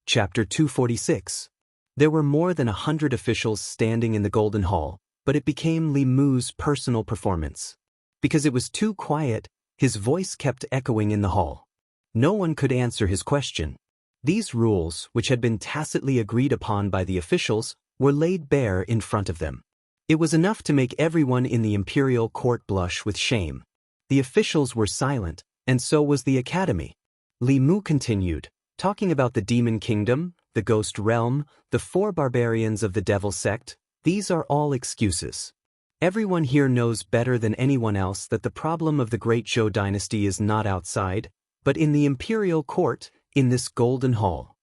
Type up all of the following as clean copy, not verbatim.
Chapter 246. There were more than 100 officials standing in the Golden Hall, but it became Li Mu's personal performance. Because it was too quiet, his voice kept echoing in the hall. No one could answer his question. These rules, which had been tacitly agreed upon by the officials, were laid bare in front of them. It was enough to make everyone in the imperial court blush with shame. The officials were silent, and so was the academy. Li Mu continued, talking about the demon kingdom, the ghost realm, the 4 barbarians of the devil sect. These are all excuses. Everyone here knows better than anyone else that the problem of the Great Zhou dynasty is not outside, but in the imperial court, in this Golden Hall.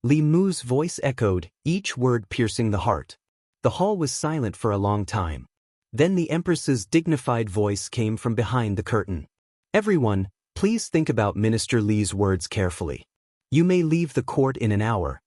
Li Mu's voice echoed, each word piercing the heart. The hall was silent for a long time. Then the Empress's dignified voice came from behind the curtain. Everyone, please think about Minister Li's words carefully. You may leave the court in an hour.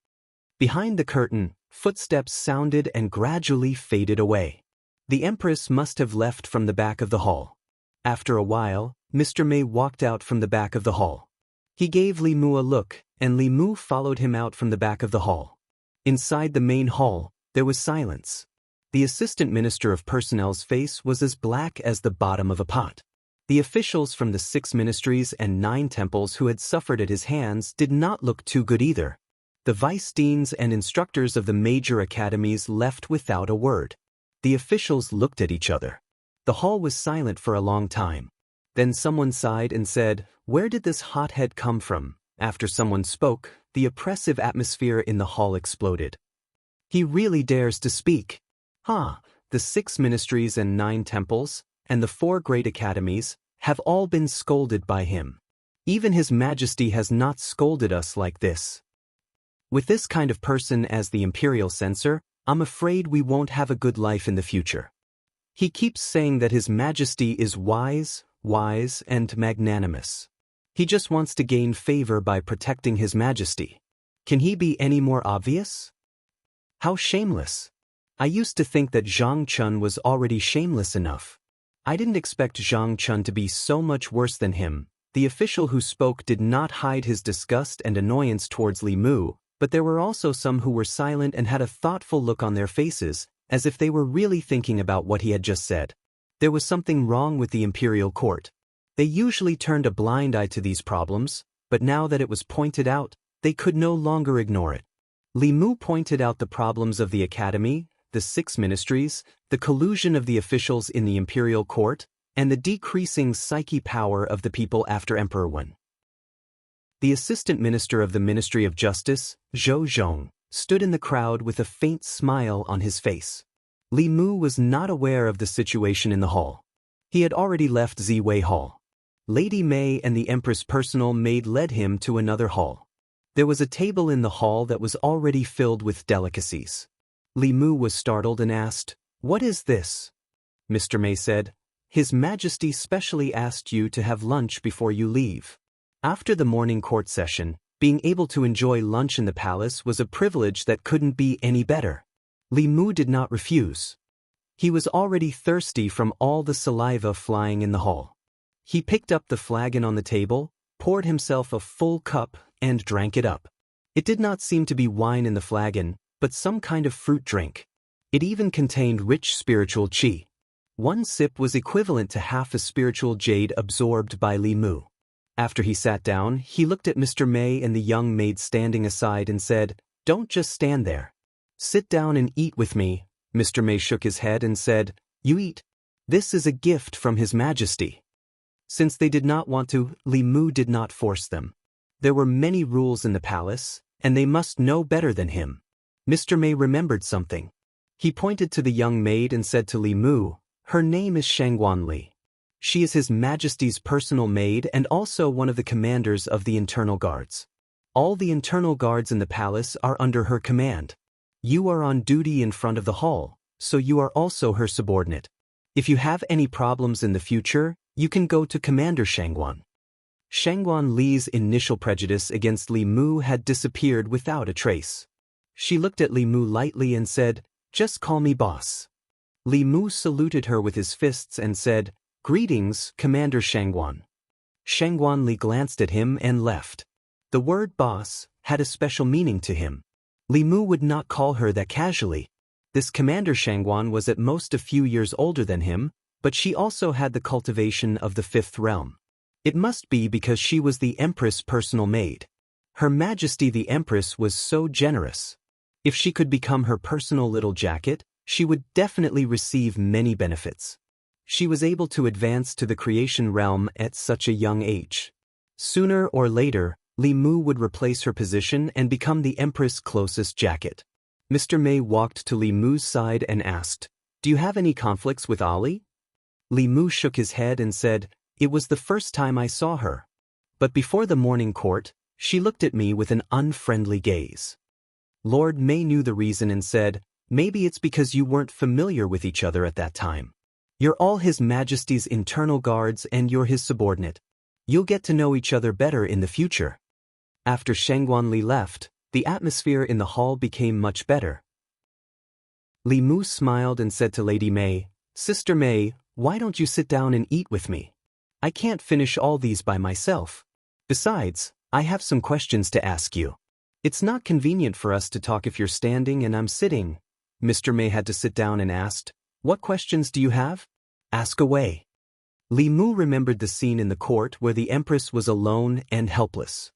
Behind the curtain, footsteps sounded and gradually faded away. The Empress must have left from the back of the hall. After a while, Mr. Mei walked out from the back of the hall. He gave Li Mu a look, and Li Mu followed him out from the back of the hall. Inside the main hall, there was silence. The Assistant Minister of Personnel's face was as black as the bottom of a pot. The officials from the 6 ministries and 9 temples who had suffered at his hands did not look too good either. The vice-deans and instructors of the major academies left without a word. The officials looked at each other. The hall was silent for a long time. Then someone sighed and said, "Where did this hothead come from?" After someone spoke, the oppressive atmosphere in the hall exploded. He really dares to speak. The 6 ministries and 9 temples, and the 4 great academies, have all been scolded by him. Even His Majesty has not scolded us like this. With this kind of person as the imperial censor, I'm afraid we won't have a good life in the future. He keeps saying that His Majesty is wise, and magnanimous. He just wants to gain favor by protecting His Majesty. Can he be any more obvious? How shameless. I used to think that Zhang Chun was already shameless enough. I didn't expect Zhang Chun to be so much worse than him. The official who spoke did not hide his disgust and annoyance towards Li Mu, but there were also some who were silent and had a thoughtful look on their faces, as if they were really thinking about what he had just said. There was something wrong with the imperial court. They usually turned a blind eye to these problems, but now that it was pointed out, they could no longer ignore it. Li Mu pointed out the problems of the academy, the 6 ministries, the collusion of the officials in the imperial court, and the decreasing psyche power of the people after Emperor Wen. The assistant minister of the Ministry of Justice, Zhou Zhong, stood in the crowd with a faint smile on his face. Li Mu was not aware of the situation in the hall. He had already left Ziwei Hall. Lady Mei and the Empress' personal maid led him to another hall. There was a table in the hall that was already filled with delicacies. Li Mu was startled and asked, "What is this?" Mr. Mei said, "His Majesty specially asked you to have lunch before you leave." After the morning court session, being able to enjoy lunch in the palace was a privilege that couldn't be any better. Li Mu did not refuse. He was already thirsty from all the saliva flying in the hall. He picked up the flagon on the table, poured himself a full cup, and drank it up. It did not seem to be wine in the flagon, but some kind of fruit drink. It even contained rich spiritual qi. One sip was equivalent to half a spiritual jade absorbed by Li Mu. After he sat down, he looked at Mr. Mei and the young maid standing aside and said, "Don't just stand there. Sit down and eat with me." Mr. Mei shook his head and said, "You eat. This is a gift from His Majesty." Since they did not want to, Li Mu did not force them. There were many rules in the palace, and they must know better than him. Mr. Mei remembered something. He pointed to the young maid and said to Li Mu, "Her name is Shangguan Li. She is His Majesty's personal maid and also one of the commanders of the internal guards. All the internal guards in the palace are under her command. You are on duty in front of the hall, so you are also her subordinate. If you have any problems in the future, you can go to Commander Shangguan." Shangguan Li's initial prejudice against Li Mu had disappeared without a trace. She looked at Li Mu lightly and said, "Just call me boss." Li Mu saluted her with his fists and said, "Greetings, Commander Shangguan." Shangguan Li glanced at him and left. The word boss, had a special meaning to him. Li Mu would not call her that casually. This Commander Shangguan was at most a few years older than him, but she also had the cultivation of the fifth realm. It must be because she was the Empress' personal maid. Her Majesty the Empress was so generous. If she could become her personal little jacket, she would definitely receive many benefits. She was able to advance to the creation realm at such a young age. Sooner or later, Li Mu would replace her position and become the Empress' closest jacket. Mr. Mei walked to Li Mu's side and asked, "Do you have any conflicts with Ali?" Li Mu shook his head and said, "It was the first time I saw her. But before the morning court, she looked at me with an unfriendly gaze." Lord Mei knew the reason and said, "Maybe it's because you weren't familiar with each other at that time. You're all His Majesty's internal guards and you're his subordinate. You'll get to know each other better in the future." After Shangguan Li left, the atmosphere in the hall became much better. Li Mu smiled and said to Lady Mei, "Sister Mei, why don't you sit down and eat with me? I can't finish all these by myself. Besides, I have some questions to ask you. It's not convenient for us to talk if you're standing and I'm sitting." Mr. Mei had to sit down and asked, "What questions do you have? Ask away." Li Mu remembered the scene in the court where the Empress was alone and helpless.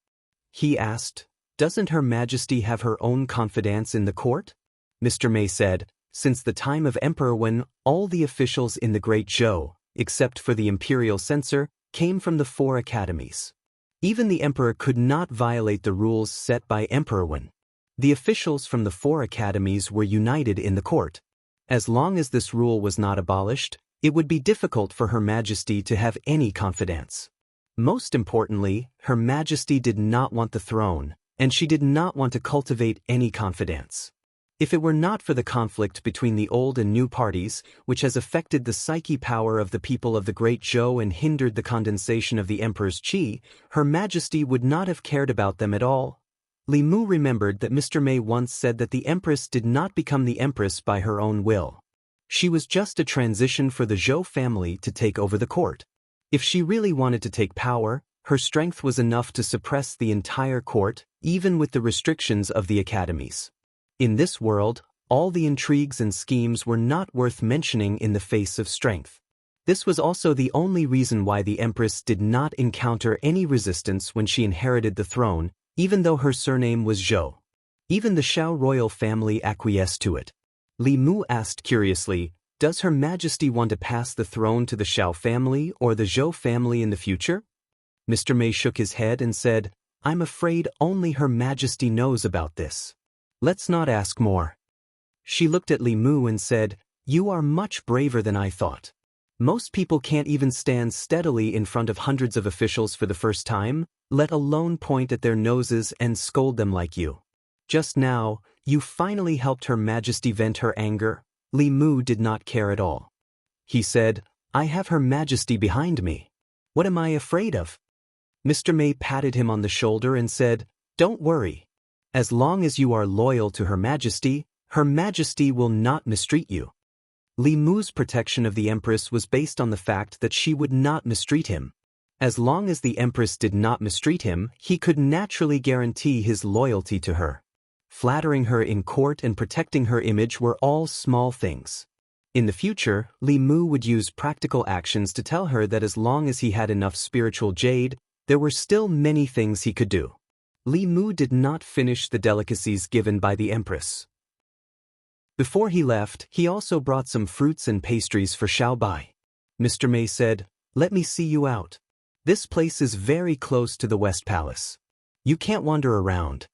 He asked, "Doesn't Her Majesty have her own confidants in the court?" Mr. Mei said, "Since the time of Emperor Wen, all the officials in the Great Zhou, except for the Imperial Censor, came from the 4 academies. Even the Emperor could not violate the rules set by Emperor Wen. The officials from the 4 academies were united in the court. As long as this rule was not abolished, it would be difficult for Her Majesty to have any confidants. Most importantly, Her Majesty did not want the throne, and she did not want to cultivate any confidants. If it were not for the conflict between the old and new parties, which has affected the psyche power of the people of the Great Zhou and hindered the condensation of the Emperor's qi, Her Majesty would not have cared about them at all. Li Mu remembered that Mr. Mei once said that the Empress did not become the Empress by her own will. She was just a transition for the Zhou family to take over the court. If she really wanted to take power, her strength was enough to suppress the entire court, even with the restrictions of the academies. In this world, all the intrigues and schemes were not worth mentioning in the face of strength. This was also the only reason why the Empress did not encounter any resistance when she inherited the throne, even though her surname was Zhou. Even the Shao royal family acquiesced to it. Li Mu asked curiously, "Does Her Majesty want to pass the throne to the Shao family or the Zhou family in the future?" Mr. Mei shook his head and said, "I'm afraid only Her Majesty knows about this. Let's not ask more." She looked at Li Mu and said, "You are much braver than I thought. Most people can't even stand steadily in front of hundreds of officials for the first time, let alone point at their noses and scold them like you. Just now, you finally helped Her Majesty vent her anger." Li Mu did not care at all. He said, "I have Her Majesty behind me. What am I afraid of?" Mr. Mei patted him on the shoulder and said, "Don't worry. As long as you are loyal to Her Majesty will not mistreat you." Li Mu's protection of the Empress was based on the fact that she would not mistreat him. As long as the Empress did not mistreat him, he could naturally guarantee his loyalty to her. Flattering her in court and protecting her image were all small things. In the future, Li Mu would use practical actions to tell her that as long as he had enough spiritual jade, there were still many things he could do. Li Mu did not finish the delicacies given by the Empress. Before he left, he also brought some fruits and pastries for Xiaobai. Mr. Mei said, "Let me see you out. This place is very close to the West Palace. You can't wander around.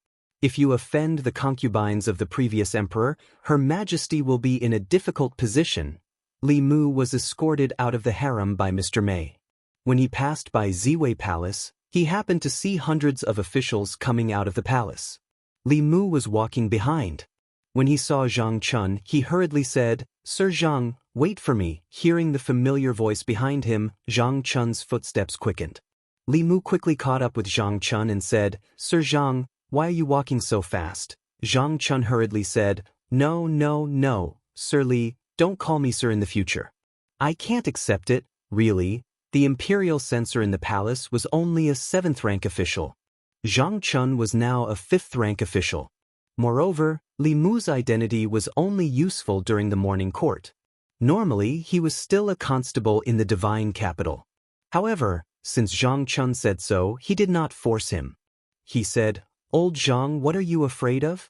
If you offend the concubines of the previous emperor, Her Majesty will be in a difficult position." Li Mu was escorted out of the harem by Mr. Mei. When he passed by Ziwei Palace, he happened to see hundreds of officials coming out of the palace. Li Mu was walking behind. When he saw Zhang Chun, he hurriedly said, "Sir Zhang, wait for me." Hearing the familiar voice behind him, Zhang Chun's footsteps quickened. Li Mu quickly caught up with Zhang Chun and said, "Sir Zhang, why are you walking so fast?" Zhang Chun hurriedly said, No, Sir Li, don't call me sir in the future. I can't accept it, really. The Imperial Censor in the palace was only a 7th-rank official. Zhang Chun was now a fifth-rank official. Moreover, Li Mu's identity was only useful during the morning court. Normally, he was still a constable in the divine capital. However, since Zhang Chun said so, he did not force him. He said, "Old Zhang, what are you afraid of?"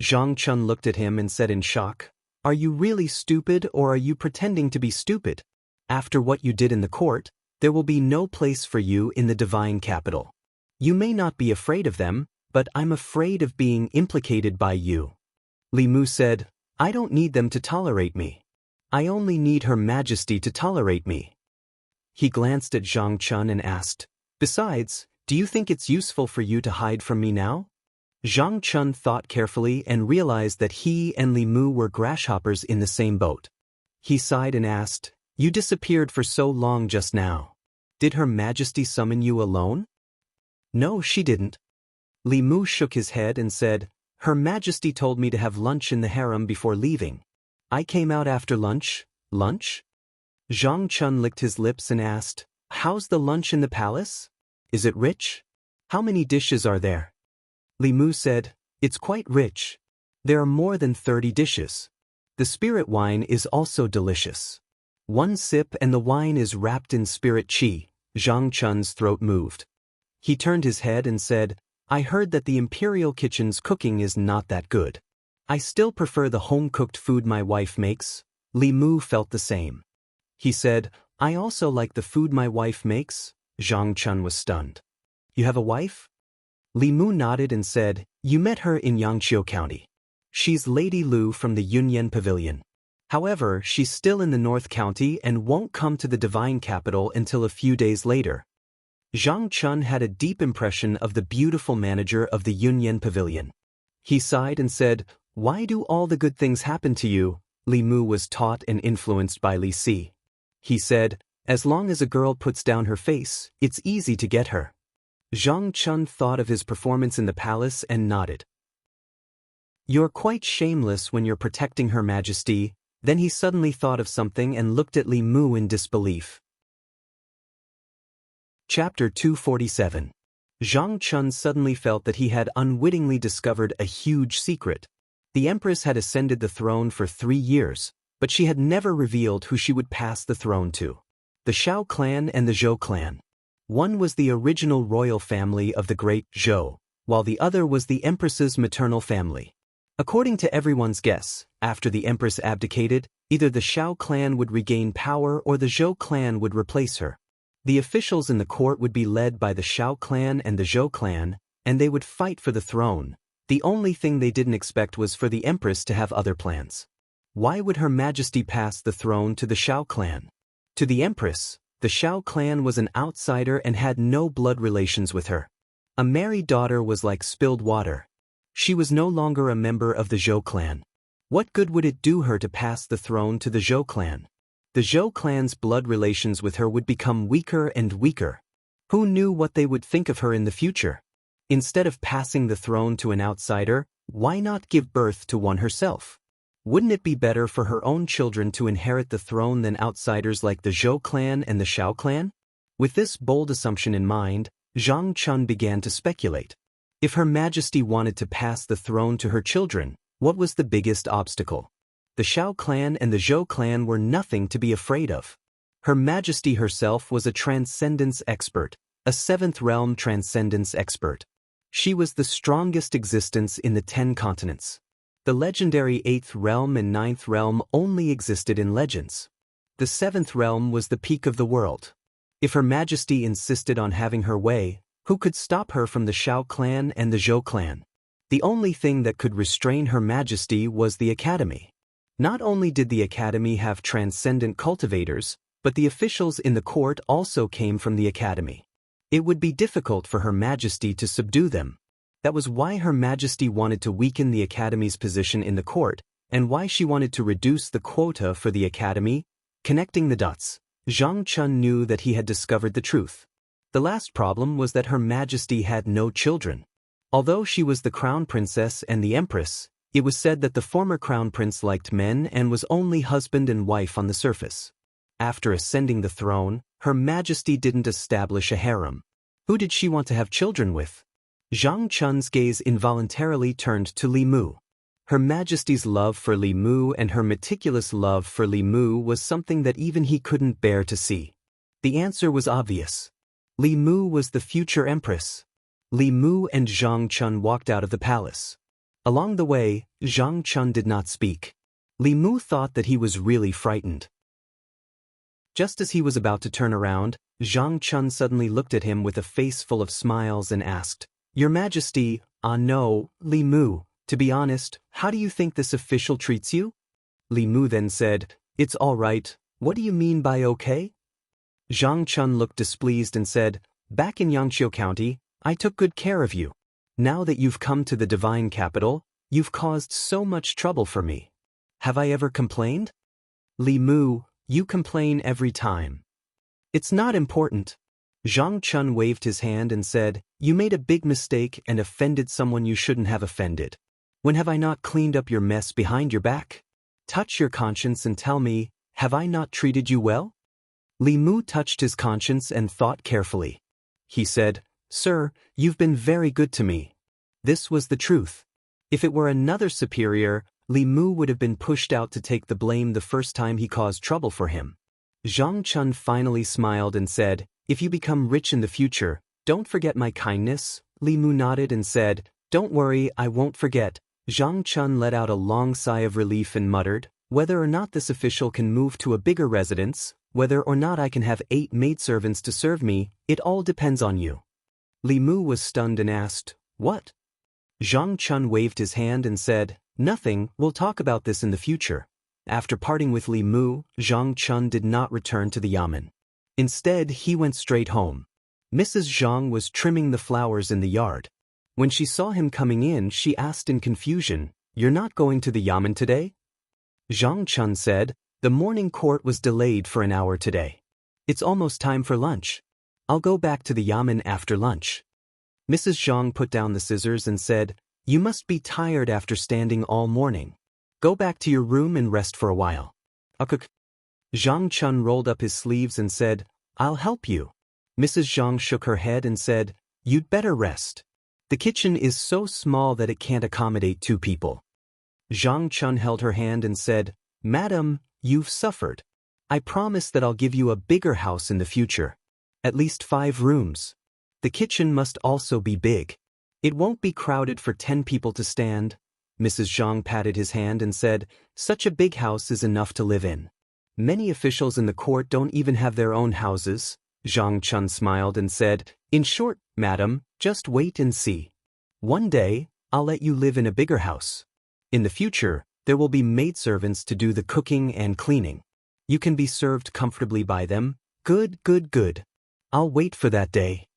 Zhang Chun looked at him and said in shock, "Are you really stupid or are you pretending to be stupid? After what you did in the court, there will be no place for you in the divine capital. You may not be afraid of them, but I'm afraid of being implicated by you." Li Mu said, "I don't need them to tolerate me. I only need Her Majesty to tolerate me." He glanced at Zhang Chun and asked, "Besides, do you think it's useful for you to hide from me now?" Zhang Chun thought carefully and realized that he and Li Mu were grasshoppers in the same boat. He sighed and asked, "You disappeared for so long just now. Did Her Majesty summon you alone?" "No, she didn't." Li Mu shook his head and said, "Her Majesty told me to have lunch in the harem before leaving. I came out after lunch." "Lunch?" Zhang Chun licked his lips and asked, "How's the lunch in the palace? Is it rich? How many dishes are there?" Li Mu said, "It's quite rich. There are more than 30 dishes. The spirit wine is also delicious. One sip and the wine is wrapped in spirit qi." Zhang Chun's throat moved. He turned his head and said, "I heard that the imperial kitchen's cooking is not that good. I still prefer the home-cooked food my wife makes." Li Mu felt the same. He said, "I also like the food my wife makes." Zhang Chun was stunned. "You have a wife?" Li Mu nodded and said, "You met her in Yangqiu County. She's Lady Lu from the Yunyan Pavilion. However, she's still in the North County and won't come to the divine capital until a few days later." Zhang Chun had a deep impression of the beautiful manager of the Yunyan Pavilion. He sighed and said, "Why do all the good things happen to you?" Li Mu was taught and influenced by Li Si. He said, "As long as a girl puts down her face, it's easy to get her." Zhang Chun thought of his performance in the palace and nodded. "You're quite shameless when you're protecting Her Majesty." Then he suddenly thought of something and looked at Li Mu in disbelief. Chapter 247. Zhang Chun suddenly felt that he had unwittingly discovered a huge secret. The Empress had ascended the throne for 3 years, but she had never revealed who she would pass the throne to. The Shao clan and the Zhou clan. One was the original royal family of the great Zhou, while the other was the Empress's maternal family. According to everyone's guess, after the Empress abdicated, either the Shao clan would regain power or the Zhou clan would replace her. The officials in the court would be led by the Shao clan and the Zhou clan, and they would fight for the throne. The only thing they didn't expect was for the Empress to have other plans. Why would Her Majesty pass the throne to the Shao clan? To the Empress, the Shao clan was an outsider and had no blood relations with her. A married daughter was like spilled water. She was no longer a member of the Zhou clan. What good would it do her to pass the throne to the Zhou clan? The Zhou clan's blood relations with her would become weaker and weaker. Who knew what they would think of her in the future? Instead of passing the throne to an outsider, why not give birth to one herself? Wouldn't it be better for her own children to inherit the throne than outsiders like the Zhou clan and the Shao clan? With this bold assumption in mind, Zhang Chun began to speculate. If Her Majesty wanted to pass the throne to her children, what was the biggest obstacle? The Shao clan and the Zhou clan were nothing to be afraid of. Her Majesty herself was a transcendence expert, a 7th realm transcendence expert. She was the strongest existence in the 10 continents. The legendary 8th realm and 9th realm only existed in legends. The 7th realm was the peak of the world. If Her Majesty insisted on having her way, who could stop her from the Shao clan and the Zhou clan? The only thing that could restrain Her Majesty was the Academy. Not only did the Academy have transcendent cultivators, but the officials in the court also came from the Academy. It would be difficult for Her Majesty to subdue them. That was why Her Majesty wanted to weaken the Academy's position in the court, and why she wanted to reduce the quota for the Academy. Connecting the dots, Zhang Chun knew that he had discovered the truth. The last problem was that Her Majesty had no children. Although she was the crown princess and the empress, it was said that the former crown prince liked men and was only husband and wife on the surface. After ascending the throne, Her Majesty didn't establish a harem. Who did she want to have children with? Zhang Chun's gaze involuntarily turned to Li Mu. Her Majesty's love for Li Mu and her meticulous love for Li Mu was something that even he couldn't bear to see. The answer was obvious. Li Mu was the future empress. Li Mu and Zhang Chun walked out of the palace. Along the way, Zhang Chun did not speak. Li Mu thought that he was really frightened. Just as he was about to turn around, Zhang Chun suddenly looked at him with a face full of smiles and asked, "Your Majesty, no, Li Mu, to be honest, how do you think this official treats you?" Li Mu then said, "It's all right, what do you mean by okay?" Zhang Chun looked displeased and said, "Back in Yangqiu County, I took good care of you. Now that you've come to the divine capital, you've caused so much trouble for me. Have I ever complained?" "Li Mu, you complain every time." "It's not important." Zhang Chun waved his hand and said, "You made a big mistake and offended someone you shouldn't have offended. When have I not cleaned up your mess behind your back? Touch your conscience and tell me, have I not treated you well?" Li Mu touched his conscience and thought carefully. He said, "Sir, you've been very good to me." This was the truth. If it were another superior, Li Mu would have been pushed out to take the blame the first time he caused trouble for him. Zhang Chun finally smiled and said, "If you become rich in the future, don't forget my kindness." Li Mu nodded and said, "Don't worry, I won't forget." Zhang Chun let out a long sigh of relief and muttered, "Whether or not this official can move to a bigger residence, whether or not I can have 8 maidservants to serve me, it all depends on you." Li Mu was stunned and asked, "What?" Zhang Chun waved his hand and said, "Nothing, we'll talk about this in the future." After parting with Li Mu, Zhang Chun did not return to the yamen. Instead, he went straight home. Mrs. Zhang was trimming the flowers in the yard. When she saw him coming in, she asked in confusion, "You're not going to the yamen today?" Zhang Chun said, "The morning court was delayed for an hour today. It's almost time for lunch. I'll go back to the yamen after lunch." Mrs. Zhang put down the scissors and said, "You must be tired after standing all morning. Go back to your room and rest for a while." Zhang Chun rolled up his sleeves and said, "I'll help you." Mrs. Zhang shook her head and said, "You'd better rest. The kitchen is so small that it can't accommodate 2 people." Zhang Chun held her hand and said, "Madam, you've suffered. I promise that I'll give you a bigger house in the future. At least 5 rooms. The kitchen must also be big. It won't be crowded for 10 people to stand." Mrs. Zhang patted his hand and said, "Such a big house is enough to live in. Many officials in the court don't even have their own houses." Zhang Chun smiled and said, "In short, madam, just wait and see. One day, I'll let you live in a bigger house. In the future, there will be maidservants to do the cooking and cleaning. You can be served comfortably by them. Good, good, good. I'll wait for that day."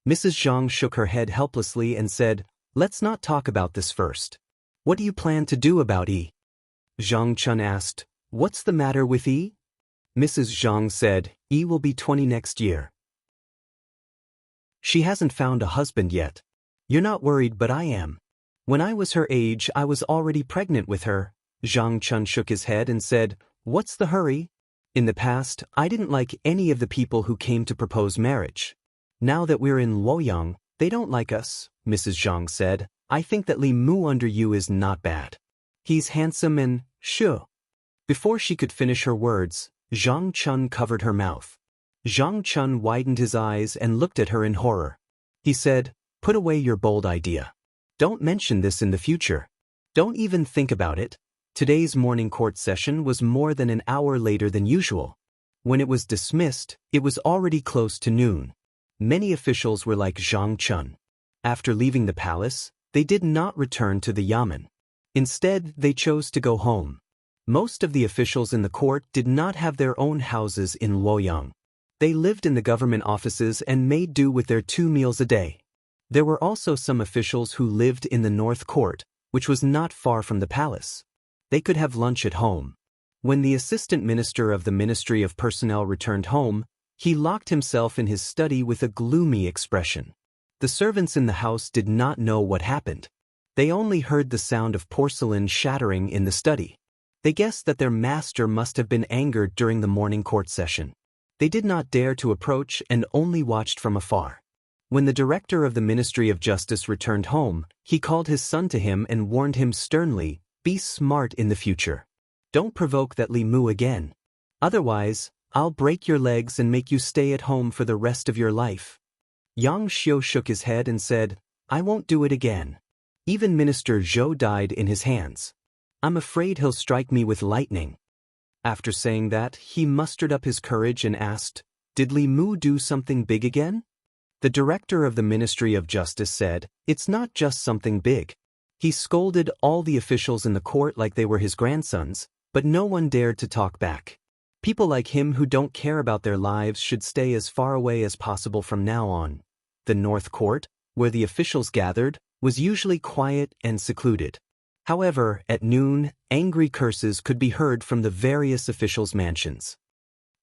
Mrs. Zhang shook her head helplessly and said, "Let's not talk about this first. What do you plan to do about E?" Zhang Chun asked, "What's the matter with E?" Mrs. Zhang said, "E will be 20 next year. She hasn't found a husband yet. You're not worried, but I am. When I was her age, I was already pregnant with her." Zhang Chun shook his head and said, "What's the hurry? In the past, I didn't like any of the people who came to propose marriage. Now that we're in Luoyang, they don't like us." Mrs. Zhang said, "I think that Li Mu under you is not bad. He's handsome and sure." Before she could finish her words, Zhang Chun covered her mouth. Zhang Chun widened his eyes and looked at her in horror. He said, "Put away your bold idea. Don't mention this in the future. Don't even think about it." Today's morning court session was more than an hour later than usual. When it was dismissed, it was already close to noon. Many officials were like Zhang Chun. After leaving the palace, they did not return to the yamen. Instead, they chose to go home. Most of the officials in the court did not have their own houses in Luoyang. They lived in the government offices and made do with their 2 meals a day. There were also some officials who lived in the North Court, which was not far from the palace. They could have lunch at home. When the assistant minister of the Ministry of Personnel returned home, he locked himself in his study with a gloomy expression. The servants in the house did not know what happened. They only heard the sound of porcelain shattering in the study. They guessed that their master must have been angered during the morning court session. They did not dare to approach and only watched from afar. When the director of the Ministry of Justice returned home, he called his son to him and warned him sternly, "Be smart in the future. Don't provoke that Li Mu again. Otherwise, I'll break your legs and make you stay at home for the rest of your life." Yang Xiu shook his head and said, "I won't do it again. Even Minister Zhou died in his hands. I'm afraid he'll strike me with lightning." After saying that, he mustered up his courage and asked, "Did Li Mu do something big again?" The director of the Ministry of Justice said, "It's not just something big. He scolded all the officials in the court like they were his grandsons, but no one dared to talk back. People like him who don't care about their lives should stay as far away as possible from now on." The North Court, where the officials gathered, was usually quiet and secluded. However, at noon, angry curses could be heard from the various officials' mansions.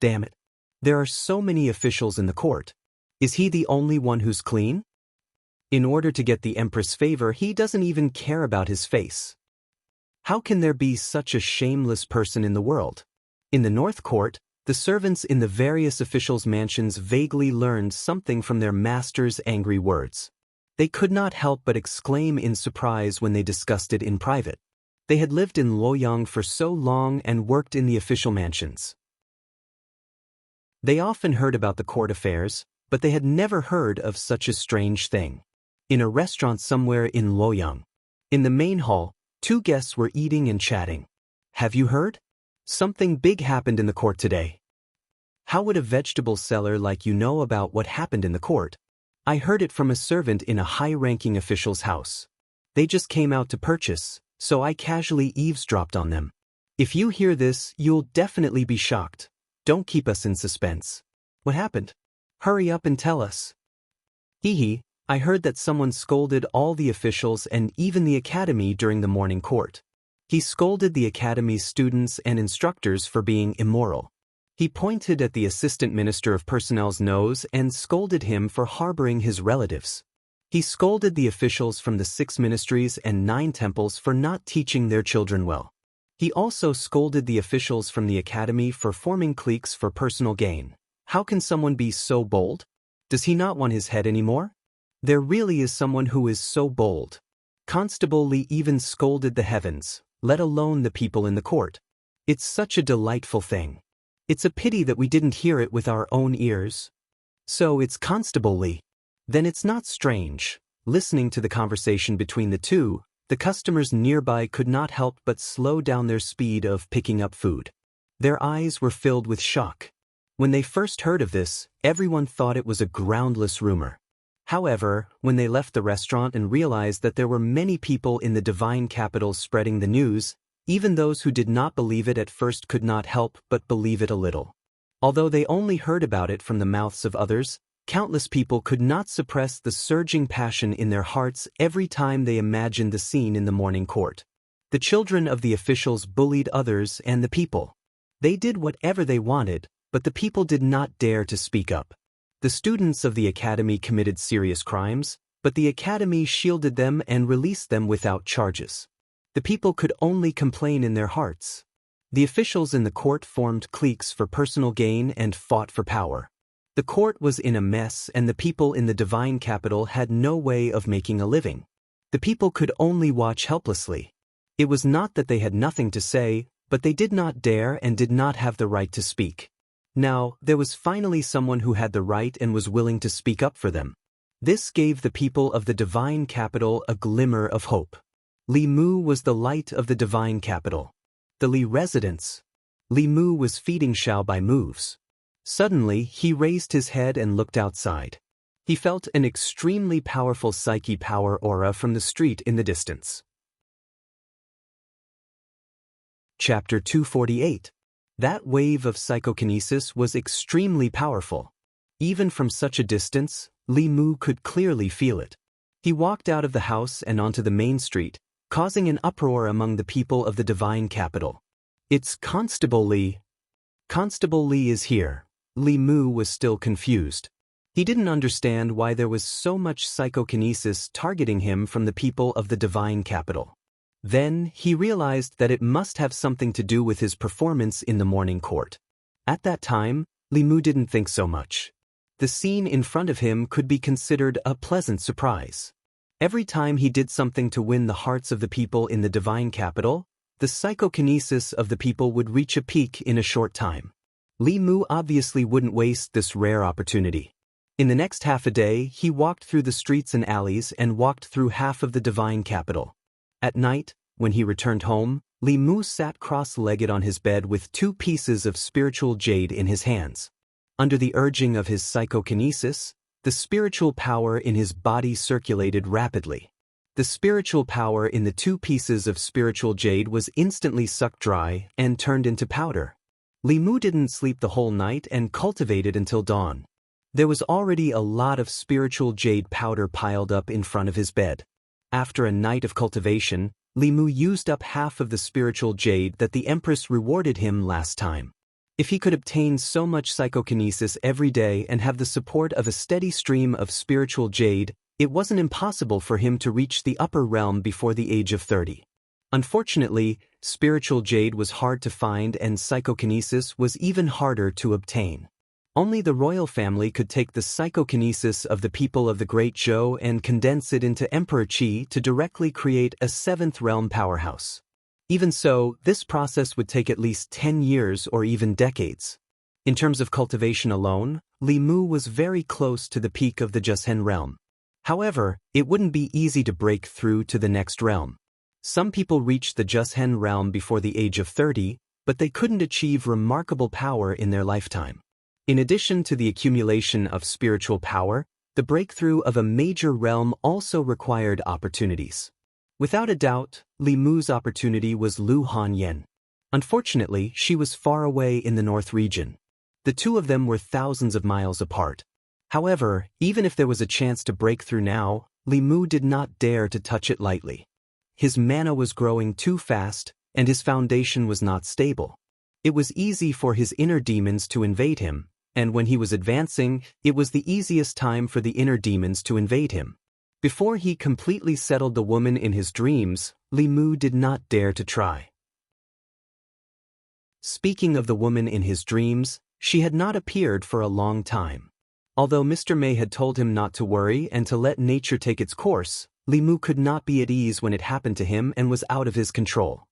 "Damn it. There are so many officials in the court. Is he the only one who's clean? In order to get the Empress' favor, he doesn't even care about his face. How can there be such a shameless person in the world?" In the North Court, the servants in the various officials' mansions vaguely learned something from their master's angry words. They could not help but exclaim in surprise when they discussed it in private. They had lived in Luoyang for so long and worked in the official mansions. They often heard about the court affairs, but they had never heard of such a strange thing. In a restaurant somewhere in Luoyang, in the main hall, two guests were eating and chatting. "Have you heard? Something big happened in the court today." "How would a vegetable seller like you know about what happened in the court?" "I heard it from a servant in a high-ranking official's house. They just came out to purchase, so I casually eavesdropped on them." If you hear this, you'll definitely be shocked. Don't keep us in suspense. What happened? Hurry up and tell us. Hee, I heard that someone scolded all the officials and even the academy during the morning court. He scolded the academy's students and instructors for being immoral. He pointed at the assistant minister of personnel's nose and scolded him for harboring his relatives. He scolded the officials from the 6 ministries and 9 temples for not teaching their children well. He also scolded the officials from the academy for forming cliques for personal gain. How can someone be so bold? Does he not want his head anymore? There really is someone who is so bold. Constable Li even scolded the heavens, let alone the people in the court. It's such a delightful thing. It's a pity that we didn't hear it with our own ears. So it's Constable Li. Then it's not strange. Listening to the conversation between the two, the customers nearby could not help but slow down their speed of picking up food. Their eyes were filled with shock. When they first heard of this, everyone thought it was a groundless rumor. However, when they left the restaurant and realized that there were many people in the divine capital spreading the news, even those who did not believe it at first could not help but believe it a little. Although they only heard about it from the mouths of others, countless people could not suppress the surging passion in their hearts every time they imagined the scene in the morning court. The children of the officials bullied others and the people. They did whatever they wanted, but the people did not dare to speak up. The students of the academy committed serious crimes, but the academy shielded them and released them without charges. The people could only complain in their hearts. The officials in the court formed cliques for personal gain and fought for power. The court was in a mess and the people in the divine capital had no way of making a living. The people could only watch helplessly. It was not that they had nothing to say, but they did not dare and did not have the right to speak. Now, there was finally someone who had the right and was willing to speak up for them. This gave the people of the divine capital a glimmer of hope. Li Mu was the light of the divine capital. The Li residence. Li Mu was feeding Xiao by moves. Suddenly, he raised his head and looked outside. He felt an extremely powerful psyche power aura from the street in the distance. Chapter 248. That wave of psychokinesis was extremely powerful. Even from such a distance, Li Mu could clearly feel it. He walked out of the house and onto the main street, causing an uproar among the people of the divine capital. It's Constable Li. Constable Li is here. Li Mu was still confused. He didn't understand why there was so much psychokinesis targeting him from the people of the divine capital. Then, he realized that it must have something to do with his performance in the morning court. At that time, Li Mu didn't think so much. The scene in front of him could be considered a pleasant surprise. Every time he did something to win the hearts of the people in the divine capital, the psychokinesis of the people would reach a peak in a short time. Li Mu obviously wouldn't waste this rare opportunity. In the next half a day, he walked through the streets and alleys and walked through half of the divine capital. At night, when he returned home, Li Mu sat cross-legged on his bed with 2 pieces of spiritual jade in his hands. Under the urging of his psychokinesis, the spiritual power in his body circulated rapidly. The spiritual power in the 2 pieces of spiritual jade was instantly sucked dry and turned into powder. Li Mu didn't sleep the whole night and cultivated until dawn. There was already a lot of spiritual jade powder piled up in front of his bed. After a night of cultivation, Li Mu used up half of the spiritual jade that the Empress rewarded him last time. If he could obtain so much psychokinesis every day and have the support of a steady stream of spiritual jade, it wasn't impossible for him to reach the upper realm before the age of 30. Unfortunately, spiritual jade was hard to find and psychokinesis was even harder to obtain. Only the royal family could take the psychokinesis of the people of the Great Zhou and condense it into Emperor Qi to directly create a 7th realm powerhouse. Even so, this process would take at least 10 years or even decades. In terms of cultivation alone, Li Mu was very close to the peak of the Jianghu realm. However, it wouldn't be easy to break through to the next realm. Some people reached the Jianghu realm before the age of 30, but they couldn't achieve remarkable power in their lifetime. In addition to the accumulation of spiritual power, the breakthrough of a major realm also required opportunities. Without a doubt, Li Mu's opportunity was Lu Hanyan. Unfortunately, she was far away in the north region. The 2 of them were thousands of miles apart. However, even if there was a chance to break through now, Li Mu did not dare to touch it lightly. His mana was growing too fast, and his foundation was not stable. It was easy for his inner demons to invade him, and when he was advancing, it was the easiest time for the inner demons to invade him. Before he completely settled the woman in his dreams, Li Mu did not dare to try. Speaking of the woman in his dreams, she had not appeared for a long time. Although Mr. May had told him not to worry and to let nature take its course, Li Mu could not be at ease when it happened to him and was out of his control.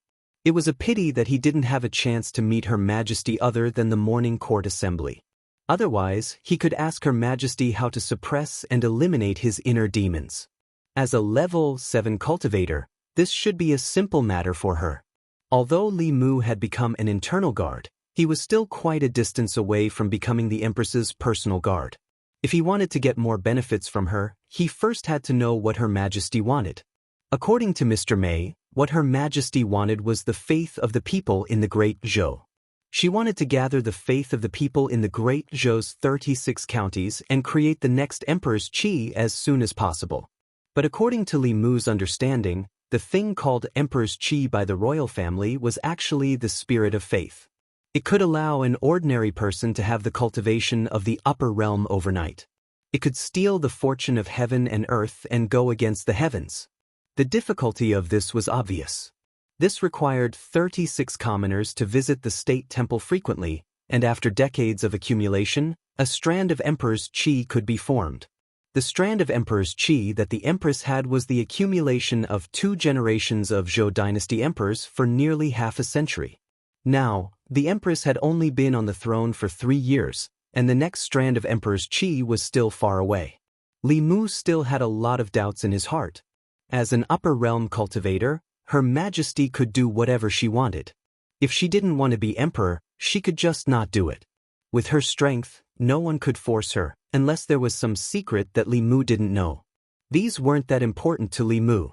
It was a pity that he didn't have a chance to meet Her Majesty other than the morning court assembly. Otherwise, he could ask Her Majesty how to suppress and eliminate his inner demons. As a level 7 cultivator, this should be a simple matter for her. Although Li Mu had become an internal guard, he was still quite a distance away from becoming the Empress's personal guard. If he wanted to get more benefits from her, he first had to know what Her Majesty wanted. According to Mr. May, what Her Majesty wanted was the faith of the people in the Great Zhou. She wanted to gather the faith of the people in the Great Zhou's 36 counties and create the next Emperor's Qi as soon as possible. But according to Li Mu's understanding, the thing called Emperor's Qi by the royal family was actually the spirit of faith. It could allow an ordinary person to have the cultivation of the upper realm overnight. It could steal the fortune of heaven and earth and go against the heavens. The difficulty of this was obvious. This required 36 commoners to visit the state temple frequently, and after decades of accumulation, a strand of Emperor's Qi could be formed. The strand of Emperor's Qi that the Empress had was the accumulation of 2 generations of Zhou dynasty emperors for nearly half a century. Now, the Empress had only been on the throne for 3 years, and the next strand of Emperor's Qi was still far away. Li Mu still had a lot of doubts in his heart. As an upper realm cultivator, Her Majesty could do whatever she wanted. If she didn't want to be emperor, she could just not do it. With her strength, no one could force her, unless there was some secret that Li Mu didn't know. These weren't that important to Li Mu.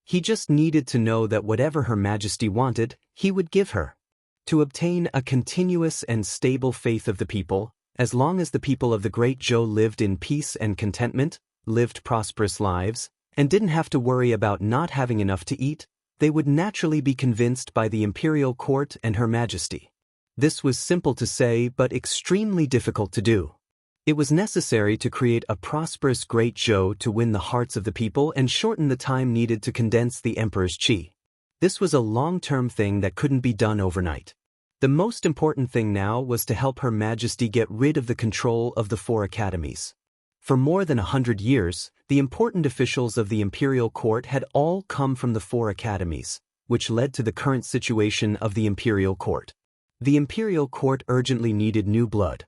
He just needed to know that whatever Her Majesty wanted, he would give her. To obtain a continuous and stable faith of the people, as long as the people of the Great Zhou lived in peace and contentment, lived prosperous lives, and didn't have to worry about not having enough to eat, they would naturally be convinced by the imperial court and Her Majesty. This was simple to say but extremely difficult to do. It was necessary to create a prosperous Great Zhou to win the hearts of the people and shorten the time needed to condense the Emperor's Qi. This was a long-term thing that couldn't be done overnight. The most important thing now was to help Her Majesty get rid of the control of the 4 academies. For more than 100 years, the important officials of the imperial court had all come from the 4 academies, which led to the current situation of the imperial court. The imperial court urgently needed new blood.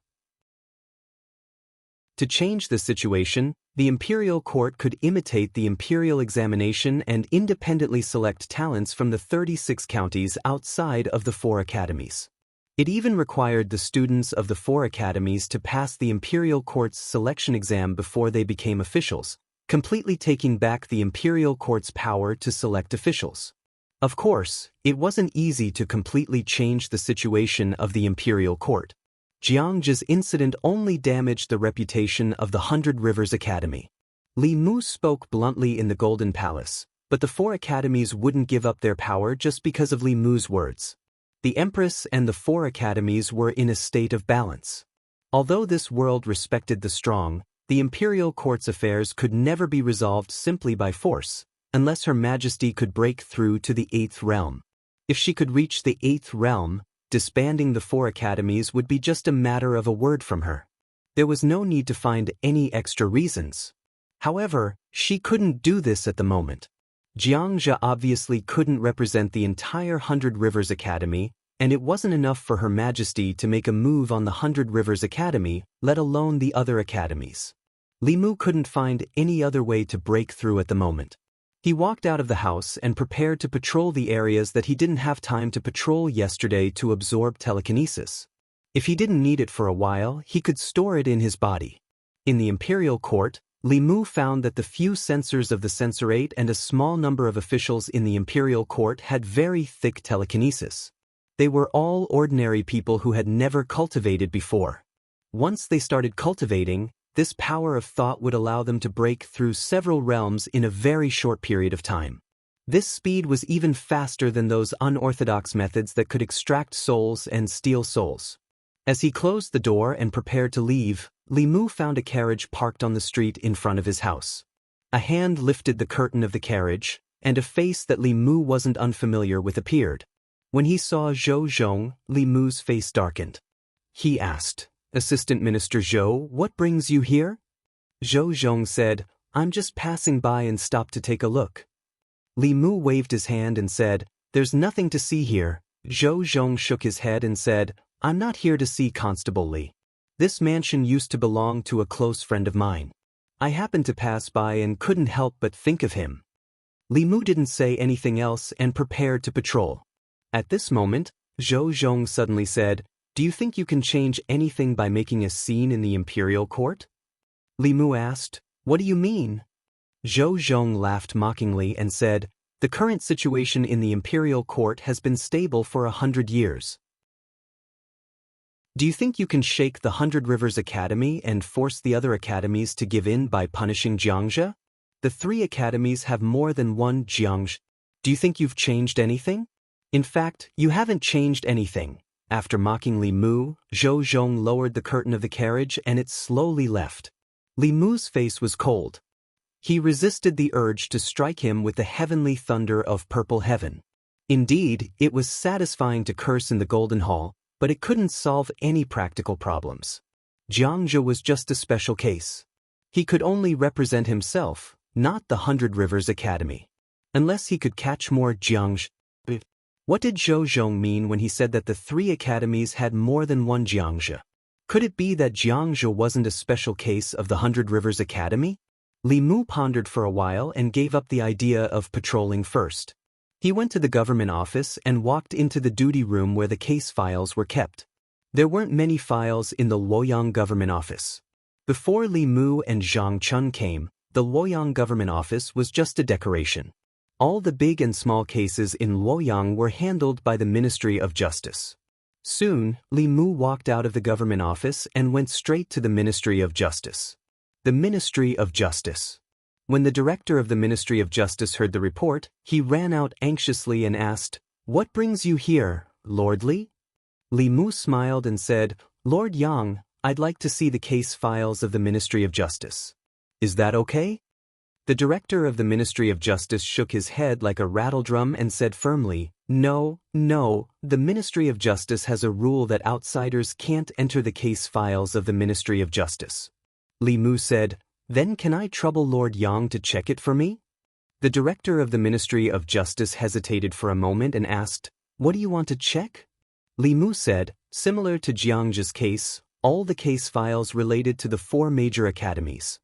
To change the situation, the imperial court could imitate the imperial examination and independently select talents from the 36 counties outside of the 4 academies. It even required the students of the 4 academies to pass the imperial court's selection exam before they became officials, completely taking back the imperial court's power to select officials. Of course, it wasn't easy to completely change the situation of the imperial court. Jianghu's incident only damaged the reputation of the 100 Rivers Academy. Li Mu spoke bluntly in the Golden Palace, but the 4 academies wouldn't give up their power just because of Li Mu's words. The Empress and the 4 academies were in a state of balance. Although this world respected the strong, the imperial court's affairs could never be resolved simply by force, unless Her Majesty could break through to the 8th realm. If she could reach the 8th realm, disbanding the 4 academies would be just a matter of a word from her. There was no need to find any extra reasons. However, she couldn't do this at the moment. Jianghu obviously couldn't represent the entire 100 Rivers Academy, and it wasn't enough for Her Majesty to make a move on the 100 Rivers Academy, let alone the other academies. Li Mu couldn't find any other way to break through at the moment. He walked out of the house and prepared to patrol the areas that he didn't have time to patrol yesterday to absorb telekinesis. If he didn't need it for a while, he could store it in his body. In the imperial court, Li Mu found that the few censors of the censorate and a small number of officials in the imperial court had very thick telekinesis. They were all ordinary people who had never cultivated before. Once they started cultivating, this power of thought would allow them to break through several realms in a very short period of time. This speed was even faster than those unorthodox methods that could extract souls and steal souls. As he closed the door and prepared to leave, Li Mu found a carriage parked on the street in front of his house. A hand lifted the curtain of the carriage, and a face that Li Mu wasn't unfamiliar with appeared. When he saw Zhou Zhong, Li Mu's face darkened. He asked, "Assistant Minister Zhou, what brings you here?" Zhou Zhong said, "I'm just passing by and stopped to take a look." Li Mu waved his hand and said, "There's nothing to see here." Zhou Zhong shook his head and said, "I'm not here to see Constable Li. This mansion used to belong to a close friend of mine. I happened to pass by and couldn't help but think of him." Li Mu didn't say anything else and prepared to patrol. At this moment, Zhou Zhong suddenly said, "Do you think you can change anything by making a scene in the imperial court?" Li Mu asked, "What do you mean?" Zhou Zhong laughed mockingly and said, "The current situation in the imperial court has been stable for 100 years. Do you think you can shake the 100 Rivers Academy and force the other academies to give in by punishing Jianghu? The 3 academies have more than one Jianghu. Do you think you've changed anything? In fact, you haven't changed anything." After mocking Li Mu, Zhou Zhong lowered the curtain of the carriage and it slowly left. Li Mu's face was cold. He resisted the urge to strike him with the heavenly thunder of purple heaven. Indeed, it was satisfying to curse in the Golden Hall, but it couldn't solve any practical problems. Jianghu was just a special case. He could only represent himself, not the 100 Rivers Academy. Unless he could catch more Jianghu. What did Zhou Zhong mean when he said that the 3 academies had more than one Jianghu? Could it be that Jianghu wasn't a special case of the 100 Rivers Academy? Li Mu pondered for a while and gave up the idea of patrolling first. He went to the government office and walked into the duty room where the case files were kept. There weren't many files in the Luoyang government office. Before Li Mu and Zhang Chun came, the Luoyang government office was just a decoration. All the big and small cases in Luoyang were handled by the Ministry of Justice. Soon, Li Mu walked out of the government office and went straight to the Ministry of Justice. The Ministry of Justice. When the director of the Ministry of Justice heard the report, he ran out anxiously and asked, "What brings you here, Lord Li?" Li Mu smiled and said, "Lord Yang, I'd like to see the case files of the Ministry of Justice. Is that okay?" The director of the Ministry of Justice shook his head like a rattledrum and said firmly, "No, no, the Ministry of Justice has a rule that outsiders can't enter the case files of the Ministry of Justice." Li Mu said, "Then can I trouble Lord Yang to check it for me?" The director of the Ministry of Justice hesitated for a moment and asked, "What do you want to check?" Li Mu said, "Similar to Jianghu's case, all the case files related to the 4 major academies."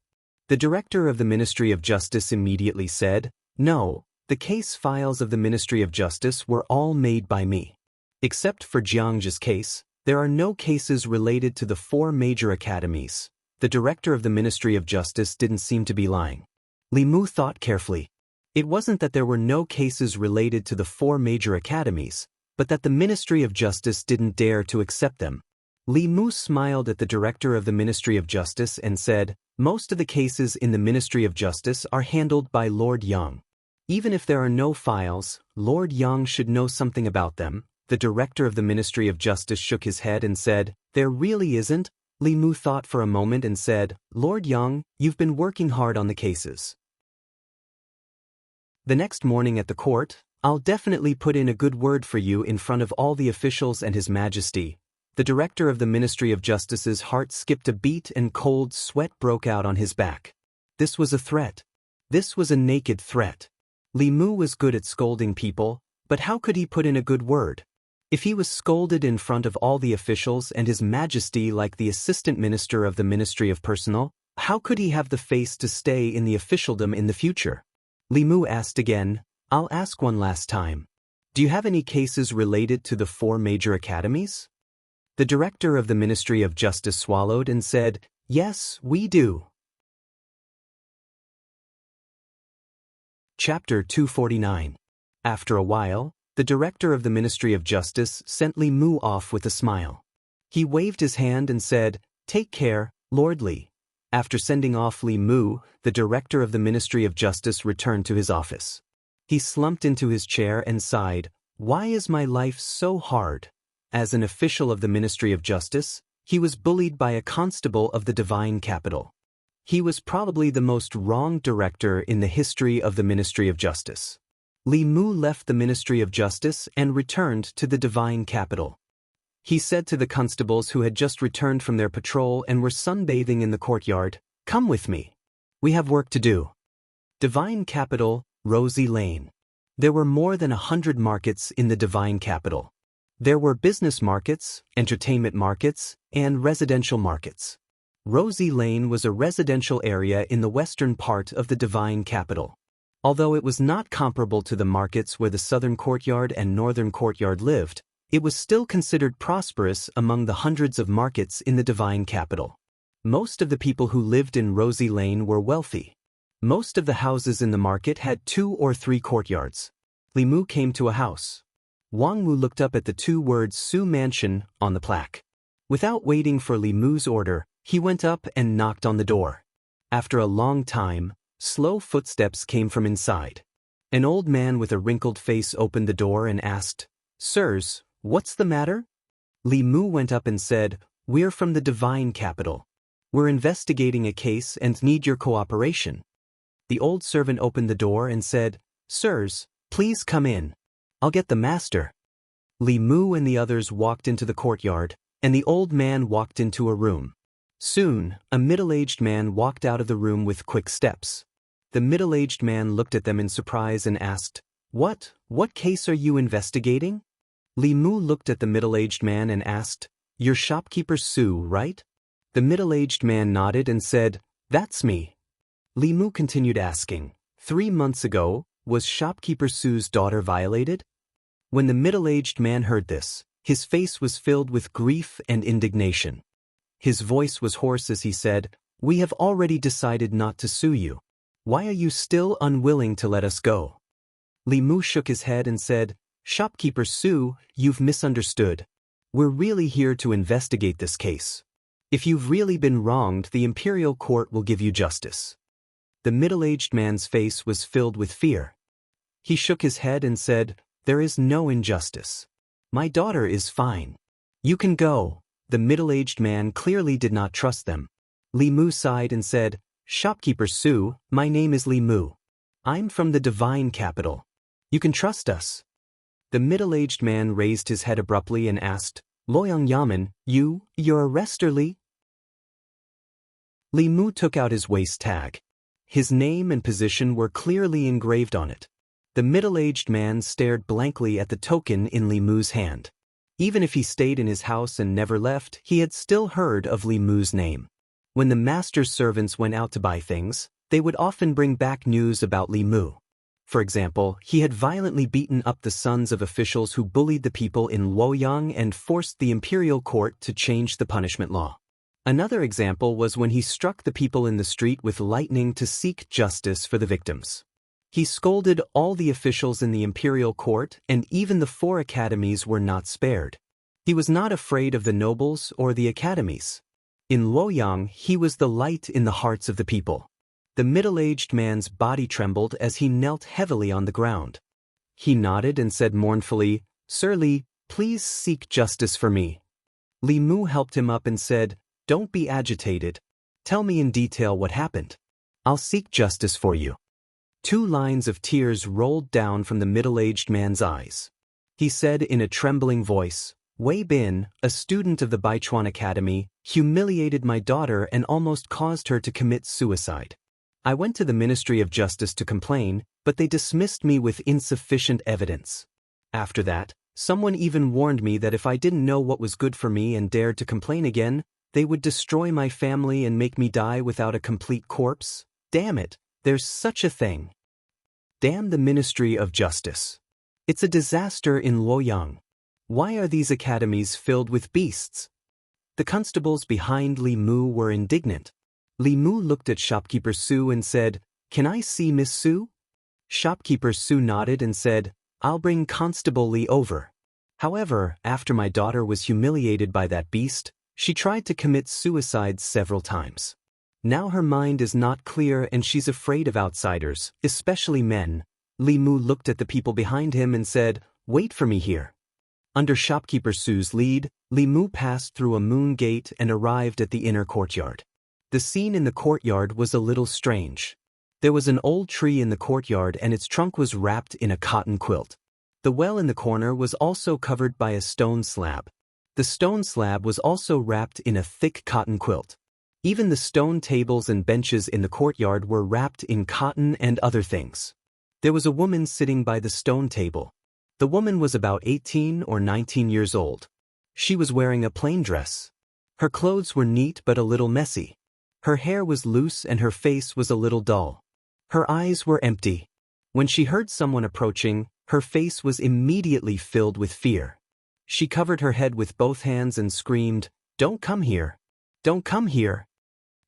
The director of the Ministry of Justice immediately said, "No, the case files of the Ministry of Justice were all made by me. Except for Jianghu's case, there are no cases related to the 4 major academies." The director of the Ministry of Justice didn't seem to be lying. Li Mu thought carefully. It wasn't that there were no cases related to the 4 major academies, but that the Ministry of Justice didn't dare to accept them. Li Mu smiled at the director of the Ministry of Justice and said, "Most of the cases in the Ministry of Justice are handled by Lord Yang. Even if there are no files, Lord Yang should know something about them." The director of the Ministry of Justice shook his head and said, "There really isn't." Li Mu thought for a moment and said, "Lord Yang, you've been working hard on the cases. The next morning at the court, I'll definitely put in a good word for you in front of all the officials and His Majesty." The director of the Ministry of Justice's heart skipped a beat and cold sweat broke out on his back. This was a threat. This was a naked threat. Li Mu was good at scolding people, but how could he put in a good word? If he was scolded in front of all the officials and His Majesty like the assistant minister of the Ministry of Personnel, how could he have the face to stay in the officialdom in the future? Li Mu asked again, "I'll ask one last time. Do you have any cases related to the 4 major academies?" The director of the Ministry of Justice swallowed and said, "Yes, we do." Chapter 249. After a while, the director of the Ministry of Justice sent Li Mu off with a smile. He waved his hand and said, "Take care, Lord Li." After sending off Li Mu, the director of the Ministry of Justice returned to his office. He slumped into his chair and sighed, "Why is my life so hard?" As an official of the Ministry of Justice, he was bullied by a constable of the divine capital. He was probably the most wronged director in the history of the Ministry of Justice. Li Mu left the Ministry of Justice and returned to the divine capital. He said to the constables who had just returned from their patrol and were sunbathing in the courtyard, "Come with me. We have work to do." Divine capital, Rosy Lane. There were more than 100 markets in the divine capital. There were business markets, entertainment markets, and residential markets. Rosy Lane was a residential area in the western part of the divine capital. Although it was not comparable to the markets where the southern courtyard and northern courtyard lived, it was still considered prosperous among the hundreds of markets in the divine capital. Most of the people who lived in Rosy Lane were wealthy. Most of the houses in the market had 2 or 3 courtyards. Li Mu came to a house. Wang Wu looked up at the 2 words Su Mansion on the plaque. Without waiting for Li Mu's order, he went up and knocked on the door. After a long time, slow footsteps came from inside. An old man with a wrinkled face opened the door and asked, "Sirs, what's the matter?" Li Mu went up and said, "We're from the divine capital. We're investigating a case and need your cooperation." The old servant opened the door and said, "Sirs, please come in. I'll get the master." Li Mu and the others walked into the courtyard, and the old man walked into a room. Soon, a middle-aged man walked out of the room with quick steps. The middle-aged man looked at them in surprise and asked, What case are you investigating?" Li Mu looked at the middle-aged man and asked, "You're shopkeeper Su, right?" The middle-aged man nodded and said, "That's me." Li Mu continued asking, 3 months ago, was shopkeeper Su's daughter violated?" When the middle-aged man heard this, his face was filled with grief and indignation. His voice was hoarse as he said, "We have already decided not to sue you. Why are you still unwilling to let us go?" Li Mu shook his head and said, "Shopkeeper Su, you've misunderstood. We're really here to investigate this case. If you've really been wronged, the imperial court will give you justice." The middle-aged man's face was filled with fear. He shook his head and said, "There is no injustice. My daughter is fine. You can go." The middle-aged man clearly did not trust them. Li Mu sighed and said, "Shopkeeper Su, my name is Li Mu. I'm from the divine capital. You can trust us." The middle-aged man raised his head abruptly and asked, "Loyang Yamen, you're a rester Li?" Li Mu took out his waist tag. His name and position were clearly engraved on it. The middle-aged man stared blankly at the token in Li Mu's hand. Even if he stayed in his house and never left, he had still heard of Li Mu's name. When the master's servants went out to buy things, they would often bring back news about Li Mu. For example, he had violently beaten up the sons of officials who bullied the people in Luoyang and forced the imperial court to change the punishment law. Another example was when he struck the people in the street with lightning to seek justice for the victims. He scolded all the officials in the imperial court, and even the 4 academies were not spared. He was not afraid of the nobles or the academies. In Luoyang, he was the light in the hearts of the people. The middle-aged man's body trembled as he knelt heavily on the ground. He nodded and said mournfully, "Sir Li, please seek justice for me." Li Mu helped him up and said, "Don't be agitated. Tell me in detail what happened. I'll seek justice for you." 2 lines of tears rolled down from the middle-aged man's eyes. He said in a trembling voice, "Wei Bin, a student of the Baichuan Academy, humiliated my daughter and almost caused her to commit suicide. I went to the Ministry of Justice to complain, but they dismissed me with insufficient evidence. After that, someone even warned me that if I didn't know what was good for me and dared to complain again, they would destroy my family and make me die without a complete corpse. Damn it, there's such a thing. Damn the Ministry of Justice. It's a disaster in Luoyang. Why are these academies filled with beasts?" The constables behind Li Mu were indignant. Li Mu looked at Shopkeeper Su and said, "Can I see Miss Su?" Shopkeeper Su nodded and said, "I'll bring Constable Li over. However, after my daughter was humiliated by that beast, she tried to commit suicide several times. Now her mind is not clear and she's afraid of outsiders, especially men." Li Mu looked at the people behind him and said, "Wait for me here." Under Shopkeeper Su's lead, Li Mu passed through a moon gate and arrived at the inner courtyard. The scene in the courtyard was a little strange. There was an old tree in the courtyard and its trunk was wrapped in a cotton quilt. The well in the corner was also covered by a stone slab. The stone slab was also wrapped in a thick cotton quilt. Even the stone tables and benches in the courtyard were wrapped in cotton and other things. There was a woman sitting by the stone table. The woman was about 18 or 19 years old. She was wearing a plain dress. Her clothes were neat but a little messy. Her hair was loose and her face was a little dull. Her eyes were empty. When she heard someone approaching, her face was immediately filled with fear. She covered her head with both hands and screamed, "Don't come here! Don't come here!"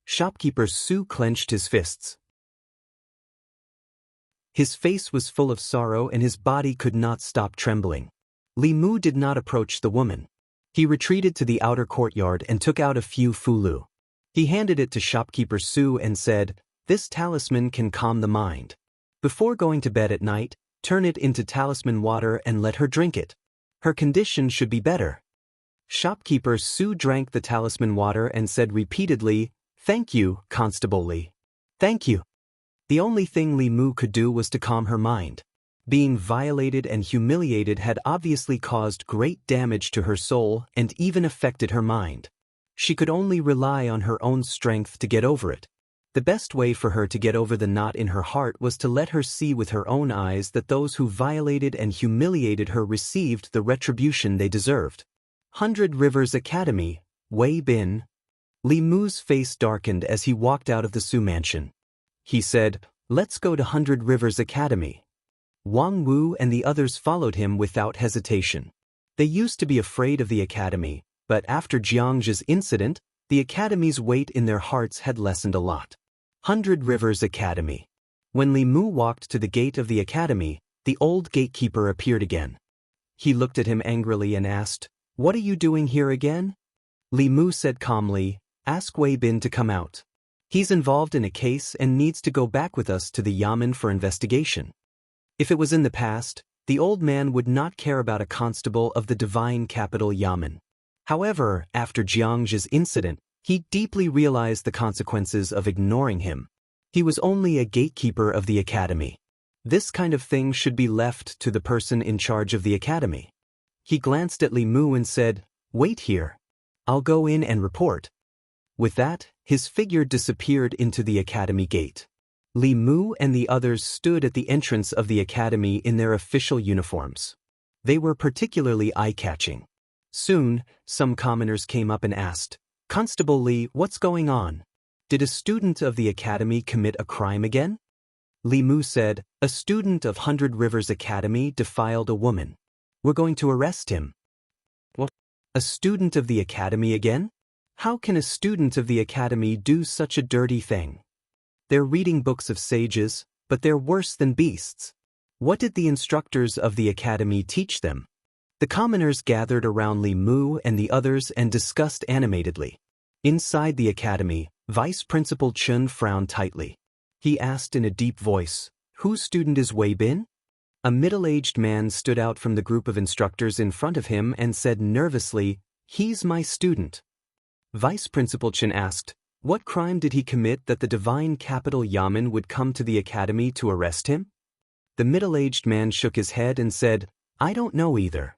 Shopkeeper Su clenched his fists. His face was full of sorrow and his body could not stop trembling. Li Mu did not approach the woman. He retreated to the outer courtyard and took out a few fulu. He handed it to Shopkeeper Su and said, "This talisman can calm the mind. Before going to bed at night, turn it into talisman water and let her drink it. Her condition should be better." Shopkeeper Su drank the talisman water and said repeatedly, "Thank you, Constable Li. Thank you." The only thing Li Mu could do was to calm her mind. Being violated and humiliated had obviously caused great damage to her soul and even affected her mind. She could only rely on her own strength to get over it. The best way for her to get over the knot in her heart was to let her see with her own eyes that those who violated and humiliated her received the retribution they deserved. 100 Rivers Academy, Wei Bin. Li Mu's face darkened as he walked out of the Su mansion. He said, "Let's go to 100 Rivers Academy." Wang Wu and the others followed him without hesitation. They used to be afraid of the academy, but after Jianghu's incident, the academy's weight in their hearts had lessened a lot. 100 Rivers Academy. When Li Mu walked to the gate of the academy, the old gatekeeper appeared again. He looked at him angrily and asked, "What are you doing here again?" Li Mu said calmly, "Ask Wei Bin to come out. He's involved in a case and needs to go back with us to the Yamen for investigation." If it was in the past, the old man would not care about a constable of the divine capital Yamen. However, after Jianghu's incident, he deeply realized the consequences of ignoring him. He was only a gatekeeper of the academy. This kind of thing should be left to the person in charge of the academy. He glanced at Li Mu and said, "Wait here. I'll go in and report." With that, his figure disappeared into the academy gate. Li Mu and the others stood at the entrance of the academy in their official uniforms. They were particularly eye-catching. Soon, some commoners came up and asked, "Constable Li, what's going on? Did a student of the academy commit a crime again?" Li Mu said, "A student of 100 Rivers Academy defiled a woman. We're going to arrest him." "What? A student of the academy again? How can a student of the academy do such a dirty thing? They're reading books of sages, but they're worse than beasts. What did the instructors of the academy teach them?" The commoners gathered around Li Mu and the others and discussed animatedly. Inside the academy, Vice Principal Chun frowned tightly. He asked in a deep voice, "Whose student is Wei Bin?" A middle-aged man stood out from the group of instructors in front of him and said nervously, "He's my student." Vice Principal Chun asked, "What crime did he commit that the Divine Capital Yamen would come to the academy to arrest him?" The middle-aged man shook his head and said, "I don't know either."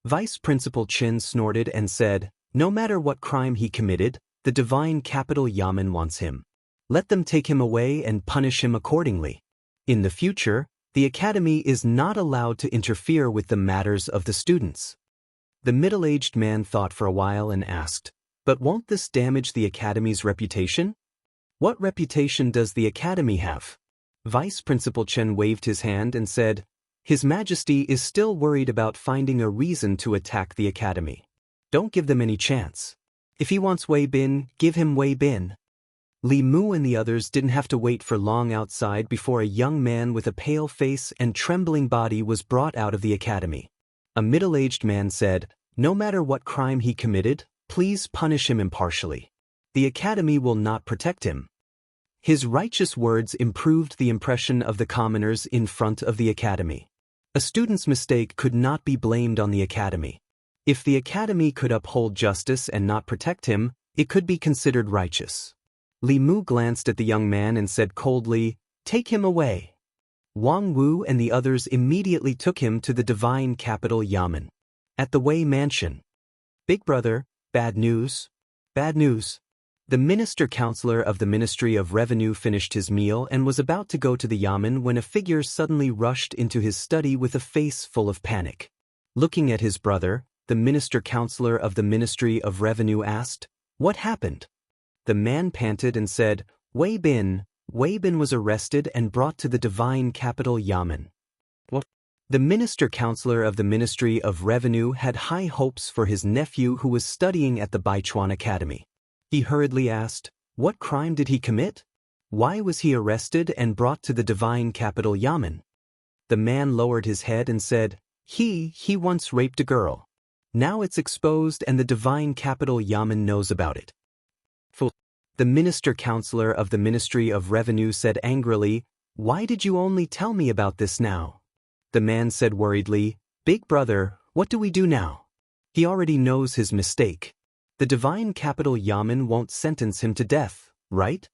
Vice Principal Chun snorted and said, "No matter what crime he committed, the Divine Capital Yamen wants him. Let them take him away and punish him accordingly. In the future, the academy is not allowed to interfere with the matters of the students." The middle-aged man thought for a while and asked, "But won't this damage the academy's reputation?" "What reputation does the academy have?" Vice Principal Chen waved his hand and said, "His Majesty is still worried about finding a reason to attack the academy. Don't give them any chance. If he wants Wei Bin, give him Wei Bin." Li Mu and the others didn't have to wait for long outside before a young man with a pale face and trembling body was brought out of the academy. A middle-aged man said, "No matter what crime he committed, please punish him impartially. The academy will not protect him." His righteous words improved the impression of the commoners in front of the academy. A student's mistake could not be blamed on the academy. If the academy could uphold justice and not protect him, it could be considered righteous. Li Mu glanced at the young man and said coldly, "Take him away." Wang Wu and the others immediately took him to the Divine Capital Yamen. At the Wei Mansion. "Big brother, bad news. Bad news." The minister-counselor of the Ministry of Revenue finished his meal and was about to go to the Yamen when a figure suddenly rushed into his study with a face full of panic. Looking at his brother, the minister-counselor of the Ministry of Revenue asked, "What happened?" The man panted and said, Wei Bin was arrested and brought to the Divine Capital Yamen." "What?" The minister-counselor of the Ministry of Revenue had high hopes for his nephew who was studying at the Baichuan Academy. He hurriedly asked, "What crime did he commit? Why was he arrested and brought to the Divine Capital Yamen?" The man lowered his head and said, He once raped a girl. Now it's exposed and the Divine Capital Yamen knows about it." The minister-counselor of the Ministry of Revenue said angrily, "Why did you only tell me about this now?" The man said worriedly, "Big brother, what do we do now? He already knows his mistake. The Divine Capital Yamen won't sentence him to death, right?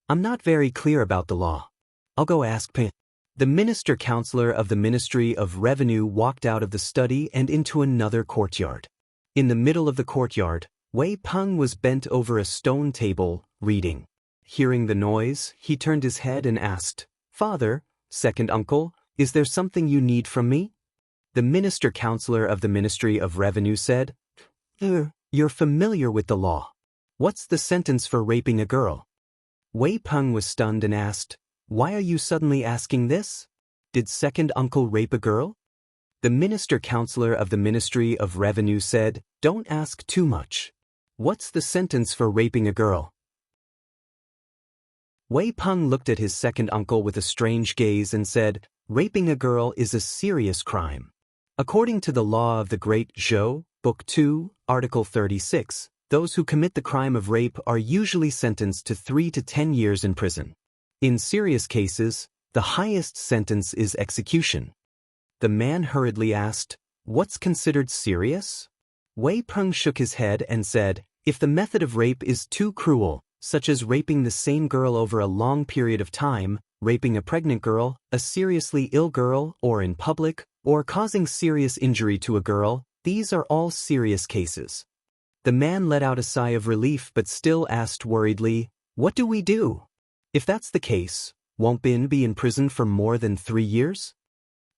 I'm not very clear about the law. I'll go ask Pin." The minister-counselor of the Ministry of Revenue walked out of the study and into another courtyard. In the middle of the courtyard, Wei Peng was bent over a stone table, reading. Hearing the noise, he turned his head and asked, "Father, second uncle, is there something you need from me?" The minister-counselor of the Ministry of Revenue said, You're familiar with the law. What's the sentence for raping a girl?" Wei Peng was stunned and asked, "Why are you suddenly asking this? Did second uncle rape a girl?" The minister-counselor of the Ministry of Revenue said, "Don't ask too much. What's the sentence for raping a girl?" Wei Peng looked at his second uncle with a strange gaze and said, "Raping a girl is a serious crime. According to the law of the Great Zhou, Book 2, Article 36, those who commit the crime of rape are usually sentenced to 3 to 10 years in prison. In serious cases, the highest sentence is execution." The man hurriedly asked, "What's considered serious?" Wei Peng shook his head and said, "If the method of rape is too cruel, such as raping the same girl over a long period of time, raping a pregnant girl, a seriously ill girl, or in public, or causing serious injury to a girl. These are all serious cases. The man let out a sigh of relief but still asked worriedly, "What do we do? If that's the case, won't Bin be in prison for more than 3 years?"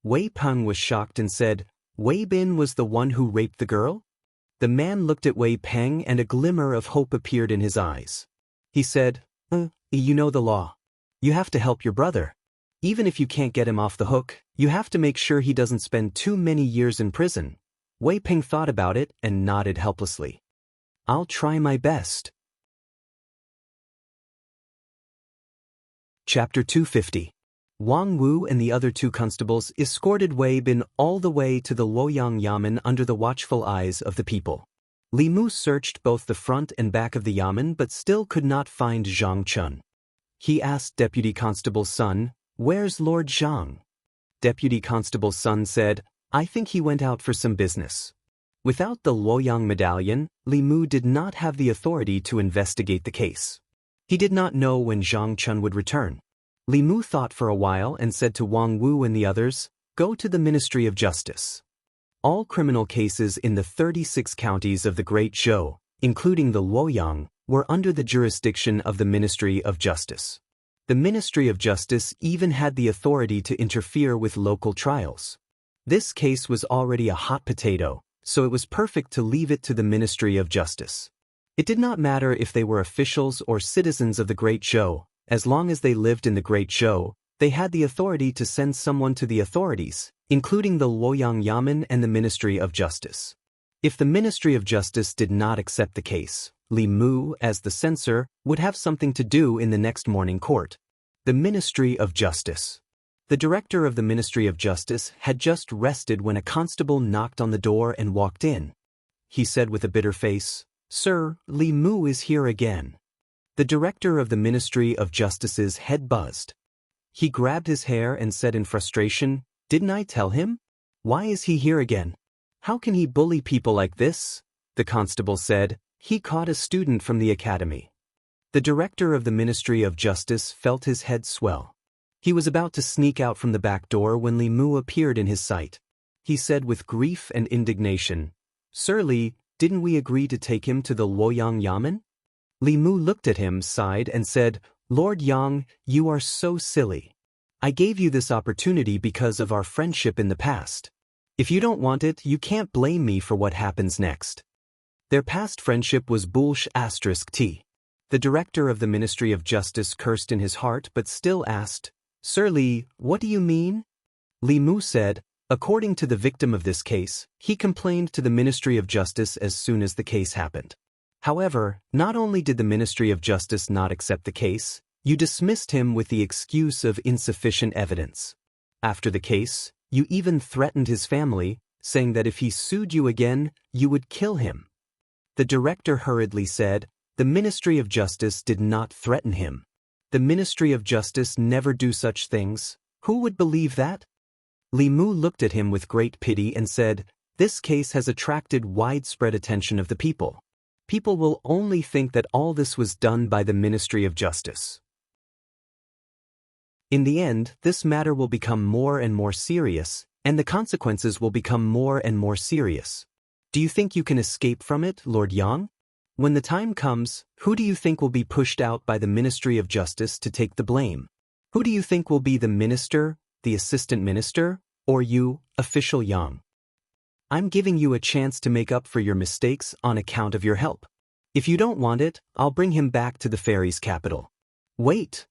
Wei Peng was shocked and said, "Wei Bin was the one who raped the girl?" The man looked at Wei Peng and a glimmer of hope appeared in his eyes. He said, You know the law. You have to help your brother. Even if you can't get him off the hook, you have to make sure he doesn't spend too many years in prison." Wei Peng thought about it and nodded helplessly. "I'll try my best." Chapter 250. Wang Wu and the other 2 constables escorted Wei Bin all the way to the Luoyang Yamen under the watchful eyes of the people. Li Mu searched both the front and back of the Yamen but still could not find Zhang Chun. He asked Deputy Constable Sun, "Where's Lord Zhang?" Deputy Constable Sun said, "I think he went out for some business." Without the Luoyang medallion, Li Mu did not have the authority to investigate the case. He did not know when Zhang Chun would return. Li Mu thought for a while and said to Wang Wu and the others, "Go to the Ministry of Justice." All criminal cases in the 36 counties of the Great Zhou, including the Luoyang, were under the jurisdiction of the Ministry of Justice. The Ministry of Justice even had the authority to interfere with local trials. This case was already a hot potato, so it was perfect to leave it to the Ministry of Justice. It did not matter if they were officials or citizens of the Great Zhou. As long as they lived in the Great Zhou, they had the authority to send someone to the authorities, including the Luoyang Yamen and the Ministry of Justice. If the Ministry of Justice did not accept the case, Li Mu, as the censor, would have something to do in the next morning court. The Ministry of Justice. The director of the Ministry of Justice had just rested when a constable knocked on the door and walked in. He said with a bitter face, "Sir, Li Mu is here again." The director of the Ministry of Justice's head buzzed. He grabbed his hair and said in frustration, "Didn't I tell him? Why is he here again? How can he bully people like this?" The constable said, "He caught a student from the academy." The director of the Ministry of Justice felt his head swell. He was about to sneak out from the back door when Li Mu appeared in his sight. He said with grief and indignation, "Sir Li, didn't we agree to take him to the Luoyang Yamen?" Li Mu looked at him, sighed, and said, "Lord Yang, you are so silly. I gave you this opportunity because of our friendship in the past. If you don't want it, you can't blame me for what happens next." Their past friendship was **T. The director of the Ministry of Justice cursed in his heart but still asked, "Sir Li, what do you mean?" Li Mu said, "According to the victim of this case, he complained to the Ministry of Justice as soon as the case happened. However, not only did the Ministry of Justice not accept the case, you dismissed him with the excuse of insufficient evidence. After the case, you even threatened his family, saying that if he sued you again, you would kill him." The director hurriedly said, "The Ministry of Justice did not threaten him. The Ministry of Justice never do such things. Who would believe that?" Li Mu looked at him with great pity and said, "This case has attracted widespread attention of the people. People will only think that all this was done by the Ministry of Justice. In the end, this matter will become more and more serious, and the consequences will become more and more serious. Do you think you can escape from it, Lord Yang? When the time comes, who do you think will be pushed out by the Ministry of Justice to take the blame? Who do you think will be the minister, the assistant minister, or you, official Yang? I'm giving you a chance to make up for your mistakes on account of your help. If you don't want it, I'll bring him back to the fairy's capital." "Wait."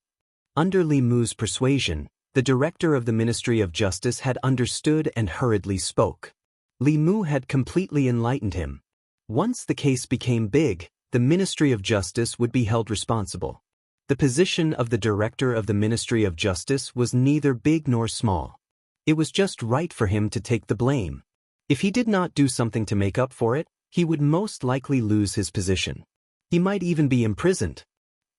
Under Li Mu's persuasion, the director of the Ministry of Justice had understood and hurriedly spoke. Li Mu had completely enlightened him. Once the case became big, the Ministry of Justice would be held responsible. The position of the director of the Ministry of Justice was neither big nor small. It was just right for him to take the blame. If he did not do something to make up for it, he would most likely lose his position. He might even be imprisoned.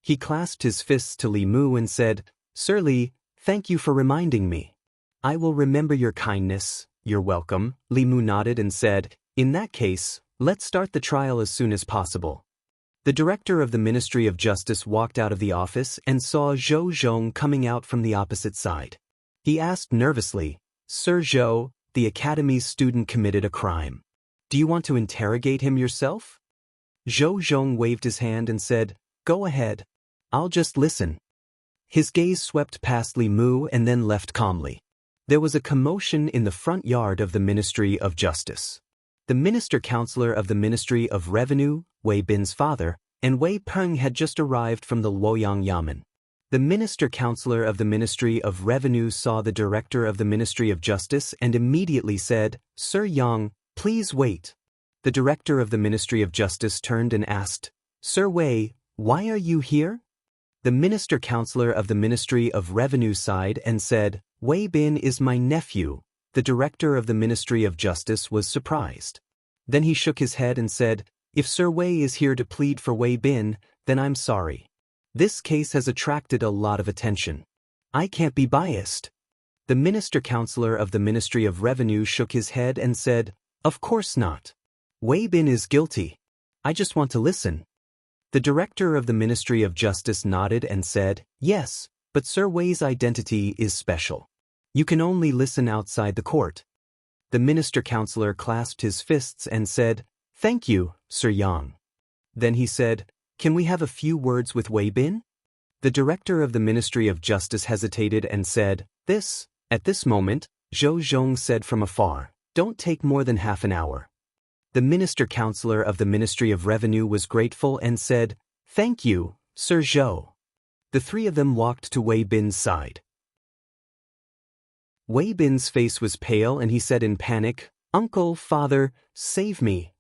He clasped his fists to Li Mu and said, "Sir Li, thank you for reminding me. I will remember your kindness. You're welcome." Li Mu nodded and said, "In that case, let's start the trial as soon as possible." The director of the Ministry of Justice walked out of the office and saw Zhou Zhong coming out from the opposite side. He asked nervously, "Sir Zhou, the academy's student committed a crime. Do you want to interrogate him yourself?" Zhou Zhong waved his hand and said, "Go ahead. I'll just listen." His gaze swept past Li Mu and then left calmly. There was a commotion in the front yard of the Ministry of Justice. The minister-counselor of the Ministry of Revenue, Wei Bin's father, and Wei Peng had just arrived from the Luoyang Yamen. The minister-counselor of the Ministry of Revenue saw the director of the Ministry of Justice and immediately said, "Sir Yang, please wait." The director of the Ministry of Justice turned and asked, "Sir Wei, why are you here?" The minister-counselor of the Ministry of Revenue sighed and said, "Wei Bin is my nephew." The director of the Ministry of Justice was surprised. Then he shook his head and said, "If Sir Wei is here to plead for Wei Bin, then I'm sorry. This case has attracted a lot of attention. I can't be biased." The minister-counselor of the Ministry of Revenue shook his head and said, "Of course not. Wei Bin is guilty. I just want to listen." The director of the Ministry of Justice nodded and said, "Yes, but Sir Wei's identity is special. You can only listen outside the court." The minister-counselor clasped his fists and said, "Thank you, Sir Yang." Then he said, "Can we have a few words with Wei Bin?" The director of the Ministry of Justice hesitated and said, At this moment, Zhou Zhong said from afar, "Don't take more than half an hour." The minister-counselor of the Ministry of Revenue was grateful and said, "Thank you, Sir Zhou." The three of them walked to Wei Bin's side. Wei Bin's face was pale and he said in panic, "Uncle, father, save me."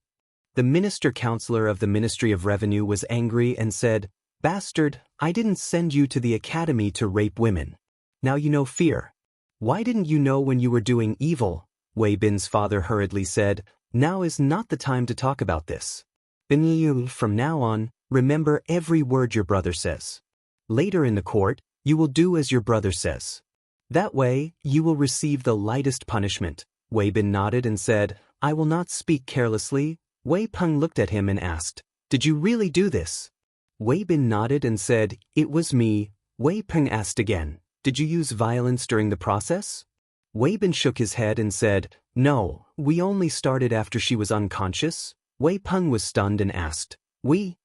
The minister-counselor of the Ministry of Revenue was angry and said, "Bastard, I didn't send you to the academy to rape women. Now you know fear. Why didn't you know when you were doing evil?" Wei Bin's father hurriedly said, "Now is not the time to talk about this. Bin, from now on, remember every word your brother says. Later in the court, you will do as your brother says. That way, you will receive the lightest punishment." Wei Bin nodded and said, "I will not speak carelessly." Wei Peng looked at him and asked, "Did you really do this?" Wei Bin nodded and said, "It was me." Wei Peng asked again, "Did you use violence during the process?" Wei Bin shook his head and said, "No, we only started after she was unconscious." Wei Peng was stunned and asked, "We?"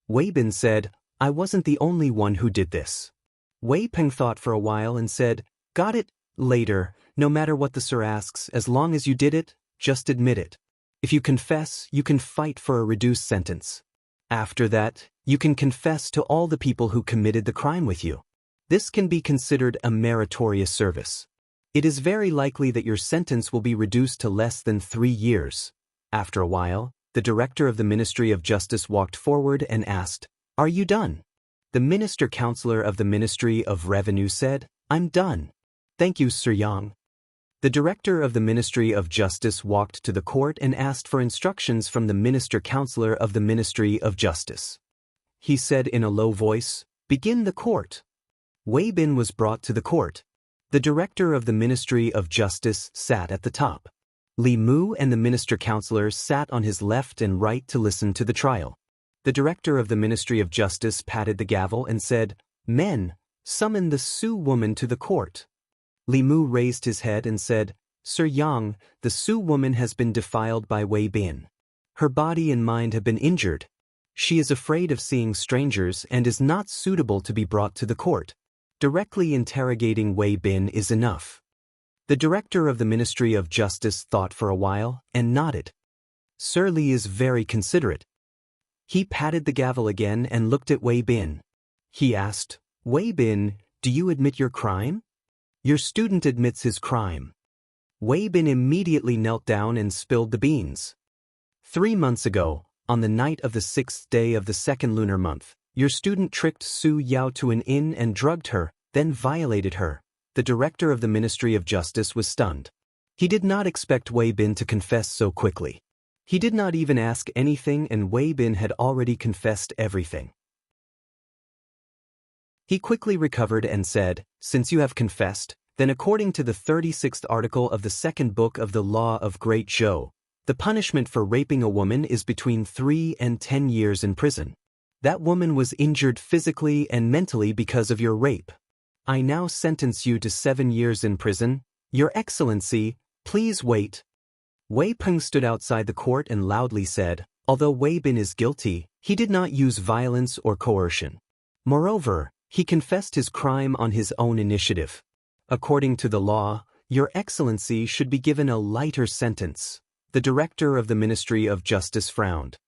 Wei Bin said, "I wasn't the only one who did this." Wei Peng thought for a while and said, "Got it. Later, no matter what the sir asks, as long as you did it, just admit it. If you confess, you can fight for a reduced sentence. After that, you can confess to all the people who committed the crime with you. This can be considered a meritorious service. It is very likely that your sentence will be reduced to less than 3 years. After a while, the director of the Ministry of Justice walked forward and asked, "Are you done?" The minister-counselor of the Ministry of Revenue said, "I'm done. Thank you, Sir Yang." The director of the Ministry of Justice walked to the court and asked for instructions from the minister-counselor of the Ministry of Justice. He said in a low voice, "Begin the court." Wei Bin was brought to the court. The director of the Ministry of Justice sat at the top. Li Mu and the minister-counselor sat on his left and right to listen to the trial. The director of the Ministry of Justice patted the gavel and said, "Men, summon the Sioux woman to the court." Li Mu raised his head and said, "Sir Yang, the Sioux woman has been defiled by Wei Bin. Her body and mind have been injured. She is afraid of seeing strangers and is not suitable to be brought to the court. Directly interrogating Wei Bin is enough." The director of the Ministry of Justice thought for a while and nodded. "Sir Li is very considerate." He patted the gavel again and looked at Wei Bin. He asked, "Wei Bin, do you admit your crime?" "Your student admits his crime." Wei Bin immediately knelt down and spilled the beans. 3 months ago, on the night of the 6th day of the 2nd lunar month, your student tricked Su Yao to an inn and drugged her, then violated her. The director of the Ministry of Justice was stunned. He did not expect Wei Bin to confess so quickly. He did not even ask anything and Wei Bin had already confessed everything. He quickly recovered and said, "Since you have confessed, then according to the 36th article of the 2nd book of the Law of Great Zhou, the punishment for raping a woman is between 3 and 10 years in prison. That woman was injured physically and mentally because of your rape. I now sentence you to 7 years in prison. Your Excellency, please wait. Wei Peng stood outside the court and loudly said, although Wei Bin is guilty, he did not use violence or coercion. Moreover, he confessed his crime on his own initiative. According to the law, Your Excellency should be given a lighter sentence. The director of the Ministry of Justice frowned.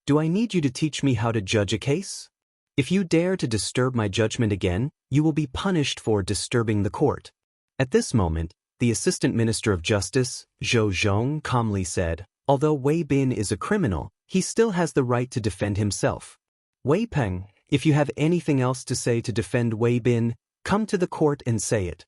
Do I need you to teach me how to judge a case? If you dare to disturb my judgment again, you will be punished for disturbing the court. At this moment, the Assistant Minister of Justice, Zhou Zhong, calmly said, although Wei Bin is a criminal, he still has the right to defend himself. Wei Peng, if you have anything else to say to defend Wei Bin, come to the court and say it.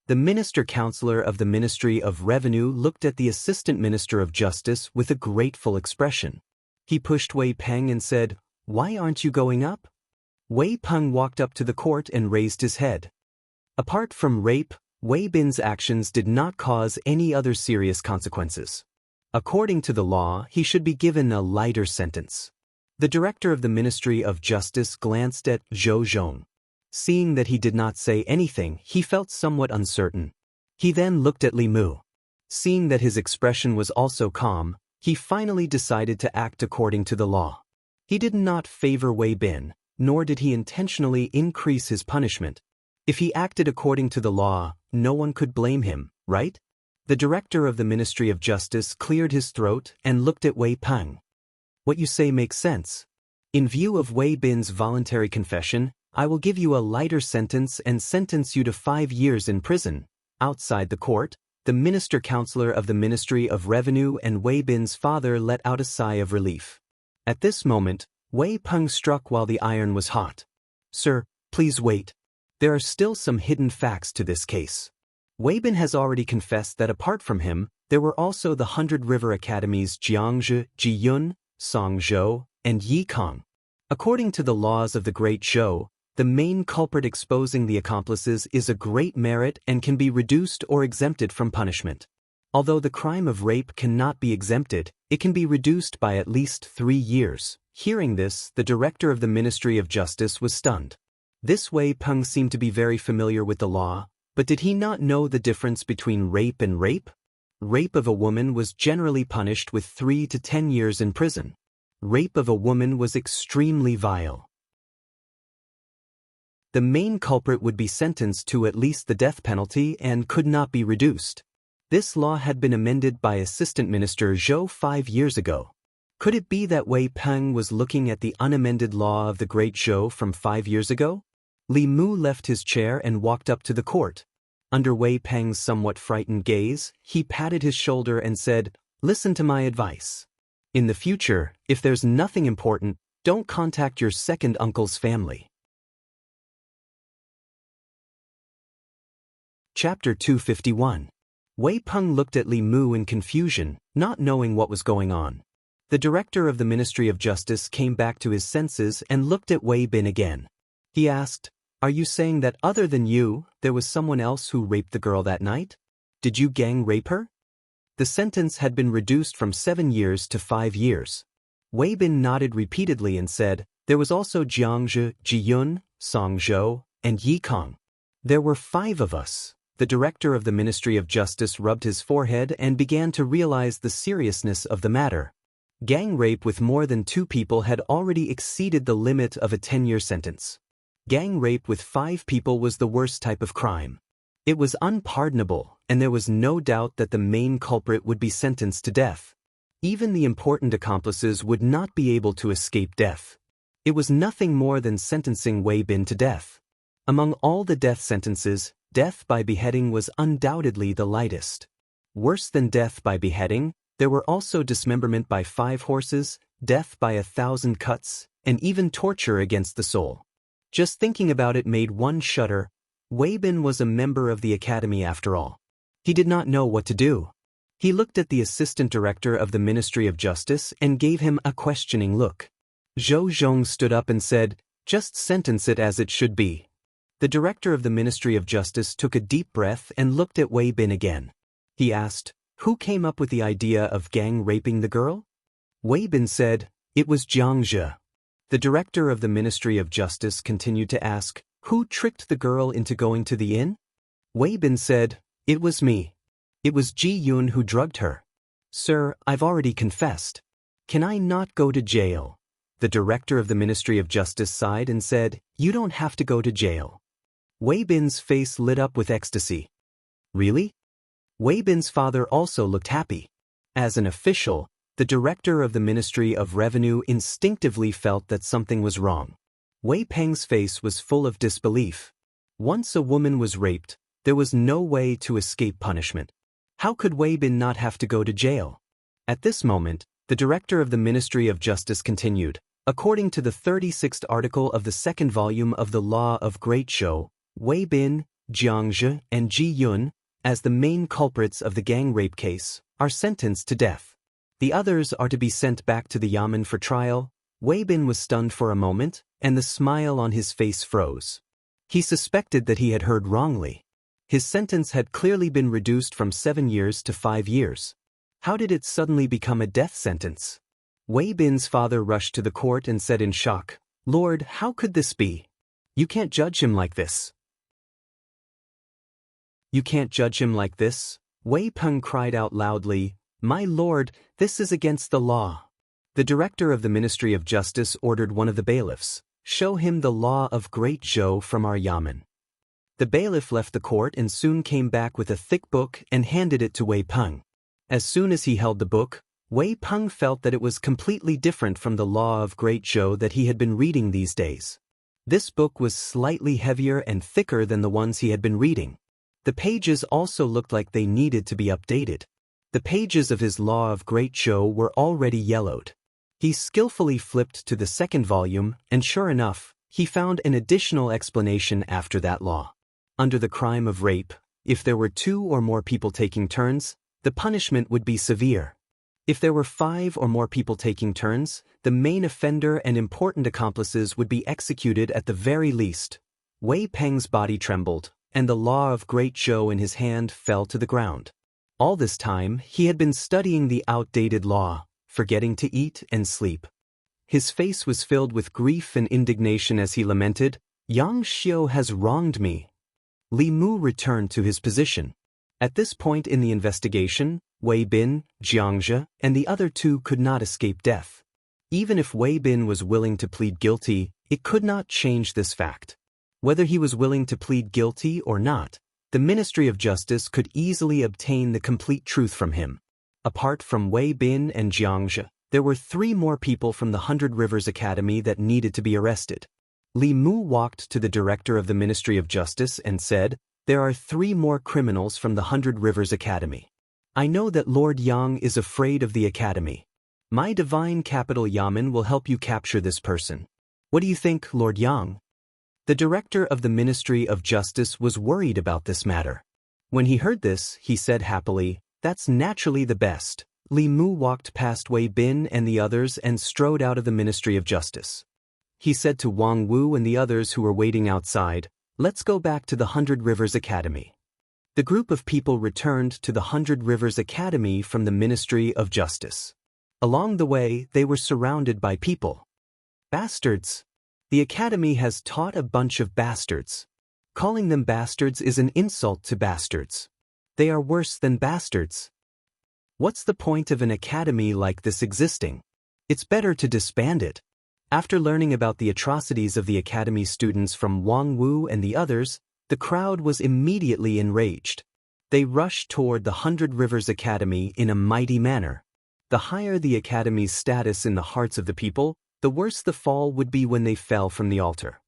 The Minister-Counselor of the Ministry of Revenue looked at the Assistant Minister of Justice with a grateful expression. He pushed Wei Peng and said, why aren't you going up? Wei Peng walked up to the court and raised his head. Apart from rape, Wei Bin's actions did not cause any other serious consequences. According to the law, he should be given a lighter sentence. The director of the Ministry of Justice glanced at Zhou Zhong. Seeing that he did not say anything, he felt somewhat uncertain. He then looked at Li Mu. Seeing that his expression was also calm, he finally decided to act according to the law. He did not favor Wei Bin, nor did he intentionally increase his punishment. If he acted according to the law, no one could blame him, right? The director of the Ministry of Justice cleared his throat and looked at Wei Peng. What you say makes sense. In view of Wei Bin's voluntary confession, I will give you a lighter sentence and sentence you to 5 years in prison. Outside the court, the Minister-Counselor of the Ministry of Revenue and Wei Bin's father let out a sigh of relief. At this moment, Wei Peng struck while the iron was hot. Sir, please wait. There are still some hidden facts to this case. Wei Bin has already confessed that apart from him, there were also the 100 River Academies Jianghu, Jiyun, Songzhou, and Yikang. According to the laws of the Great Show, the main culprit exposing the accomplices is a great merit and can be reduced or exempted from punishment. Although the crime of rape cannot be exempted, it can be reduced by at least 3 years. Hearing this, the director of the Ministry of Justice was stunned. This Wei Peng seemed to be very familiar with the law, but did he not know the difference between rape and rape? Rape of a woman was generally punished with 3 to 10 years in prison. Rape of a woman was extremely vile. The main culprit would be sentenced to at least the death penalty and could not be reduced. This law had been amended by Assistant Minister Zhou 5 years ago. Could it be that Wei Peng was looking at the unamended law of the Great Zhou from 5 years ago? Li Mu left his chair and walked up to the court. Under Wei Peng's somewhat frightened gaze, he patted his shoulder and said, listen to my advice. In the future, if there's nothing important, don't contact your second uncle's family. Chapter 251. Wei Peng looked at Li Mu in confusion, not knowing what was going on. The director of the Ministry of Justice came back to his senses and looked at Wei Bin again. He asked, are you saying that other than you, there was someone else who raped the girl that night? Did you gang rape her? The sentence had been reduced from 7 years to 5 years. Wei Bin nodded repeatedly and said, there was also Jianghu, Jiyun, Songzhou, and Yikang. There were 5 of us. The director of the Ministry of Justice rubbed his forehead and began to realize the seriousness of the matter. Gang rape with more than 2 people had already exceeded the limit of a 10-year sentence. Gang rape with 5 people was the worst type of crime. It was unpardonable, and there was no doubt that the main culprit would be sentenced to death. Even the important accomplices would not be able to escape death. It was nothing more than sentencing Wei Bin to death. Among all the death sentences, death by beheading was undoubtedly the lightest. Worse than death by beheading, there were also dismemberment by 5 horses, death by 1,000 cuts, and even torture against the soul. Just thinking about it made one shudder. Wei Bin was a member of the academy after all. He did not know what to do. He looked at the assistant director of the Ministry of Justice and gave him a questioning look. Zhou Zhong stood up and said, just sentence it as it should be. The director of the Ministry of Justice took a deep breath and looked at Wei Bin again. He asked, who came up with the idea of gang raping the girl? Wei Bin said, it was Jianghu. The director of the Ministry of Justice continued to ask, "Who tricked the girl into going to the inn?" Wei Bin said, "It was me. It was Ji Yun who drugged her." "Sir, I've already confessed. Can I not go to jail?" The director of the Ministry of Justice sighed and said, "You don't have to go to jail." Wei Bin's face lit up with ecstasy. "Really?" Wei Bin's father also looked happy. As an official, the director of the Ministry of Revenue instinctively felt that something was wrong. Wei Peng's face was full of disbelief. Once a woman was raped, there was no way to escape punishment. How could Wei Bin not have to go to jail? At this moment, the director of the Ministry of Justice continued, "According to the 36th article of the second volume of the Law of Great Zhou, Wei Bin, Jianghu, and Ji Yun, as the main culprits of the gang rape case, are sentenced to death. The others are to be sent back to the Yamen for trial." Wei Bin was stunned for a moment, and the smile on his face froze. He suspected that he had heard wrongly. His sentence had clearly been reduced from 7 years to 5 years. How did it suddenly become a death sentence? Wei Bin's father rushed to the court and said in shock, "Lord, how could this be? You can't judge him like this." "You can't judge him like this?" Wei Peng cried out loudly, "My lord, this is against the law." The director of the Ministry of Justice ordered one of the bailiffs, "Show him the Law of Great Zhou from our Yamen." The bailiff left the court and soon came back with a thick book and handed it to Wei Peng. As soon as he held the book, Wei Peng felt that it was completely different from the Law of Great Zhou that he had been reading these days. This book was slightly heavier and thicker than the ones he had been reading. The pages also looked like they needed to be updated. The pages of his Law of Great Zhou were already yellowed. He skillfully flipped to the second volume, and sure enough, he found an additional explanation after that law. Under the crime of rape, if there were 2 or more people taking turns, the punishment would be severe. If there were 5 or more people taking turns, the main offender and important accomplices would be executed at the very least. Wei Peng's body trembled, and the Law of Great Zhou in his hand fell to the ground. All this time, he had been studying the outdated law, forgetting to eat and sleep. His face was filled with grief and indignation as he lamented, "Yang Xiu has wronged me." Li Mu returned to his position. At this point in the investigation, Wei Bin, Jianghu, and the other 2 could not escape death. Even if Wei Bin was willing to plead guilty, it could not change this fact. Whether he was willing to plead guilty or not, the Ministry of Justice could easily obtain the complete truth from him. Apart from Wei Bin and Jianghu, there were 3 more people from the 100 Rivers Academy that needed to be arrested. Li Mu walked to the director of the Ministry of Justice and said, "There are 3 more criminals from the 100 Rivers Academy. I know that Lord Yang is afraid of the academy. My divine capital Yamen will help you capture this person. What do you think, Lord Yang?" The director of the Ministry of Justice was worried about this matter. When he heard this, he said happily, "That's naturally the best." Li Mu walked past Wei Bin and the others and strode out of the Ministry of Justice. He said to Wang Wu and the others who were waiting outside, "Let's go back to the 100 Rivers Academy." The group of people returned to the 100 Rivers Academy from the Ministry of Justice. Along the way, they were surrounded by people. "Bastards! The academy has taught a bunch of bastards. Calling them bastards is an insult to bastards. They are worse than bastards. What's the point of an academy like this existing? It's better to disband it." After learning about the atrocities of the academy students from Wang Wu and the others, the crowd was immediately enraged. They rushed toward the 100 Rivers Academy in a mighty manner. The higher the academy's status in the hearts of the people, the worse the fall would be when they fell from the altar.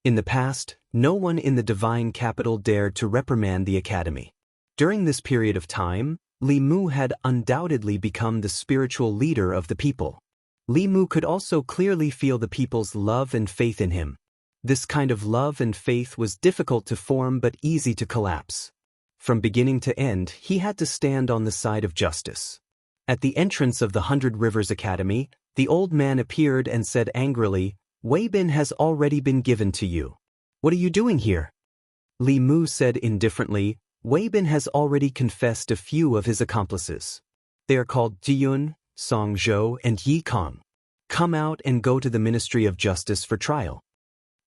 In the past, no one in the divine capital dared to reprimand the academy. During this period of time, Li Mu had undoubtedly become the spiritual leader of the people. Li Mu could also clearly feel the people's love and faith in him. This kind of love and faith was difficult to form but easy to collapse. From beginning to end, he had to stand on the side of justice. At the entrance of the 100 Rivers Academy, the old man appeared and said angrily, "Wei Bin has already been given to you. What are you doing here?" Li Mu said indifferently, "Wei Bin has already confessed a few of his accomplices. They are called Ji Yun, Song Zhou, and Yi Kong. Come out and go to the Ministry of Justice for trial.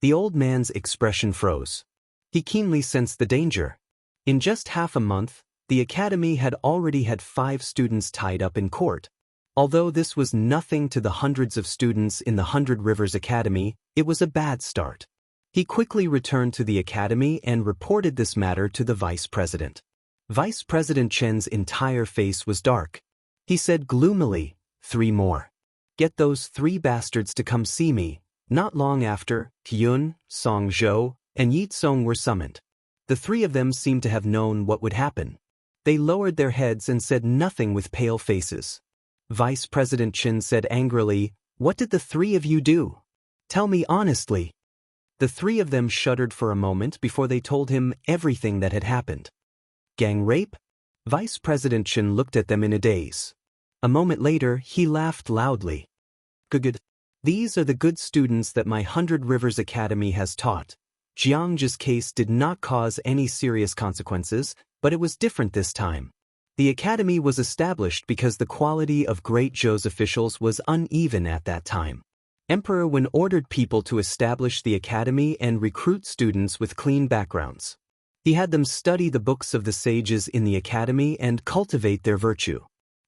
The old man's expression froze. He keenly sensed the danger. In just half a month, the academy had already had 5 students tied up in court. Although this was nothing to the hundreds of students in the 100 Rivers Academy, it was a bad start. He quickly returned to the academy and reported this matter to the vice president. Vice President Chen's entire face was dark. He said gloomily, 3 more. Get those 3 bastards to come see me. Not long after, Yun, Song Zhou, and Yi Tsong were summoned. The 3 of them seemed to have known what would happen. They lowered their heads and said nothing with pale faces. Vice President Chen said angrily, "What did the 3 of you do? Tell me honestly." The 3 of them shuddered for a moment before they told him everything that had happened. Gang rape? Vice President Chen looked at them in a daze. A moment later, he laughed loudly. Good. These are the good students that my 100 Rivers Academy has taught. Jianghu's case did not cause any serious consequences, but it was different this time. The academy was established because the quality of Great Zhou's officials was uneven at that time. Emperor Wen ordered people to establish the academy and recruit students with clean backgrounds. He had them study the books of the sages in the academy and cultivate their virtue.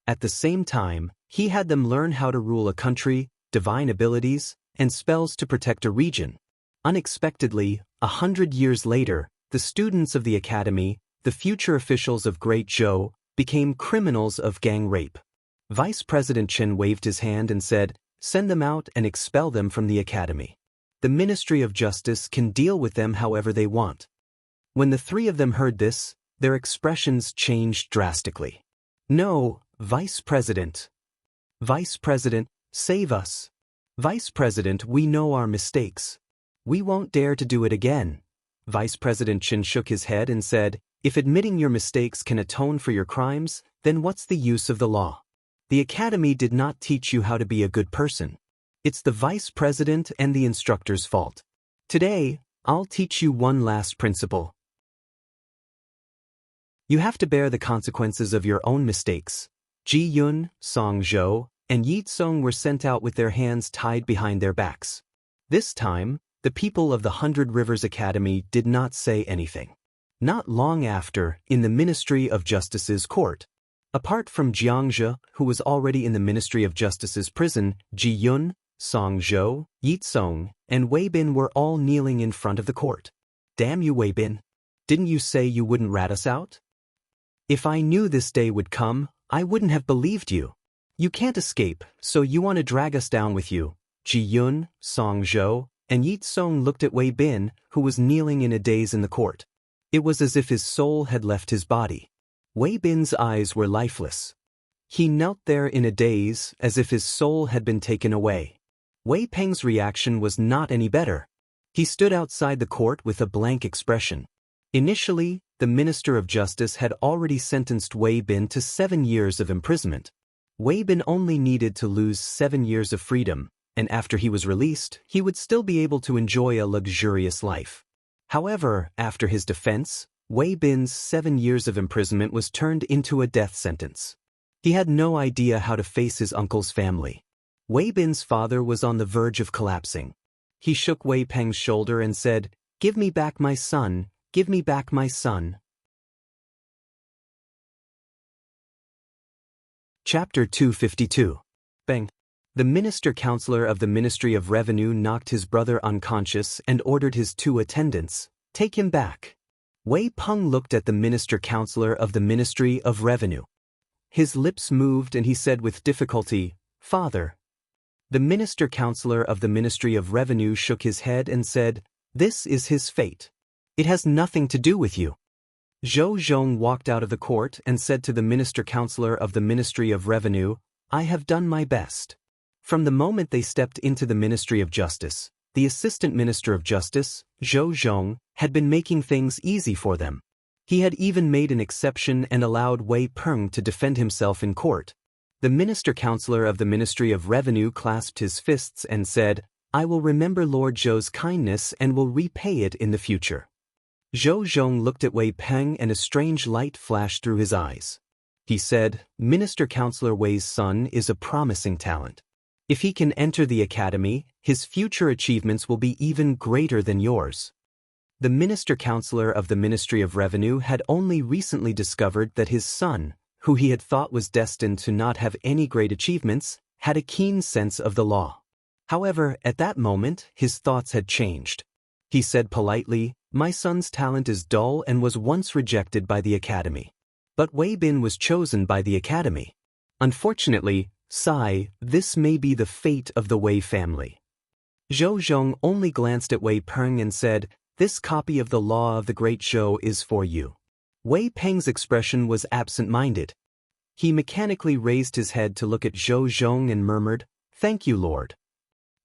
At the same time, he had them learn how to rule a country, divine abilities, and spells to protect a region. Unexpectedly, 100 years later, the students of the academy, the future officials of Great Zhou, became criminals of gang rape. Vice President Chen waved his hand and said, "Send them out and expel them from the academy. The Ministry of Justice can deal with them however they want." When the 3 of them heard this, their expressions changed drastically. "No, Vice President. Vice President, save us. Vice President, we know our mistakes. We won't dare to do it again." Vice President Chen shook his head and said, "If admitting your mistakes can atone for your crimes, then what's the use of the law? The academy did not teach you how to be a good person. It's the vice president and the instructor's fault. Today, I'll teach you one last principle. You have to bear the consequences of your own mistakes." Ji Yun, Song Zhou, and Yi Tsong were sent out with their hands tied behind their backs. This time, the people of the 100 Rivers Academy did not say anything. Not long after, in the Ministry of Justice's court, apart from Jianghu, who was already in the Ministry of Justice's prison, Ji Yun, Song Zhou, Yi Tsong, and Wei Bin were all kneeling in front of the court. "Damn you, Wei Bin. Didn't you say you wouldn't rat us out? If I knew this day would come, I wouldn't have believed you. You can't escape, so you want to drag us down with you." Ji Yun, Song Zhou, and Yi Tsong looked at Wei Bin, who was kneeling in a daze in the court. It was as if his soul had left his body. Wei Bin's eyes were lifeless. He knelt there in a daze, as if his soul had been taken away. Wei Peng's reaction was not any better. He stood outside the court with a blank expression. Initially, the Minister of Justice had already sentenced Wei Bin to 7 years of imprisonment. Wei Bin only needed to lose 7 years of freedom, and after he was released, he would still be able to enjoy a luxurious life. However, after his defense, Wei Bin's 7 years of imprisonment was turned into a death sentence. He had no idea how to face his uncle's family. Wei Bin's father was on the verge of collapsing. He shook Wei Peng's shoulder and said, "Give me back my son, give me back my son." Chapter 252. Bang. The Minister-Counselor of the Ministry of Revenue knocked his brother unconscious and ordered his 2 attendants, "Take him back." Wei Peng looked at the Minister-Counselor of the Ministry of Revenue. His lips moved and he said with difficulty, "Father." The Minister-Counselor of the Ministry of Revenue shook his head and said, "This is his fate. It has nothing to do with you." Zhou Zhong walked out of the court and said to the Minister-Counselor of the Ministry of Revenue, "I have done my best." From the moment they stepped into the Ministry of Justice, the Assistant Minister of Justice, Zhou Zhong, had been making things easy for them. He had even made an exception and allowed Wei Peng to defend himself in court. The Minister-Counselor of the Ministry of Revenue clasped his fists and said, "I will remember Lord Zhou's kindness and will repay it in the future." Zhou Zhong looked at Wei Peng and a strange light flashed through his eyes. He said, "Minister-Counselor Wei's son is a promising talent. If he can enter the academy, his future achievements will be even greater than yours. The minister-counselor of the Ministry of Revenue had only recently discovered that his son, who he had thought was destined to not have any great achievements, had a keen sense of the law. However, at that moment, his thoughts had changed. He said politely, "My son's talent is dull and was once rejected by the academy. But Wei Bin was chosen by the academy. Unfortunately, Sai, this may be the fate of the Wei family." Zhou Zhong only glanced at Wei Peng and said, "This copy of the law of the Great Zhou is for you." Wei Peng's expression was absent-minded. He mechanically raised his head to look at Zhou Zhong and murmured, "Thank you, Lord."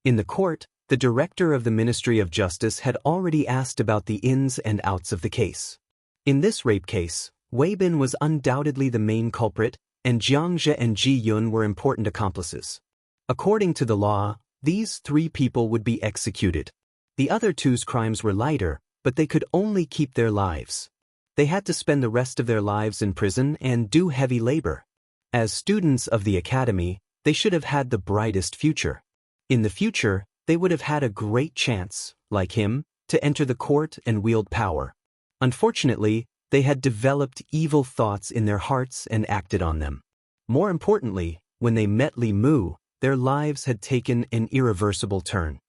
In the court, the director of the Ministry of Justice had already asked about the ins and outs of the case. In this rape case, Wei Bin was undoubtedly the main culprit, and Jianghu and Ji Yun were important accomplices. According to the law, these three people would be executed. The other two's crimes were lighter, but they could only keep their lives. They had to spend the rest of their lives in prison and do heavy labor. As students of the academy, they should have had the brightest future. In the future, they would have had a great chance, like him, to enter the court and wield power. Unfortunately, they had developed evil thoughts in their hearts and acted on them. More importantly, when they met Li Mu, their lives had taken an irreversible turn.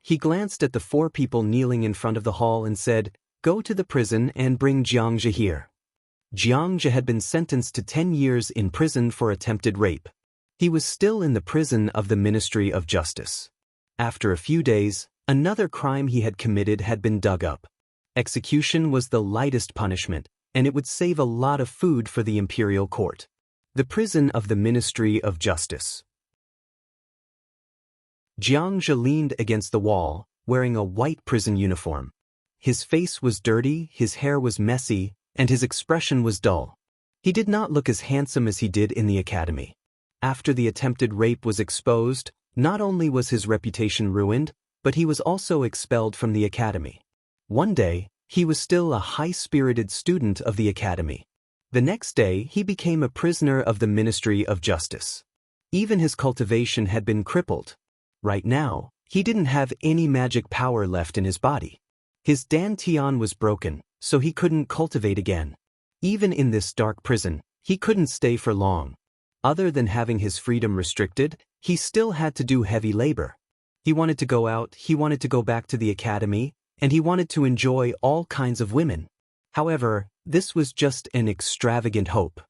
He glanced at the four people kneeling in front of the hall and said, "Go to the prison and bring Jianghu here." Jianghu had been sentenced to 10 years in prison for attempted rape. He was still in the prison of the Ministry of Justice. After a few days, another crime he had committed had been dug up. Execution was the lightest punishment, and it would save a lot of food for the imperial court. The prison of the Ministry of Justice. Jianghu leaned against the wall, wearing a white prison uniform. His face was dirty, his hair was messy, and his expression was dull. He did not look as handsome as he did in the academy. After the attempted rape was exposed, not only was his reputation ruined, but he was also expelled from the academy. One day, he was still a high-spirited student of the academy. The next day, he became a prisoner of the Ministry of Justice. Even his cultivation had been crippled. Right now, he didn't have any magic power left in his body. His dantian was broken, so he couldn't cultivate again. Even in this dark prison, he couldn't stay for long. Other than having his freedom restricted, he still had to do heavy labor. He wanted to go out, he wanted to go back to the academy, and he wanted to enjoy all kinds of women. However, this was just an extravagant hope.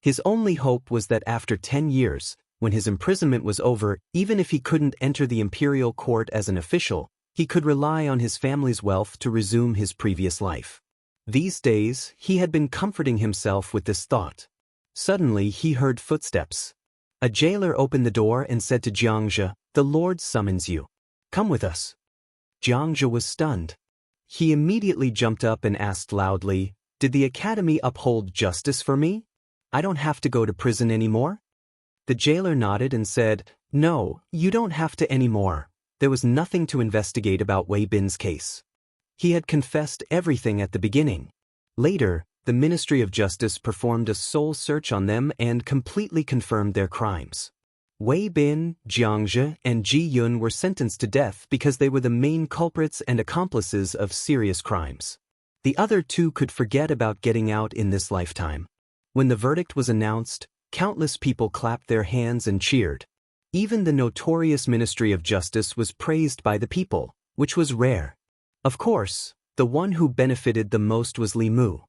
His only hope was that after 10 years, when his imprisonment was over, even if he couldn't enter the imperial court as an official, he could rely on his family's wealth to resume his previous life. These days, he had been comforting himself with this thought. Suddenly, he heard footsteps. A jailer opened the door and said to Jianghu, "The Lord summons you. Come with us." Jianghu was stunned. He immediately jumped up and asked loudly, "Did the academy uphold justice for me? I don't have to go to prison anymore?" The jailer nodded and said, "No, you don't have to anymore. There was nothing to investigate about Wei Bin's case. He had confessed everything at the beginning. Later, the Ministry of Justice performed a soul search on them and completely confirmed their crimes. Wei Bin, Jianghu, and Ji Yun were sentenced to death because they were the main culprits and accomplices of serious crimes. The other two could forget about getting out in this lifetime. When the verdict was announced, countless people clapped their hands and cheered. Even the notorious Ministry of Justice was praised by the people, which was rare. Of course, the one who benefited the most was Li Mu.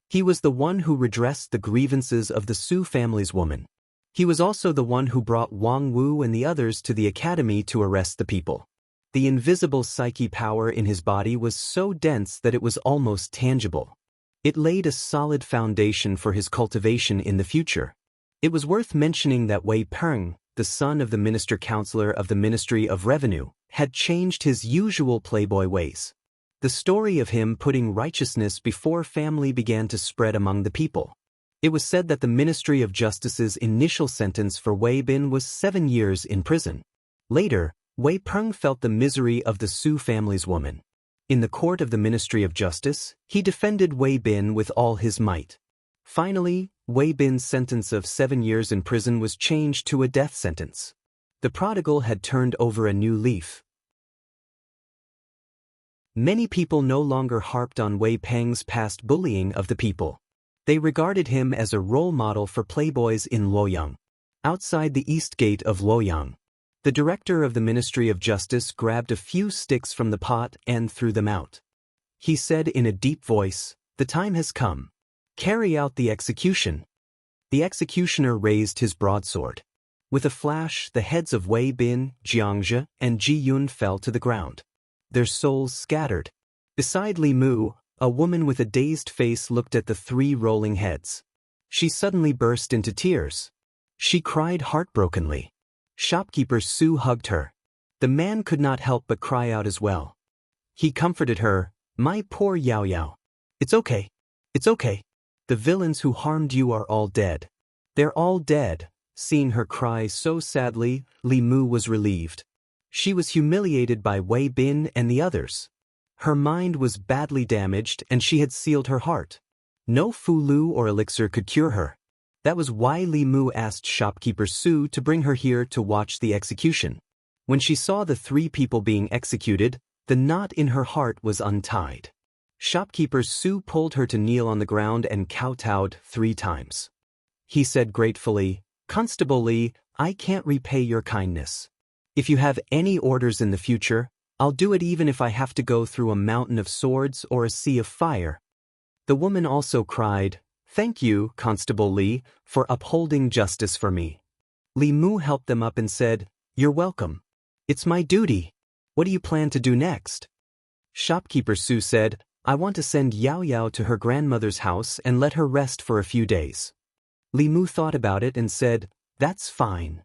He was the one who redressed the grievances of the Su family's woman. He was also the one who brought Wang Wu and the others to the academy to arrest the people. The invisible psyche power in his body was so dense that it was almost tangible. It laid a solid foundation for his cultivation in the future. It was worth mentioning that Wei Peng, the son of the minister-counselor of the Ministry of Revenue, had changed his usual playboy ways. The story of him putting righteousness before family began to spread among the people. It was said that the Ministry of Justice's initial sentence for Wei Bin was 7 years in prison. Later, Wei Peng felt the misery of the Su family's woman. In the court of the Ministry of Justice, he defended Wei Bin with all his might. Finally, Wei Bin's sentence of 7 years in prison was changed to a death sentence. The prodigal had turned over a new leaf. Many people no longer harped on Wei Peng's past bullying of the people. They regarded him as a role model for playboys in Luoyang. Outside the east gate of Luoyang, the director of the Ministry of Justice grabbed a few sticks from the pot and threw them out. He said in a deep voice, "The time has come. Carry out the execution." The executioner raised his broadsword. With a flash, the heads of Wei Bin, Jianghu, and Ji Yun fell to the ground. Their souls scattered. Beside Li Mu, a woman with a dazed face looked at the three rolling heads. She suddenly burst into tears. She cried heartbrokenly. Shopkeeper Su hugged her. The man could not help but cry out as well. He comforted her, "My poor Yao Yao. It's okay. It's okay. The villains who harmed you are all dead. They're all dead." Seeing her cry so sadly, Li Mu was relieved. She was humiliated by Wei Bin and the others. Her mind was badly damaged and she had sealed her heart. No fulu or elixir could cure her. That was why Li Mu asked shopkeeper Su to bring her here to watch the execution. When she saw the three people being executed, the knot in her heart was untied. Shopkeeper Su pulled her to kneel on the ground and kowtowed 3 times. He said gratefully, "Constable Li, I can't repay your kindness. If you have any orders in the future, I'll do it even if I have to go through a mountain of swords or a sea of fire." The woman also cried, "Thank you, Constable Li, for upholding justice for me." Li Mu helped them up and said, "You're welcome. It's my duty. What do you plan to do next?" Shopkeeper Su said, "I want to send Yao Yao to her grandmother's house and let her rest for a few days." Li Mu thought about it and said, "That's fine."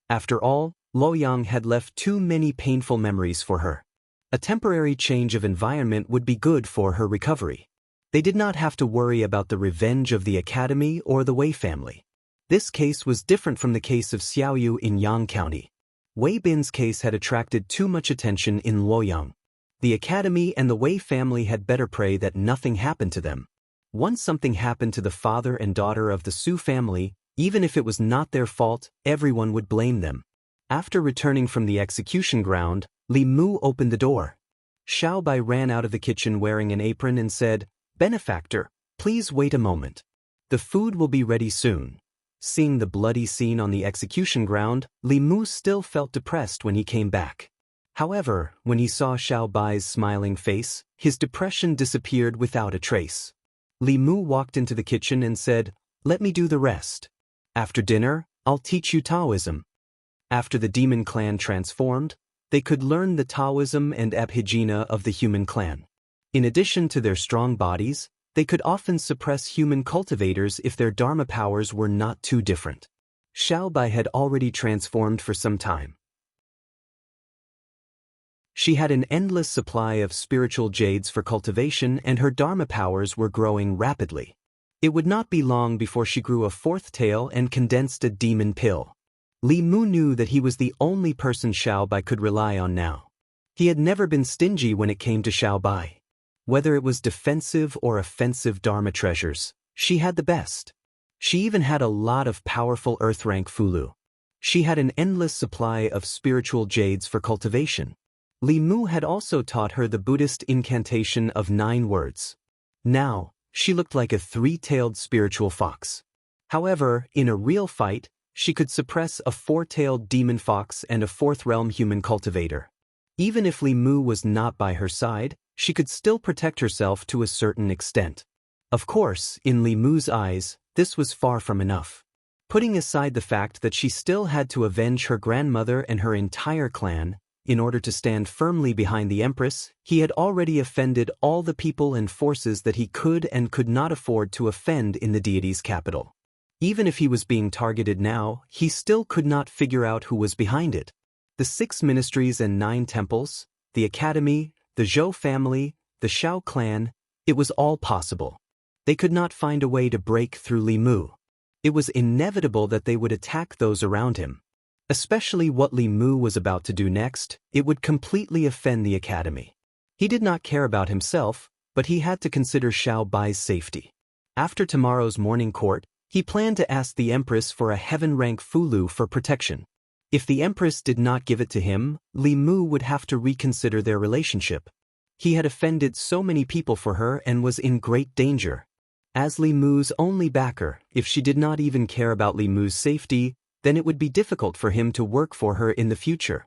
After all, Luoyang had left too many painful memories for her. A temporary change of environment would be good for her recovery. They did not have to worry about the revenge of the academy or the Wei family. This case was different from the case of Xiaoyu in Yang County. Wei Bin's case had attracted too much attention in Luoyang. The academy and the Wei family had better pray that nothing happened to them. Once something happened to the father and daughter of the Su family, even if it was not their fault, everyone would blame them. After returning from the execution ground, Li Mu opened the door. Xiao Bai ran out of the kitchen wearing an apron and said, "Benefactor, please wait a moment. The food will be ready soon." Seeing the bloody scene on the execution ground, Li Mu still felt depressed when he came back. However, when he saw Xiao Bai's smiling face, his depression disappeared without a trace. Li Mu walked into the kitchen and said, "Let me do the rest. After dinner, I'll teach you Taoism." After the demon clan transformed, they could learn the Taoism and Abhijna of the human clan. In addition to their strong bodies, they could often suppress human cultivators if their Dharma powers were not too different. Xiao Bai had already transformed for some time. She had an endless supply of spiritual jades for cultivation and her Dharma powers were growing rapidly. It would not be long before she grew a 4th tail and condensed a demon pill. Li Mu knew that he was the only person Xiao Bai could rely on now. He had never been stingy when it came to Xiao Bai. Whether it was defensive or offensive Dharma treasures, she had the best. She even had a lot of powerful earth-rank fulu. She had an endless supply of spiritual jades for cultivation. Li Mu had also taught her the Buddhist incantation of 9 words. Now, she looked like a 3-tailed spiritual fox. However, in a real fight, she could suppress a 4-tailed demon fox and a 4th realm human cultivator. Even if Li Mu was not by her side, she could still protect herself to a certain extent. Of course, in Li Mu's eyes, this was far from enough. Putting aside the fact that she still had to avenge her grandmother and her entire clan, in order to stand firmly behind the Empress, he had already offended all the people and forces that he could and could not afford to offend in the deity's capital. Even if he was being targeted now, he still could not figure out who was behind it. The 6 ministries and 9 temples, the academy, the Zhou family, the Xiao clan, it was all possible. They could not find a way to break through Li Mu. It was inevitable that they would attack those around him. Especially what Li Mu was about to do next, it would completely offend the academy. He did not care about himself, but he had to consider Xiao Bai's safety. After tomorrow's morning court, he planned to ask the Empress for a heaven-rank fulu for protection. If the Empress did not give it to him, Li Mu would have to reconsider their relationship. He had offended so many people for her and was in great danger. As Li Mu's only backer, if she did not even care about Li Mu's safety, then it would be difficult for him to work for her in the future.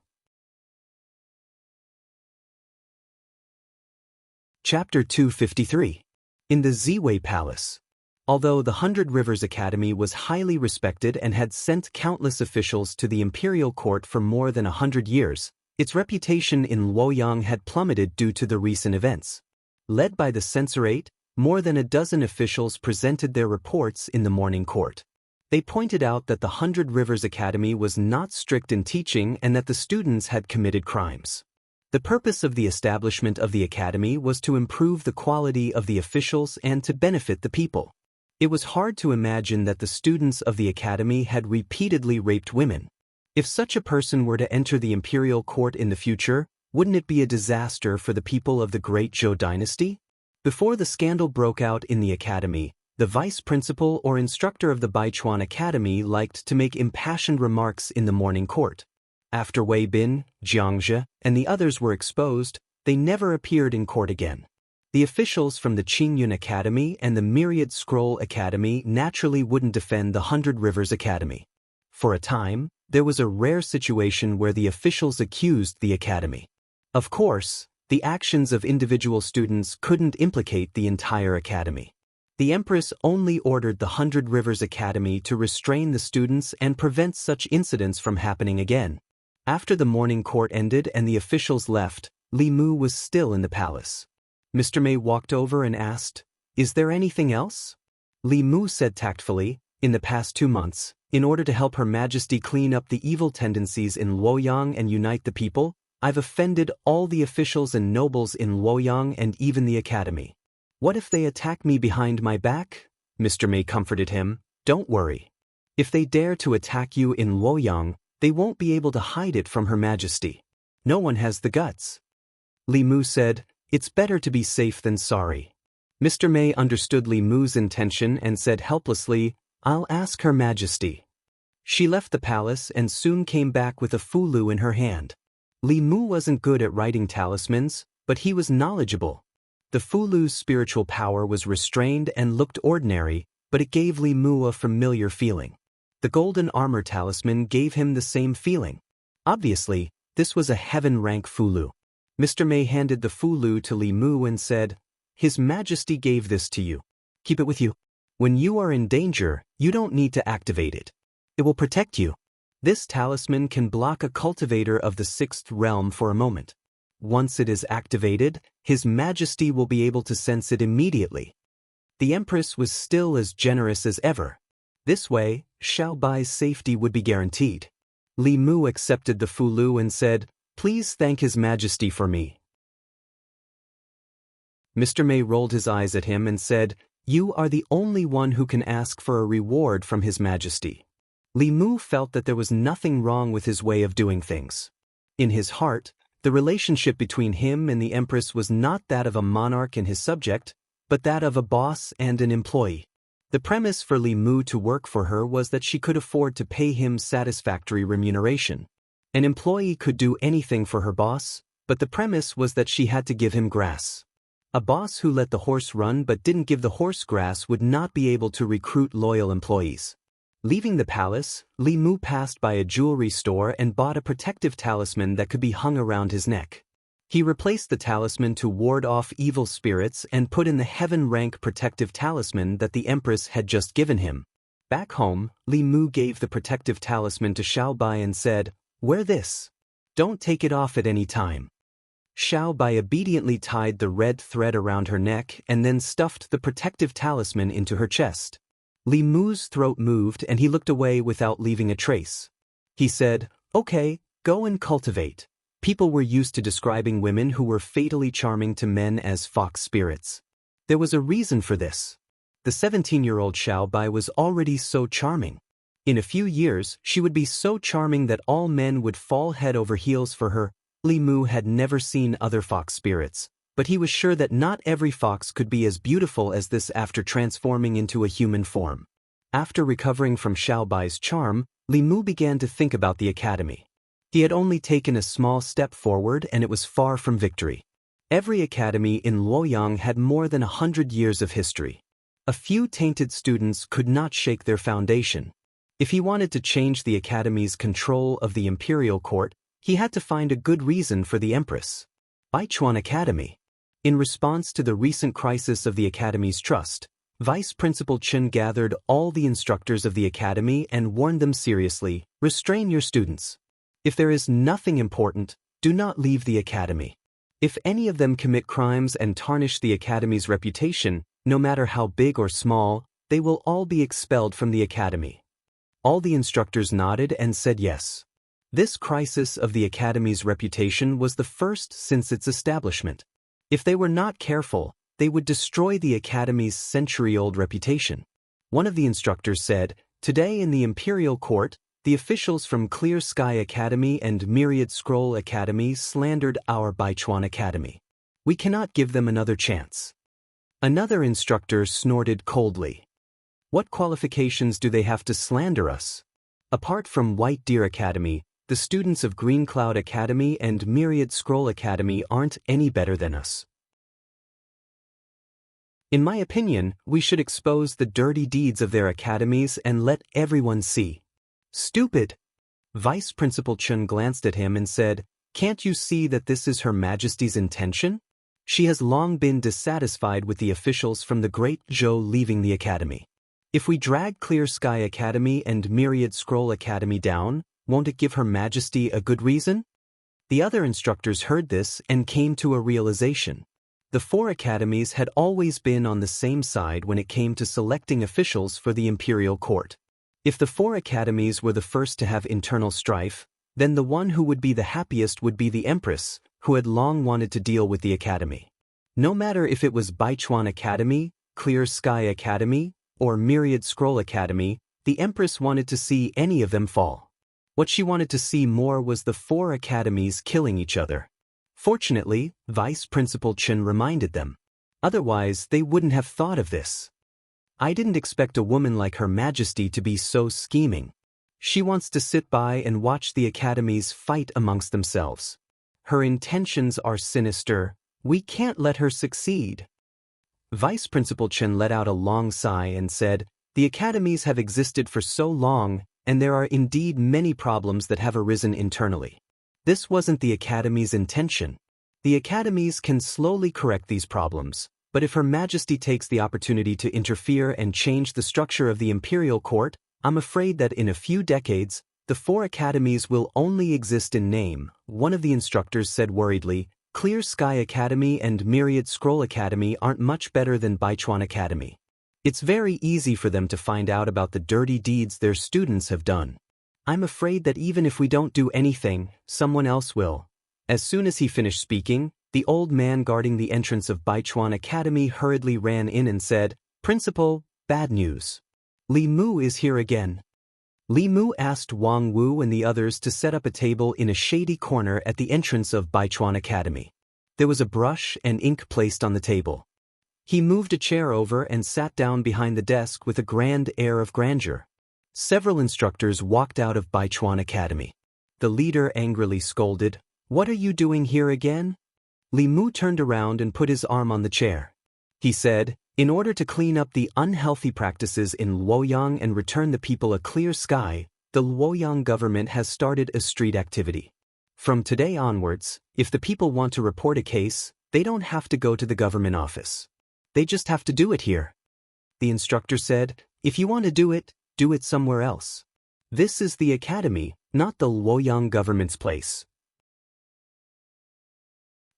Chapter 253. In the Ziwei Palace. Although the 100 Rivers Academy was highly respected and had sent countless officials to the imperial court for more than 100 years, its reputation in Luoyang had plummeted due to the recent events. Led by the censorate, more than a dozen officials presented their reports in the morning court. They pointed out that the 100 Rivers Academy was not strict in teaching and that the students had committed crimes. The purpose of the establishment of the academy was to improve the quality of the officials and to benefit the people. It was hard to imagine that the students of the academy had repeatedly raped women. If such a person were to enter the imperial court in the future, wouldn't it be a disaster for the people of the great Zhou dynasty? Before the scandal broke out in the academy, the vice principal or instructor of the Baichuan Academy liked to make impassioned remarks in the morning court. After Wei Bin, Jianghu, and the others were exposed, they never appeared in court again. The officials from the Qingyun Academy and the Myriad Scroll Academy naturally wouldn't defend the 100 Rivers Academy. For a time, there was a rare situation where the officials accused the academy. Of course, the actions of individual students couldn't implicate the entire academy. The Empress only ordered the 100 Rivers Academy to restrain the students and prevent such incidents from happening again. After the morning court ended and the officials left, Li Mu was still in the palace. Mr. Mei walked over and asked, "Is there anything else?" Li Mu said tactfully, "In the past 2 months, in order to help Her Majesty clean up the evil tendencies in Luoyang and unite the people, I've offended all the officials and nobles in Luoyang and even the academy. What if they attack me behind my back?" Mr. Mei comforted him, "Don't worry. If they dare to attack you in Luoyang, they won't be able to hide it from Her Majesty. No one has the guts." Li Mu said, "It's better to be safe than sorry." Mr. Mei understood Li Mu's intention and said helplessly, "I'll ask Her Majesty." She left the palace and soon came back with a fulu in her hand. Li Mu wasn't good at writing talismans, but he was knowledgeable. The fulu's spiritual power was restrained and looked ordinary, but it gave Li Mu a familiar feeling. The golden armor talisman gave him the same feeling. Obviously, this was a heaven-rank fulu. Mr. Mei handed the fulu to Li Mu and said, "His Majesty gave this to you. Keep it with you. When you are in danger, you don't need to activate it. It will protect you. This talisman can block a cultivator of the 6th realm for a moment. Once it is activated, His Majesty will be able to sense it immediately." The Empress was still as generous as ever. This way, Xiao Bai's safety would be guaranteed. Li Mu accepted the fulu and said, "Please thank His Majesty for me." Mr. Mei rolled his eyes at him and said, "You are the only one who can ask for a reward from His Majesty." Li Mu felt that there was nothing wrong with his way of doing things. In his heart, the relationship between him and the Empress was not that of a monarch and his subject, but that of a boss and an employee. The premise for Li Mu to work for her was that she could afford to pay him satisfactory remuneration. An employee could do anything for her boss, but the premise was that she had to give him grass. A boss who let the horse run but didn't give the horse grass would not be able to recruit loyal employees. Leaving the palace, Li Mu passed by a jewelry store and bought a protective talisman that could be hung around his neck. He replaced the talisman to ward off evil spirits and put in the heaven-rank protective talisman that the Empress had just given him. Back home, Li Mu gave the protective talisman to Xiao Bai and said, "Wear this. Don't take it off at any time." Xiao Bai obediently tied the red thread around her neck and then stuffed the protective talisman into her chest. Li Mu's throat moved and he looked away without leaving a trace. He said, "Okay, go and cultivate." People were used to describing women who were fatally charming to men as fox spirits. There was a reason for this. The 17-year-old Xiao Bai was already so charming. In a few years, she would be so charming that all men would fall head over heels for her. Li Mu had never seen other fox spirits, but he was sure that not every fox could be as beautiful as this after transforming into a human form. After recovering from Xiao Bai's charm, Li Mu began to think about the academy. He had only taken a small step forward and it was far from victory. Every academy in Luoyang had more than 100 years of history. A few tainted students could not shake their foundation. If he wanted to change the academy's control of the imperial court, he had to find a good reason for the empress. Baichuan Academy. In response to the recent crisis of the academy's trust, Vice Principal Chen gathered all the instructors of the academy and warned them seriously, restrain your students. If there is nothing important, do not leave the academy. If any of them commit crimes and tarnish the academy's reputation, no matter how big or small, they will all be expelled from the academy. All the instructors nodded and said yes. This crisis of the academy's reputation was the first since its establishment. If they were not careful, they would destroy the academy's century-old reputation. One of the instructors said, "Today in the imperial court, the officials from Clear Sky Academy and Myriad Scroll Academy slandered our Baichuan Academy. We cannot give them another chance." Another instructor snorted coldly. "What qualifications do they have to slander us? Apart from White Deer Academy, the students of Green Cloud Academy and Myriad Scroll Academy aren't any better than us. In my opinion, we should expose the dirty deeds of their academies and let everyone see." "Stupid!" Vice Principal Chen glanced at him and said, "Can't you see that this is Her Majesty's intention? She has long been dissatisfied with the officials from the Great Zhou leaving the academy. If we drag Clear Sky Academy and Myriad Scroll Academy down, won't it give Her Majesty a good reason?" The other instructors heard this and came to a realization. The four academies had always been on the same side when it came to selecting officials for the imperial court. If the four academies were the first to have internal strife, then the one who would be the happiest would be the empress, who had long wanted to deal with the academy. No matter if it was Baichuan Academy, Clear Sky Academy, or Myriad Scroll Academy, the empress wanted to see any of them fall. What she wanted to see more was the four academies killing each other. Fortunately, Vice Principal Chen reminded them. Otherwise, they wouldn't have thought of this. "I didn't expect a woman like Her Majesty to be so scheming. She wants to sit by and watch the academies fight amongst themselves. Her intentions are sinister. We can't let her succeed." Vice Principal Chen let out a long sigh and said, "The academies have existed for so long, and there are indeed many problems that have arisen internally. This wasn't the academy's intention. The academies can slowly correct these problems, but if Her Majesty takes the opportunity to interfere and change the structure of the imperial court, I'm afraid that in a few decades, the four academies will only exist in name," one of the instructors said worriedly. "Clear Sky Academy and Myriad Scroll Academy aren't much better than Baichuan Academy. It's very easy for them to find out about the dirty deeds their students have done. I'm afraid that even if we don't do anything, someone else will." As soon as he finished speaking, the old man guarding the entrance of Baichuan Academy hurriedly ran in and said, "Principal, bad news. Li Mu is here again." Li Mu asked Wang Wu and the others to set up a table in a shady corner at the entrance of Baichuan Academy. There was a brush and ink placed on the table. He moved a chair over and sat down behind the desk with a grand air of grandeur. Several instructors walked out of Baichuan Academy. The leader angrily scolded, "What are you doing here again?" Li Mu turned around and put his arm on the chair. He said, "In order to clean up the unhealthy practices in Luoyang and return the people a clear sky, the Luoyang government has started a street activity. From today onwards, if the people want to report a case, they don't have to go to the government office. They just have to do it here." The instructor said, "If you want to do it somewhere else. This is the academy, not the Luoyang government's place."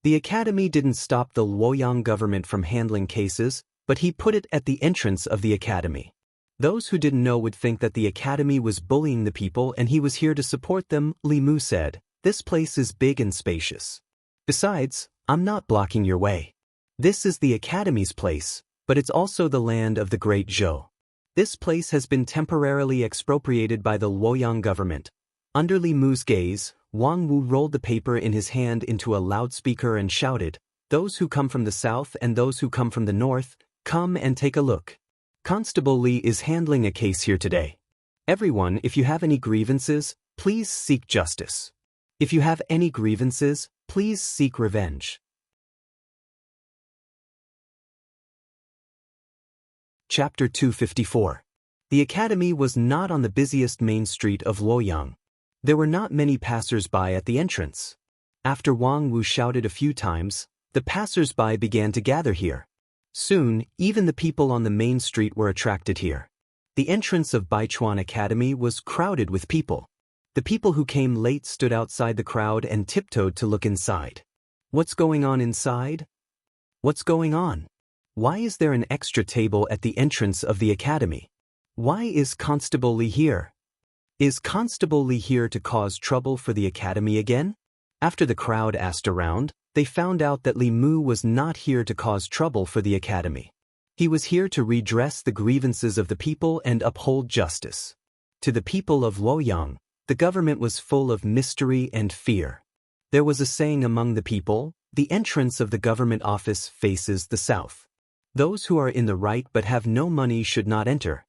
The academy didn't stop the Luoyang government from handling cases, but he put it at the entrance of the academy. Those who didn't know would think that the academy was bullying the people and he was here to support them. Li Mu said, "This place is big and spacious. Besides, I'm not blocking your way. This is the academy's place, but it's also the land of the Great Zhou. This place has been temporarily expropriated by the Luoyang government." Under Li Mu's gaze, Wang Wu rolled the paper in his hand into a loudspeaker and shouted, "Those who come from the south and those who come from the north, come and take a look. Constable Li is handling a case here today." Everyone, if you have any grievances, please seek justice. If you have any grievances, please seek revenge. Chapter 254. The academy was not on the busiest main street of Luoyang. There were not many passers-by at the entrance. After Wang Wu shouted a few times, the passers-by began to gather here. Soon, even the people on the main street were attracted here. The entrance of Baichuan Academy was crowded with people. The people who came late stood outside the crowd and tiptoed to look inside. What's going on inside? What's going on? Why is there an extra table at the entrance of the academy? Why is Constable Li here? Is Constable Li here to cause trouble for the academy again? After the crowd asked around, they found out that Li Mu was not here to cause trouble for the academy. He was here to redress the grievances of the people and uphold justice. To the people of Luoyang, the government was full of mystery and fear. There was a saying among the people, the entrance of the government office faces the south. Those who are in the right but have no money should not enter.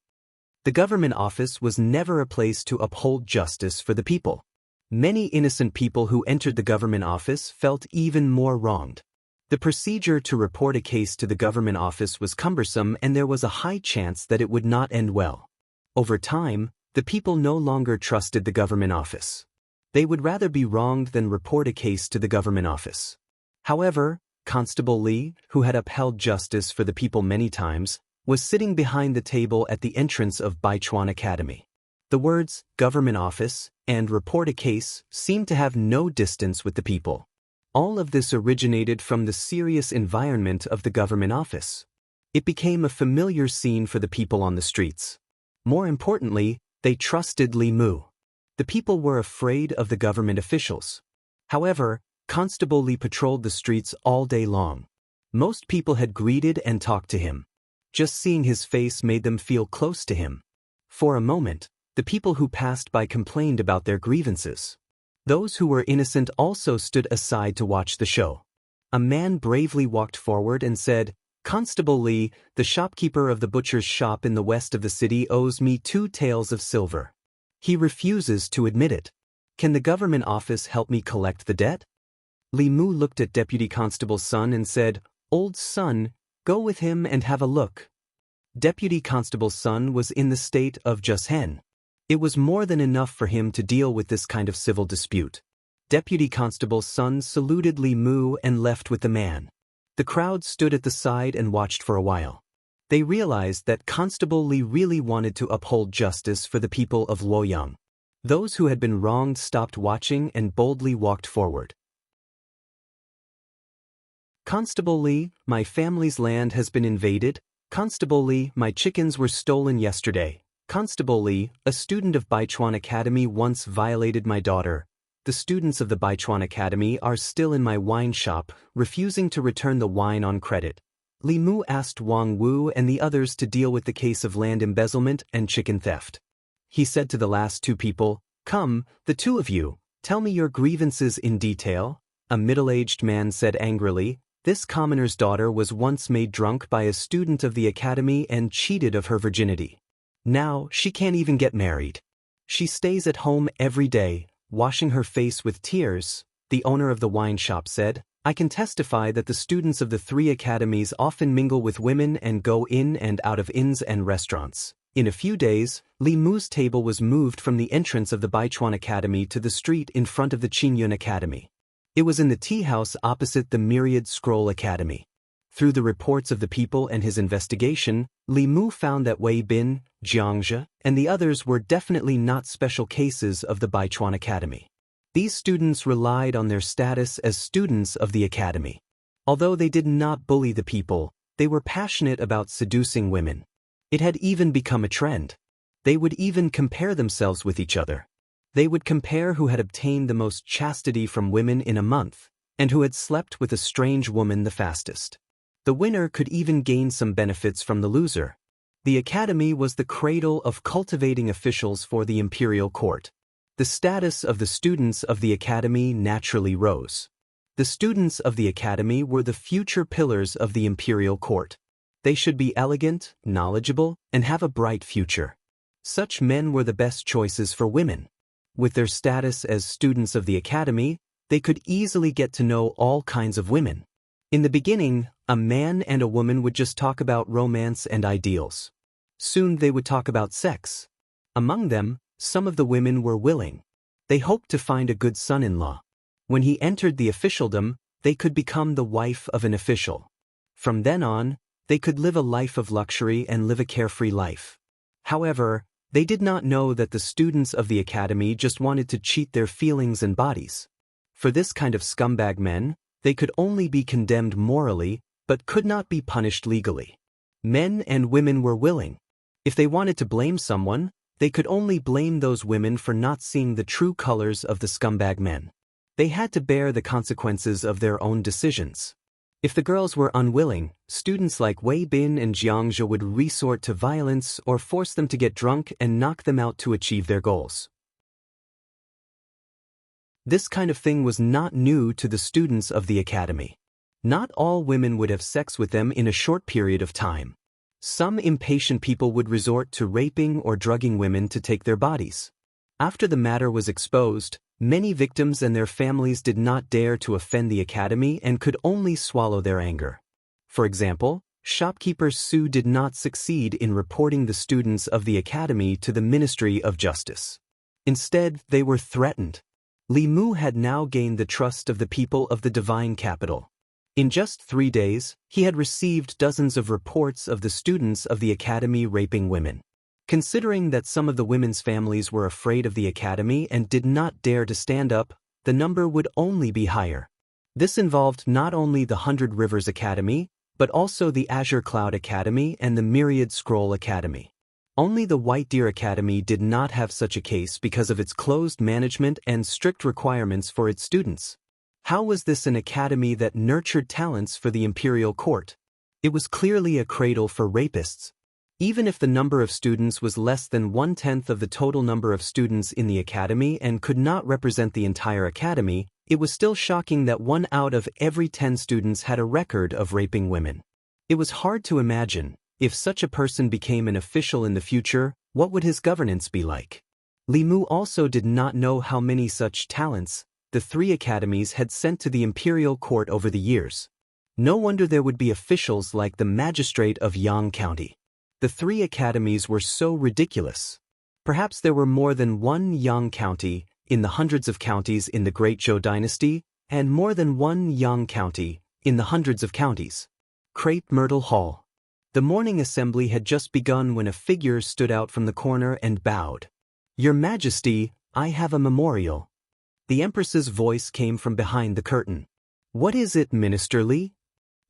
The government office was never a place to uphold justice for the people. Many innocent people who entered the government office felt even more wronged. The procedure to report a case to the government office was cumbersome and there was a high chance that it would not end well. Over time, the people no longer trusted the government office. They would rather be wronged than report a case to the government office. However, Constable Li, who had upheld justice for the people many times, was sitting behind the table at the entrance of Baichuan Academy. The words, government office, and report a case seemed to have no distance with the people. All of this originated from the serious environment of the government office. It became a familiar scene for the people on the streets. More importantly, they trusted Li Mu. The people were afraid of the government officials. However, Constable Li patrolled the streets all day long. Most people had greeted and talked to him. Just seeing his face made them feel close to him. For a moment, the people who passed by complained about their grievances. Those who were innocent also stood aside to watch the show. A man bravely walked forward and said, Constable Li, the shopkeeper of the butcher's shop in the west of the city owes me 2 taels of silver. He refuses to admit it. Can the government office help me collect the debt? Li Mu looked at Deputy Constable's son and said, Old son, go with him and have a look. Deputy Constable's son was in the state of Jushen. It was more than enough for him to deal with this kind of civil dispute. Deputy Constable's son saluted Li Mu and left with the man. The crowd stood at the side and watched for a while. They realized that Constable Li really wanted to uphold justice for the people of Luoyang. Those who had been wronged stopped watching and boldly walked forward. Constable Li, my family's land has been invaded. Constable Li, my chickens were stolen yesterday. Constable Li, a student of Baichuan Academy once violated my daughter. The students of the Baichuan Academy are still in my wine shop, refusing to return the wine on credit. Li Mu asked Wang Wu and the others to deal with the case of land embezzlement and chicken theft. He said to the last 2 people, Come, the 2 of you, tell me your grievances in detail. A middle-aged man said angrily, This commoner's daughter was once made drunk by a student of the academy and cheated of her virginity. Now, she can't even get married. She stays at home every day, washing her face with tears. The owner of the wine shop said, I can testify that the students of the 3 academies often mingle with women and go in and out of inns and restaurants. In a few days, Li Mu's table was moved from the entrance of the Baichuan Academy to the street in front of the Qingyun Academy. It was in the tea house opposite the Myriad Scroll Academy. Through the reports of the people and his investigation, Li Mu found that Wei Bin, Jianghu, and the others were definitely not special cases of the Baichuan Academy. These students relied on their status as students of the academy. Although they did not bully the people, they were passionate about seducing women. It had even become a trend. They would even compare themselves with each other. They would compare who had obtained the most chastity from women in a month, and who had slept with a strange woman the fastest. The winner could even gain some benefits from the loser. The academy was the cradle of cultivating officials for the imperial court. The status of the students of the academy naturally rose. The students of the academy were the future pillars of the imperial court. They should be elegant, knowledgeable, and have a bright future. Such men were the best choices for women. With their status as students of the academy, they could easily get to know all kinds of women. In the beginning, a man and a woman would just talk about romance and ideals. Soon they would talk about sex. Among them, some of the women were willing. They hoped to find a good son-in-law. When he entered the officialdom, they could become the wife of an official. From then on, they could live a life of luxury and live a carefree life. However, they did not know that the students of the academy just wanted to cheat their feelings and bodies. For this kind of scumbag men, they could only be condemned morally, but could not be punished legally. Men and women were willing. If they wanted to blame someone, they could only blame those women for not seeing the true colors of the scumbag men. They had to bear the consequences of their own decisions. If the girls were unwilling, students like Wei Bin and Jianghu would resort to violence or force them to get drunk and knock them out to achieve their goals. This kind of thing was not new to the students of the academy. Not all women would have sex with them in a short period of time. Some impatient people would resort to raping or drugging women to take their bodies. After the matter was exposed, many victims and their families did not dare to offend the academy and could only swallow their anger. For example, shopkeeper Su did not succeed in reporting the students of the academy to the Ministry of Justice. Instead, they were threatened. Li Mu had now gained the trust of the people of the divine capital. In just 3 days, he had received dozens of reports of the students of the academy raping women. Considering that some of the women's families were afraid of the academy and did not dare to stand up, the number would only be higher. This involved not only the 100 Rivers Academy, but also the Azure Cloud Academy and the Myriad Scroll Academy. Only the White Deer Academy did not have such a case because of its closed management and strict requirements for its students. How was this an academy that nurtured talents for the imperial court? It was clearly a cradle for rapists. Even if the number of students was less than 1/10 of the total number of students in the academy and could not represent the entire academy, it was still shocking that 1 out of every 10 students had a record of raping women. It was hard to imagine, if such a person became an official in the future, what would his governance be like? Li Mu also did not know how many such talents the 3 academies had sent to the imperial court over the years. No wonder there would be officials like the magistrate of Yang County. The 3 academies were so ridiculous. Perhaps there were more than one Yang County in the hundreds of counties in the Great Zhou dynasty, and more than one Yang County in the hundreds of counties. Crepe Myrtle Hall. The morning assembly had just begun when a figure stood out from the corner and bowed. "Your Majesty, I have a memorial." The Empress's voice came from behind the curtain. "What is it, Minister Li?"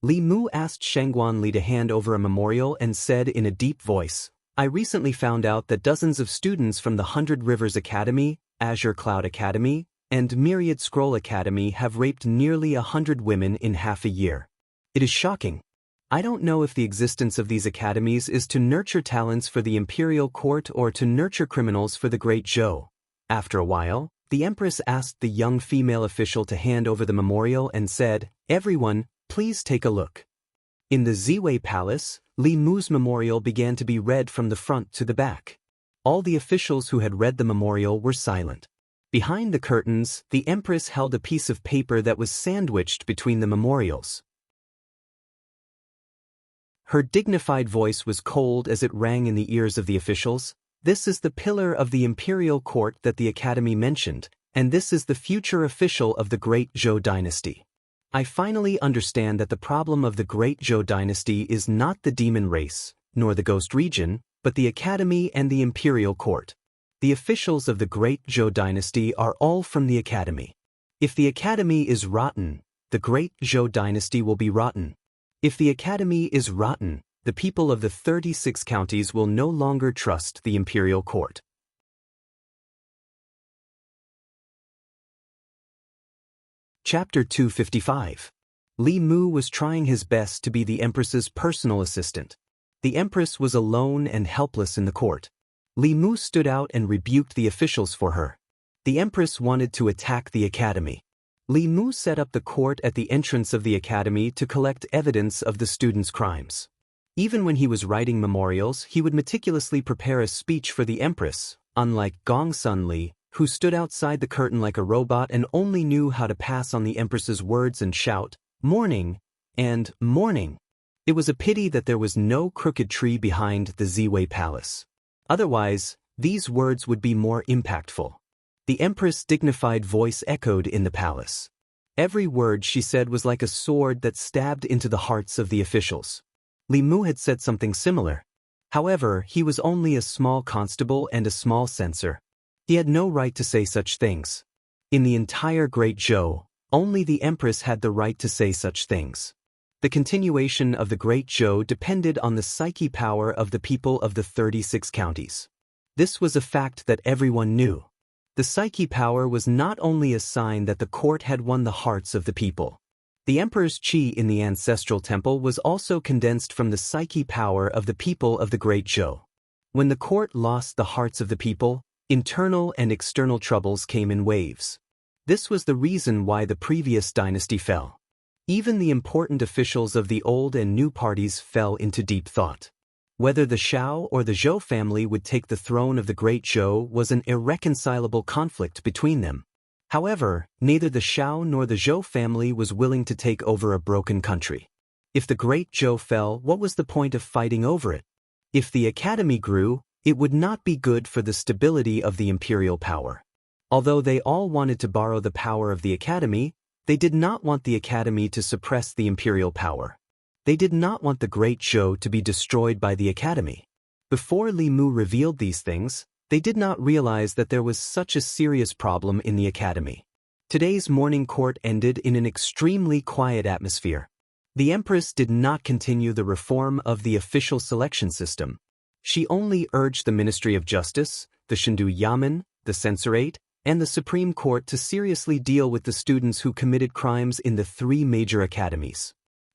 Li Mu asked Shangguan Li to hand over a memorial and said in a deep voice, "I recently found out that dozens of students from the 100 Rivers Academy, Azure Cloud Academy, and Myriad Scroll Academy have raped nearly 100 women in half a year. It is shocking. I don't know if the existence of these academies is to nurture talents for the imperial court or to nurture criminals for the Great Zhou." After a while, the Empress asked the young female official to hand over the memorial and said, "Everyone, please take a look." In the Ziwei Palace, Li Mu's memorial began to be read from the front to the back. All the officials who had read the memorial were silent. Behind the curtains, the Empress held a piece of paper that was sandwiched between the memorials. Her dignified voice was cold as it rang in the ears of the officials. "This is the pillar of the imperial court that the academy mentioned, and this is the future official of the Great Zhou dynasty. I finally understand that the problem of the Great Zhou dynasty is not the demon race, nor the ghost region, but the academy and the imperial court. The officials of the Great Zhou dynasty are all from the academy. If the academy is rotten, the Great Zhou dynasty will be rotten. If the academy is rotten, the people of the 36 counties will no longer trust the imperial court." Chapter 255. Li Mu was trying his best to be the Empress's personal assistant. The Empress was alone and helpless in the court. Li Mu stood out and rebuked the officials for her. The Empress wanted to attack the academy. Li Mu set up the court at the entrance of the academy to collect evidence of the students' crimes. Even when he was writing memorials, he would meticulously prepare a speech for the empress, unlike Gongsun Li, who stood outside the curtain like a robot and only knew how to pass on the empress's words and shout, "Morning," and "Morning." It was a pity that there was no crooked tree behind the Ziwei Palace. Otherwise, these words would be more impactful. The empress' dignified voice echoed in the palace. Every word she said was like a sword that stabbed into the hearts of the officials. Li Mu had said something similar. However, he was only a small constable and a small censor. He had no right to say such things. In the entire Great Zhou, only the empress had the right to say such things. The continuation of the Great Zhou depended on the psyche power of the people of the 36 counties. This was a fact that everyone knew. The psyche power was not only a sign that the court had won the hearts of the people. The emperor's qi in the ancestral temple was also condensed from the psyche power of the people of the Great Zhou. When the court lost the hearts of the people, internal and external troubles came in waves. This was the reason why the previous dynasty fell. Even the important officials of the old and new parties fell into deep thought. Whether the Shao or the Zhou family would take the throne of the Great Zhou was an irreconcilable conflict between them. However, neither the Shao nor the Zhou family was willing to take over a broken country. If the Great Zhou fell, what was the point of fighting over it? If the academy grew, it would not be good for the stability of the imperial power. Although they all wanted to borrow the power of the academy, they did not want the academy to suppress the imperial power. They did not want the Great Zhou to be destroyed by the academy. Before Li Mu revealed these things, they did not realize that there was such a serious problem in the academy. Today's morning court ended in an extremely quiet atmosphere. The empress did not continue the reform of the official selection system. She only urged the Ministry of Justice, the Shendu Yamen, the Censorate, and the Supreme Court to seriously deal with the students who committed crimes in the 3 major academies.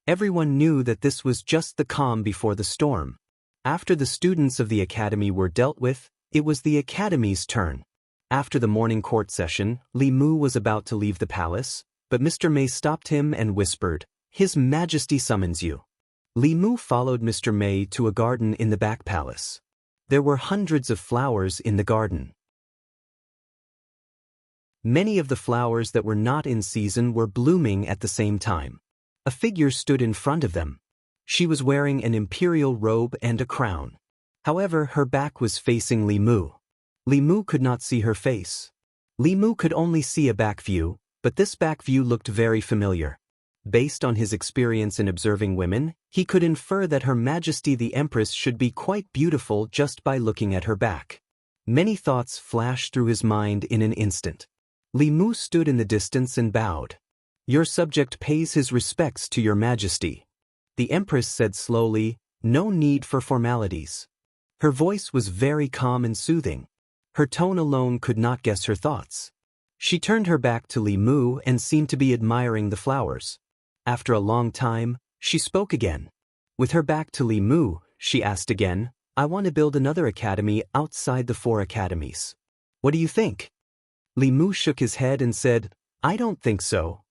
Everyone knew that this was just the calm before the storm. After the students of the academy were dealt with, it was the academy's turn. After the morning court session, Li Mu was about to leave the palace, but Mr. Mei stopped him and whispered, "His Majesty summons you." Li Mu followed Mr. Mei to a garden in the back palace. There were hundreds of flowers in the garden. Many of the flowers that were not in season were blooming at the same time. A figure stood in front of them. She was wearing an imperial robe and a crown. However, her back was facing Li Mu. Li Mu could not see her face. Li Mu could only see a back view, but this back view looked very familiar. Based on his experience in observing women, he could infer that Her Majesty the Empress should be quite beautiful just by looking at her back. Many thoughts flashed through his mind in an instant. Li Mu stood in the distance and bowed. "Your subject pays his respects to Your Majesty." The Empress said slowly, "No need for formalities." Her voice was very calm and soothing. Her tone alone could not guess her thoughts. She turned her back to Li Mu and seemed to be admiring the flowers. After a long time, she spoke again. With her back to Li Mu, she asked again, "I want to build another academy outside the 4 academies. What do you think?" Li Mu shook his head and said, "I don't think so."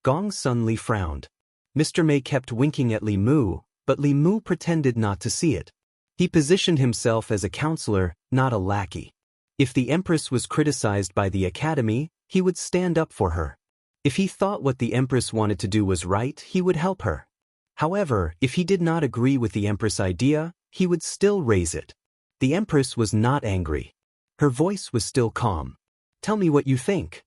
Gong Sun Li frowned. Mr. Mei kept winking at Li Mu, but Li Mu pretended not to see it. He positioned himself as a counselor, not a lackey. If the Empress was criticized by the academy, he would stand up for her. If he thought what the Empress wanted to do was right, he would help her. However, if he did not agree with the Empress' idea, he would still raise it. The Empress was not angry. Her voice was still calm. "Tell me what you think."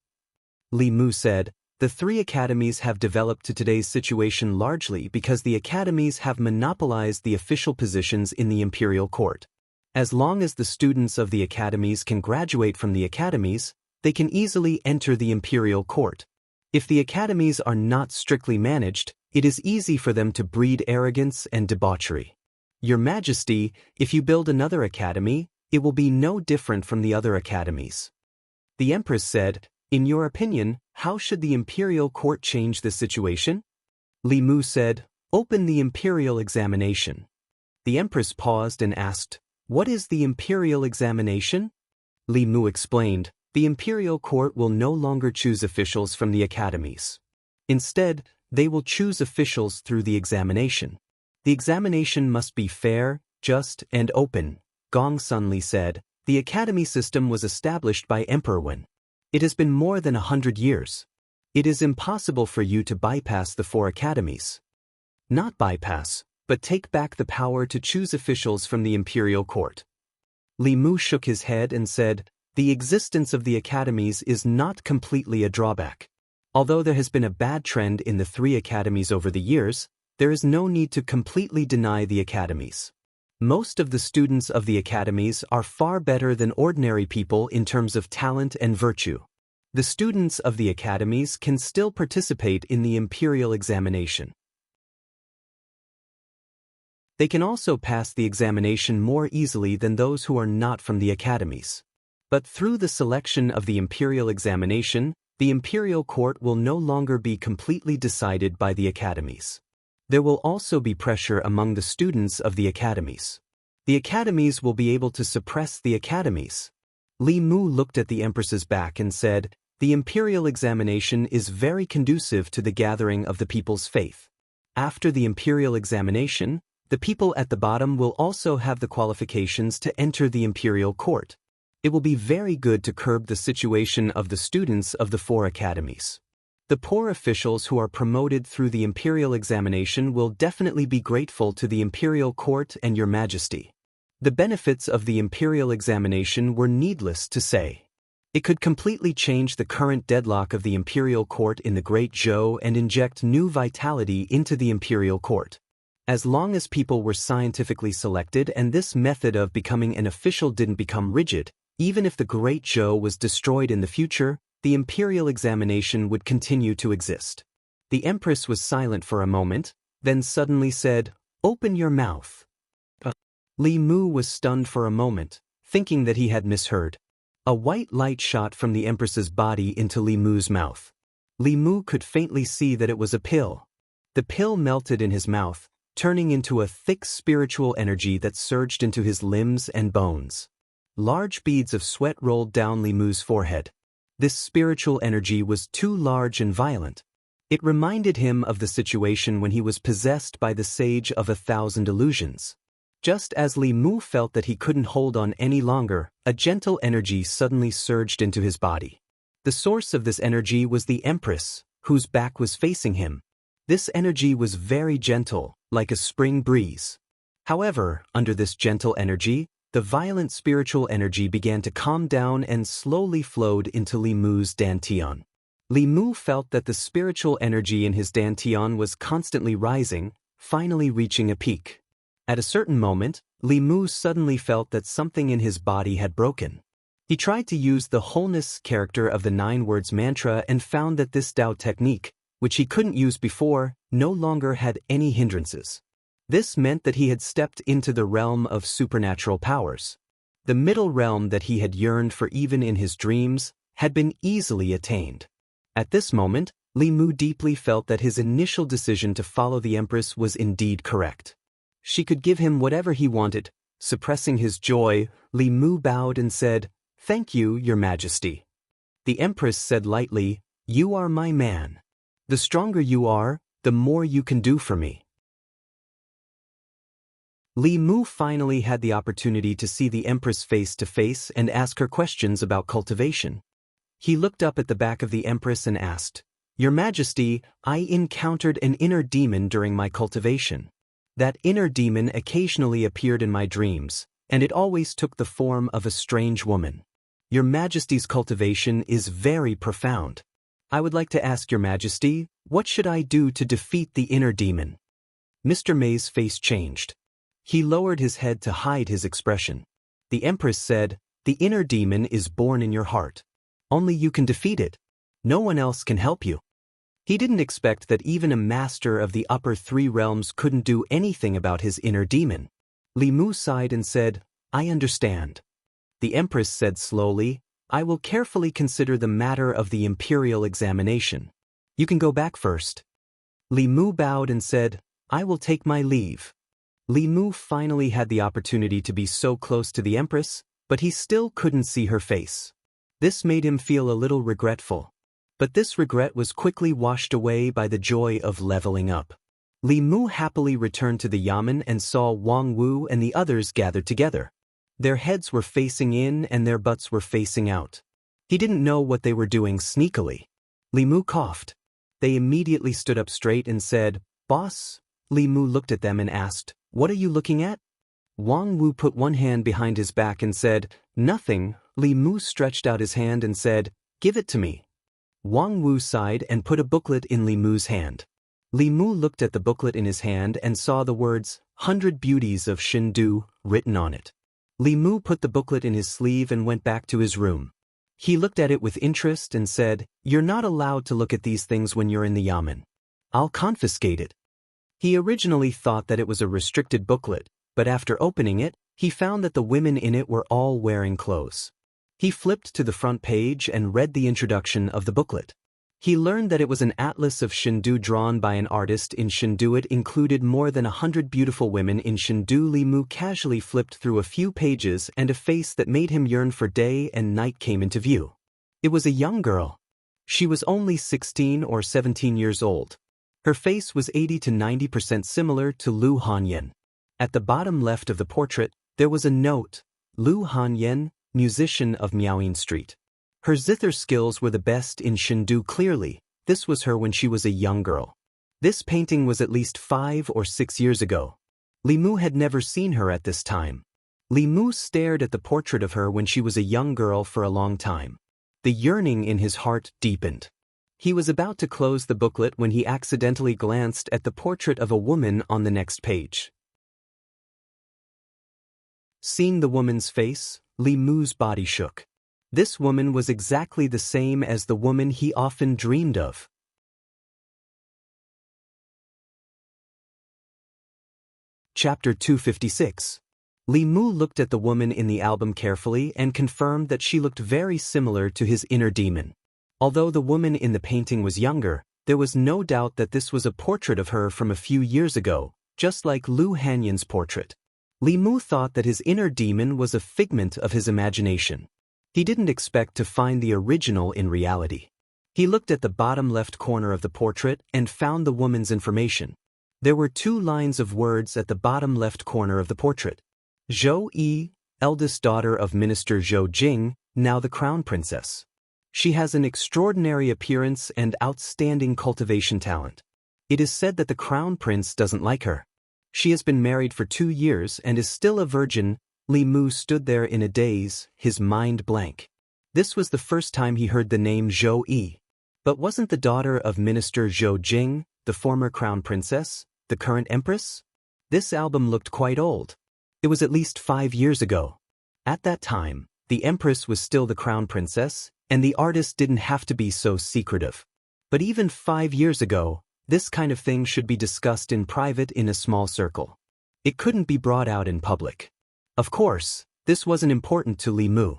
Li Mu said, "The 3 academies have developed to today's situation largely because the academies have monopolized the official positions in the imperial court. As long as the students of the academies can graduate from the academies, they can easily enter the imperial court. If the academies are not strictly managed, it is easy for them to breed arrogance and debauchery. Your Majesty, if you build another academy, it will be no different from the other academies." The Empress said, "In your opinion, how should the imperial court change this situation?" Li Mu said, "Open the imperial examination." The Empress paused and asked, "What is the imperial examination?" Li Mu explained, "The imperial court will no longer choose officials from the academies. Instead, they will choose officials through the examination. The examination must be fair, just, and open, Gong Sunli said. The academy system was established by Emperor Wen. It has been more than 100 years. It is impossible for you to bypass the 4 academies. Not bypass, but take back the power to choose officials from the imperial court. Li Mu shook his head and said, the existence of the academies is not completely a drawback. Although there has been a bad trend in the 3 academies over the years, there is no need to completely deny the academies. Most of the students of the academies are far better than ordinary people in terms of talent and virtue. The students of the academies can still participate in the imperial examination. They can also pass the examination more easily than those who are not from the academies. But through the selection of the imperial examination, the imperial court will no longer be completely decided by the academies. There will also be pressure among the students of the academies. The academies will be able to suppress the academies. Li Mu looked at the Empress's back and said, the imperial examination is very conducive to the gathering of the people's faith. After the imperial examination, the people at the bottom will also have the qualifications to enter the imperial court. It will be very good to curb the situation of the students of the 4 academies. The poor officials who are promoted through the imperial examination will definitely be grateful to the imperial court and your majesty. The benefits of the imperial examination were needless to say. It could completely change the current deadlock of the imperial court in the Great Zhou and inject new vitality into the imperial court. As long as people were scientifically selected and this method of becoming an official didn't become rigid, even if the Great Zhou was destroyed in the future, the imperial examination would continue to exist. The Empress was silent for a moment, then suddenly said, "Open your mouth." Li Mu was stunned for a moment, thinking that he had misheard. A white light shot from the Empress's body into Li Mu's mouth. Li Mu could faintly see that it was a pill. The pill melted in his mouth, turning into a thick spiritual energy that surged into his limbs and bones. Large beads of sweat rolled down Li Mu's forehead. This spiritual energy was too large and violent. It reminded him of the situation when he was possessed by the Sage of 1,000 Illusions. Just as Li Mu felt that he couldn't hold on any longer, a gentle energy suddenly surged into his body. The source of this energy was the Empress, whose back was facing him. This energy was very gentle, like a spring breeze. However, under this gentle energy, the violent spiritual energy began to calm down and slowly flowed into Li Mu's dantian. Li Mu felt that the spiritual energy in his dantian was constantly rising, finally reaching a peak. At a certain moment, Li Mu suddenly felt that something in his body had broken. He tried to use the wholeness character of the 9 words mantra and found that this Tao technique, which he couldn't use before, no longer had any hindrances. This meant that he had stepped into the realm of supernatural powers. The middle realm that he had yearned for even in his dreams had been easily attained. At this moment, Li Mu deeply felt that his initial decision to follow the Empress was indeed correct. She could give him whatever he wanted. Suppressing his joy, Li Mu bowed and said, "Thank you, Your Majesty." The Empress said lightly, "You are my man. The stronger you are, the more you can do for me." Li Mu finally had the opportunity to see the Empress face to face and ask her questions about cultivation. He looked up at the back of the Empress and asked, "Your Majesty, I encountered an inner demon during my cultivation. That inner demon occasionally appeared in my dreams, and it always took the form of a strange woman. Your Majesty's cultivation is very profound. I would like to ask Your Majesty, what should I do to defeat the inner demon?" Mr. May's face changed. He lowered his head to hide his expression. The Empress said, "The inner demon is born in your heart. Only you can defeat it. No one else can help you." He didn't expect that even a master of the upper 3 realms couldn't do anything about his inner demon. Li Mu sighed and said, "I understand." The Empress said slowly, "I will carefully consider the matter of the imperial examination. You can go back first." Li Mu bowed and said, "I will take my leave." Li Mu finally had the opportunity to be so close to the Empress, but he still couldn't see her face. This made him feel a little regretful. But this regret was quickly washed away by the joy of leveling up. Li Mu happily returned to the yamen and saw Wang Wu and the others gathered together. Their heads were facing in and their butts were facing out. He didn't know what they were doing sneakily. Li Mu coughed. They immediately stood up straight and said, "Boss?" Li Mu looked at them and asked, "What are you looking at?" Wang Wu put one hand behind his back and said, "Nothing." Li Mu stretched out his hand and said, "Give it to me." Wang Wu sighed and put a booklet in Li Mu's hand. Li Mu looked at the booklet in his hand and saw the words, "100 Beauties of Chengdu," written on it. Li Mu put the booklet in his sleeve and went back to his room. He looked at it with interest and said, "You're not allowed to look at these things when you're in the yamen. I'll confiscate it." He originally thought that it was a restricted booklet, but after opening it, he found that the women in it were all wearing clothes. He flipped to the front page and read the introduction of the booklet. He learned that it was an atlas of Chengdu drawn by an artist in Chengdu. It included more than 100 beautiful women in Chengdu. Li Mu casually flipped through a few pages and a face that made him yearn for day and night came into view. It was a young girl. She was only 16 or 17 years old. Her face was 80 to 90% similar to Lu Hanyan. At the bottom left of the portrait, there was a note, "Lu Hanyan, musician of Miaoying Street." Her zither skills were the best in Chengdu. Clearly, this was her when she was a young girl. This painting was at least 5 or 6 years ago. Li Mu had never seen her at this time. Li Mu stared at the portrait of her when she was a young girl for a long time. The yearning in his heart deepened. He was about to close the booklet when he accidentally glanced at the portrait of a woman on the next page. Seeing the woman's face, Li Mu's body shook. This woman was exactly the same as the woman he often dreamed of. Chapter 256. Li Mu looked at the woman in the album carefully and confirmed that she looked very similar to his inner demon. Although the woman in the painting was younger, there was no doubt that this was a portrait of her from a few years ago, just like Lu Hanyan's portrait. Li Mu thought that his inner demon was a figment of his imagination. He didn't expect to find the original in reality. He looked at the bottom left corner of the portrait and found the woman's information. There were 2 lines of words at the bottom left corner of the portrait. Zhou Yi, eldest daughter of Minister Zhou Jing, now the crown princess. She has an extraordinary appearance and outstanding cultivation talent. It is said that the crown prince doesn't like her. She has been married for 2 years and is still a virgin. Li Mu stood there in a daze, his mind blank. This was the first time he heard the name Zhou Yi. But wasn't the daughter of Minister Zhou Jing, the former crown princess, the current empress? This album looked quite old. It was at least 5 years ago. At that time, the empress was still the crown princess, and the artist didn't have to be so secretive. But even 5 years ago, this kind of thing should be discussed in private in a small circle. It couldn't be brought out in public. Of course, this wasn't important to Li Mu.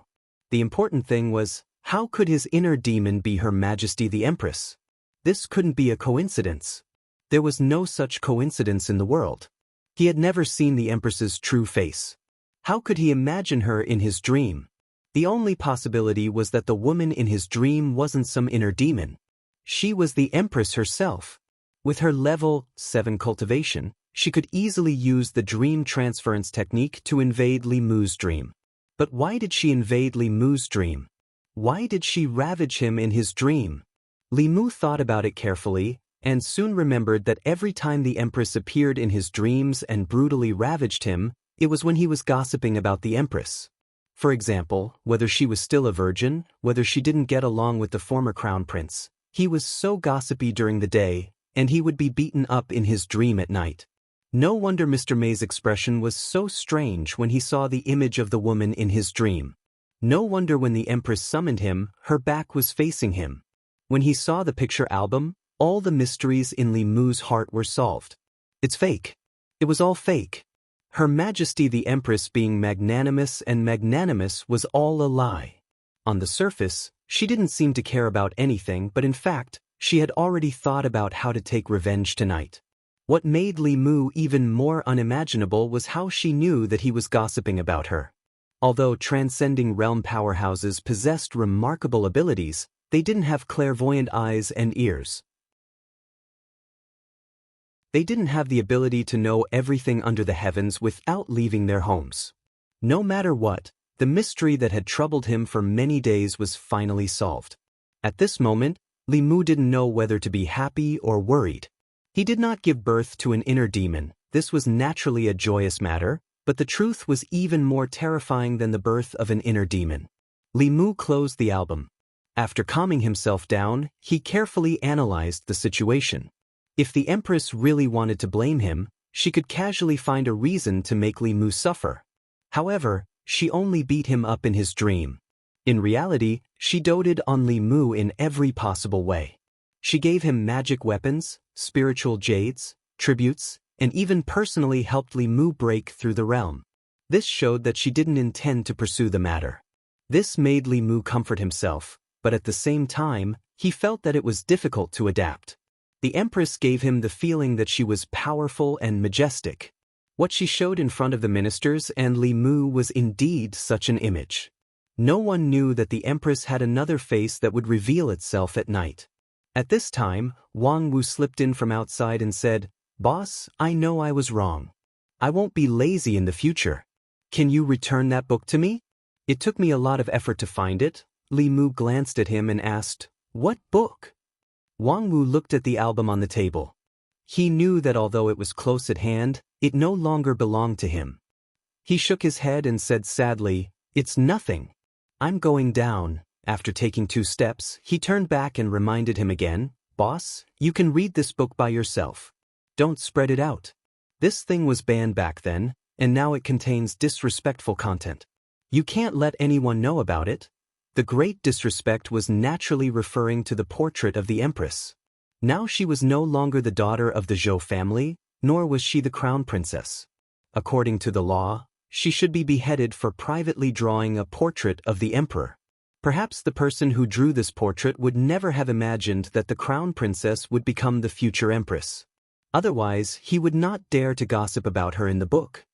The important thing was, how could his inner demon be Her Majesty the Empress? This couldn't be a coincidence. There was no such coincidence in the world. He had never seen the Empress's true face. How could he imagine her in his dream? The only possibility was that the woman in his dream wasn't some inner demon. She was the Empress herself. With her level 7 cultivation, she could easily use the dream transference technique to invade Li Mu's dream. But why did she invade Li Mu's dream? Why did she ravage him in his dream? Li Mu thought about it carefully, and soon remembered that every time the Empress appeared in his dreams and brutally ravaged him, it was when he was gossiping about the Empress. For example, whether she was still a virgin, whether she didn't get along with the former crown prince. He was so gossipy during the day, and he would be beaten up in his dream at night. No wonder Mr. May's expression was so strange when he saw the image of the woman in his dream. No wonder when the Empress summoned him, her back was facing him. When he saw the picture album, all the mysteries in Li Mu's heart were solved. It's fake. It was all fake. Her Majesty the Empress being magnanimous and magnanimous was all a lie. On the surface, she didn't seem to care about anything, but in fact, she had already thought about how to take revenge tonight. What made Li Mu even more unimaginable was how she knew that he was gossiping about her. Although transcending realm powerhouses possessed remarkable abilities, they didn't have clairvoyant eyes and ears. They didn't have the ability to know everything under the heavens without leaving their homes. No matter what, the mystery that had troubled him for many days was finally solved. At this moment, Li Mu didn't know whether to be happy or worried. He did not give birth to an inner demon. This was naturally a joyous matter, but the truth was even more terrifying than the birth of an inner demon. Li Mu closed the album. After calming himself down, he carefully analyzed the situation. If the Empress really wanted to blame him, she could casually find a reason to make Li Mu suffer. However, she only beat him up in his dream. In reality, she doted on Li Mu in every possible way. She gave him magic weapons, spiritual jades, tributes, and even personally helped Li Mu break through the realm. This showed that she didn't intend to pursue the matter. This made Li Mu comfort himself, but at the same time, he felt that it was difficult to adapt. The Empress gave him the feeling that she was powerful and majestic. What she showed in front of the ministers and Li Mu was indeed such an image. No one knew that the Empress had another face that would reveal itself at night. At this time, Wang Wu slipped in from outside and said, "Boss, I know I was wrong. I won't be lazy in the future. Can you return that book to me?" "It took me a lot of effort to find it." Li Mu glanced at him and asked, "What book?" Wang Wu looked at the album on the table. He knew that although it was close at hand, it no longer belonged to him. He shook his head and said sadly, "It's nothing. I'm going down." After taking 2 steps, he turned back and reminded him again, "Boss, you can read this book by yourself. Don't spread it out." This thing was banned back then, and now it contains disrespectful content. You can't let anyone know about it. The great disrespect was naturally referring to the portrait of the Empress. Now she was no longer the daughter of the Zhou family, nor was she the crown princess. According to the law, she should be beheaded for privately drawing a portrait of the emperor. Perhaps the person who drew this portrait would never have imagined that the crown princess would become the future empress. Otherwise, he would not dare to gossip about her in the book.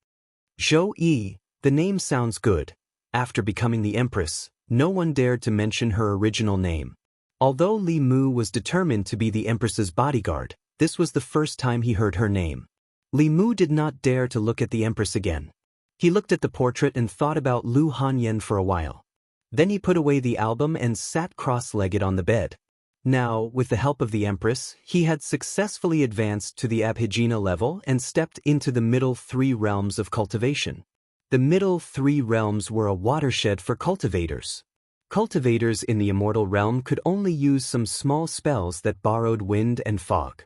Zhou Yi, the name sounds good. After becoming the empress, no one dared to mention her original name. Although Li Mu was determined to be the empress's bodyguard, this was the first time he heard her name. Li Mu did not dare to look at the empress again. He looked at the portrait and thought about Lu Hanyan for a while. Then he put away the album and sat cross-legged on the bed. Now, with the help of the Empress, he had successfully advanced to the Abhijna level and stepped into the middle 3 realms of cultivation. The middle 3 realms were a watershed for cultivators. Cultivators in the Immortal realm could only use some small spells that borrowed wind and fog.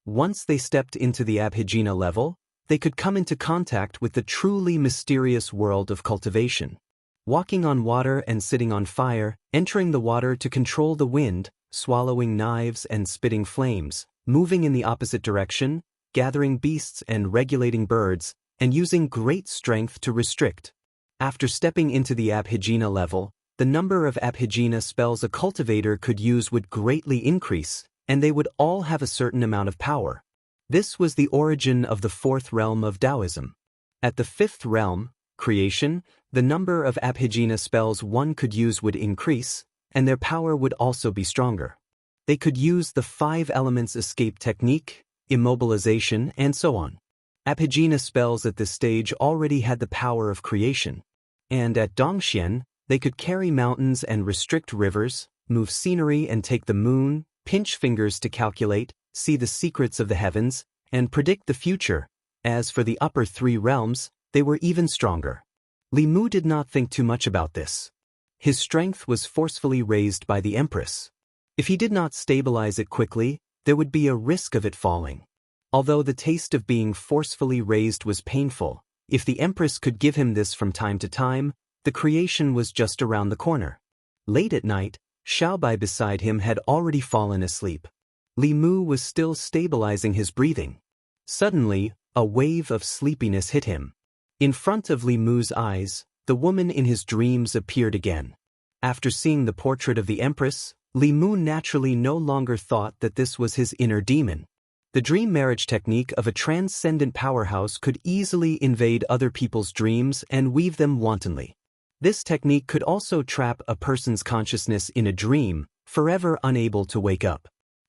Once they stepped into the Abhijna level, they could come into contact with the truly mysterious world of cultivation. Walking on water and sitting on fire, entering the water to control the wind, swallowing knives and spitting flames, moving in the opposite direction, gathering beasts and regulating birds, and using great strength to restrict. After stepping into the Abhijna level, the number of Abhijna spells a cultivator could use would greatly increase, and they would all have a certain amount of power. This was the origin of the 4th realm of Taoism. At the 5th realm, creation, the number of Abhijna spells one could use would increase, and their power would also be stronger. They could use the 5 elements escape technique, immobilization, and so on. Abhijna spells at this stage already had the power of creation. And at Dongxian, they could carry mountains and restrict rivers, move scenery and take the moon, pinch fingers to calculate, see the secrets of the heavens, and predict the future. As for the upper 3 realms, they were even stronger. Li Mu did not think too much about this. His strength was forcefully raised by the Empress. If he did not stabilize it quickly, there would be a risk of it falling. Although the taste of being forcefully raised was painful, if the Empress could give him this from time to time, the creation was just around the corner. Late at night, Xiaobai beside him had already fallen asleep. Li Mu was still stabilizing his breathing. Suddenly, a wave of sleepiness hit him. In front of Li Mu's eyes, the woman in his dreams appeared again. After seeing the portrait of the Empress, Li Mu naturally no longer thought that this was his inner demon. The dream marriage technique of a transcendent powerhouse could easily invade other people's dreams and weave them wantonly. This technique could also trap a person's consciousness in a dream, forever unable to wake up.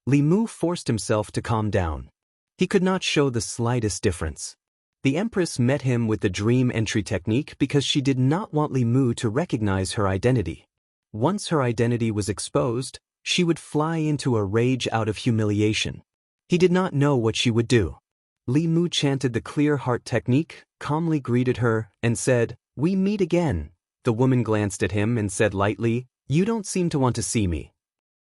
Li Mu forced himself to calm down. He could not show the slightest difference. The Empress met him with the dream entry technique because she did not want Li Mu to recognize her identity. Once her identity was exposed, she would fly into a rage out of humiliation. He did not know what she would do. Li Mu chanted the clear heart technique, calmly greeted her, and said, "We meet again." The woman glanced at him and said lightly, "You don't seem to want to see me."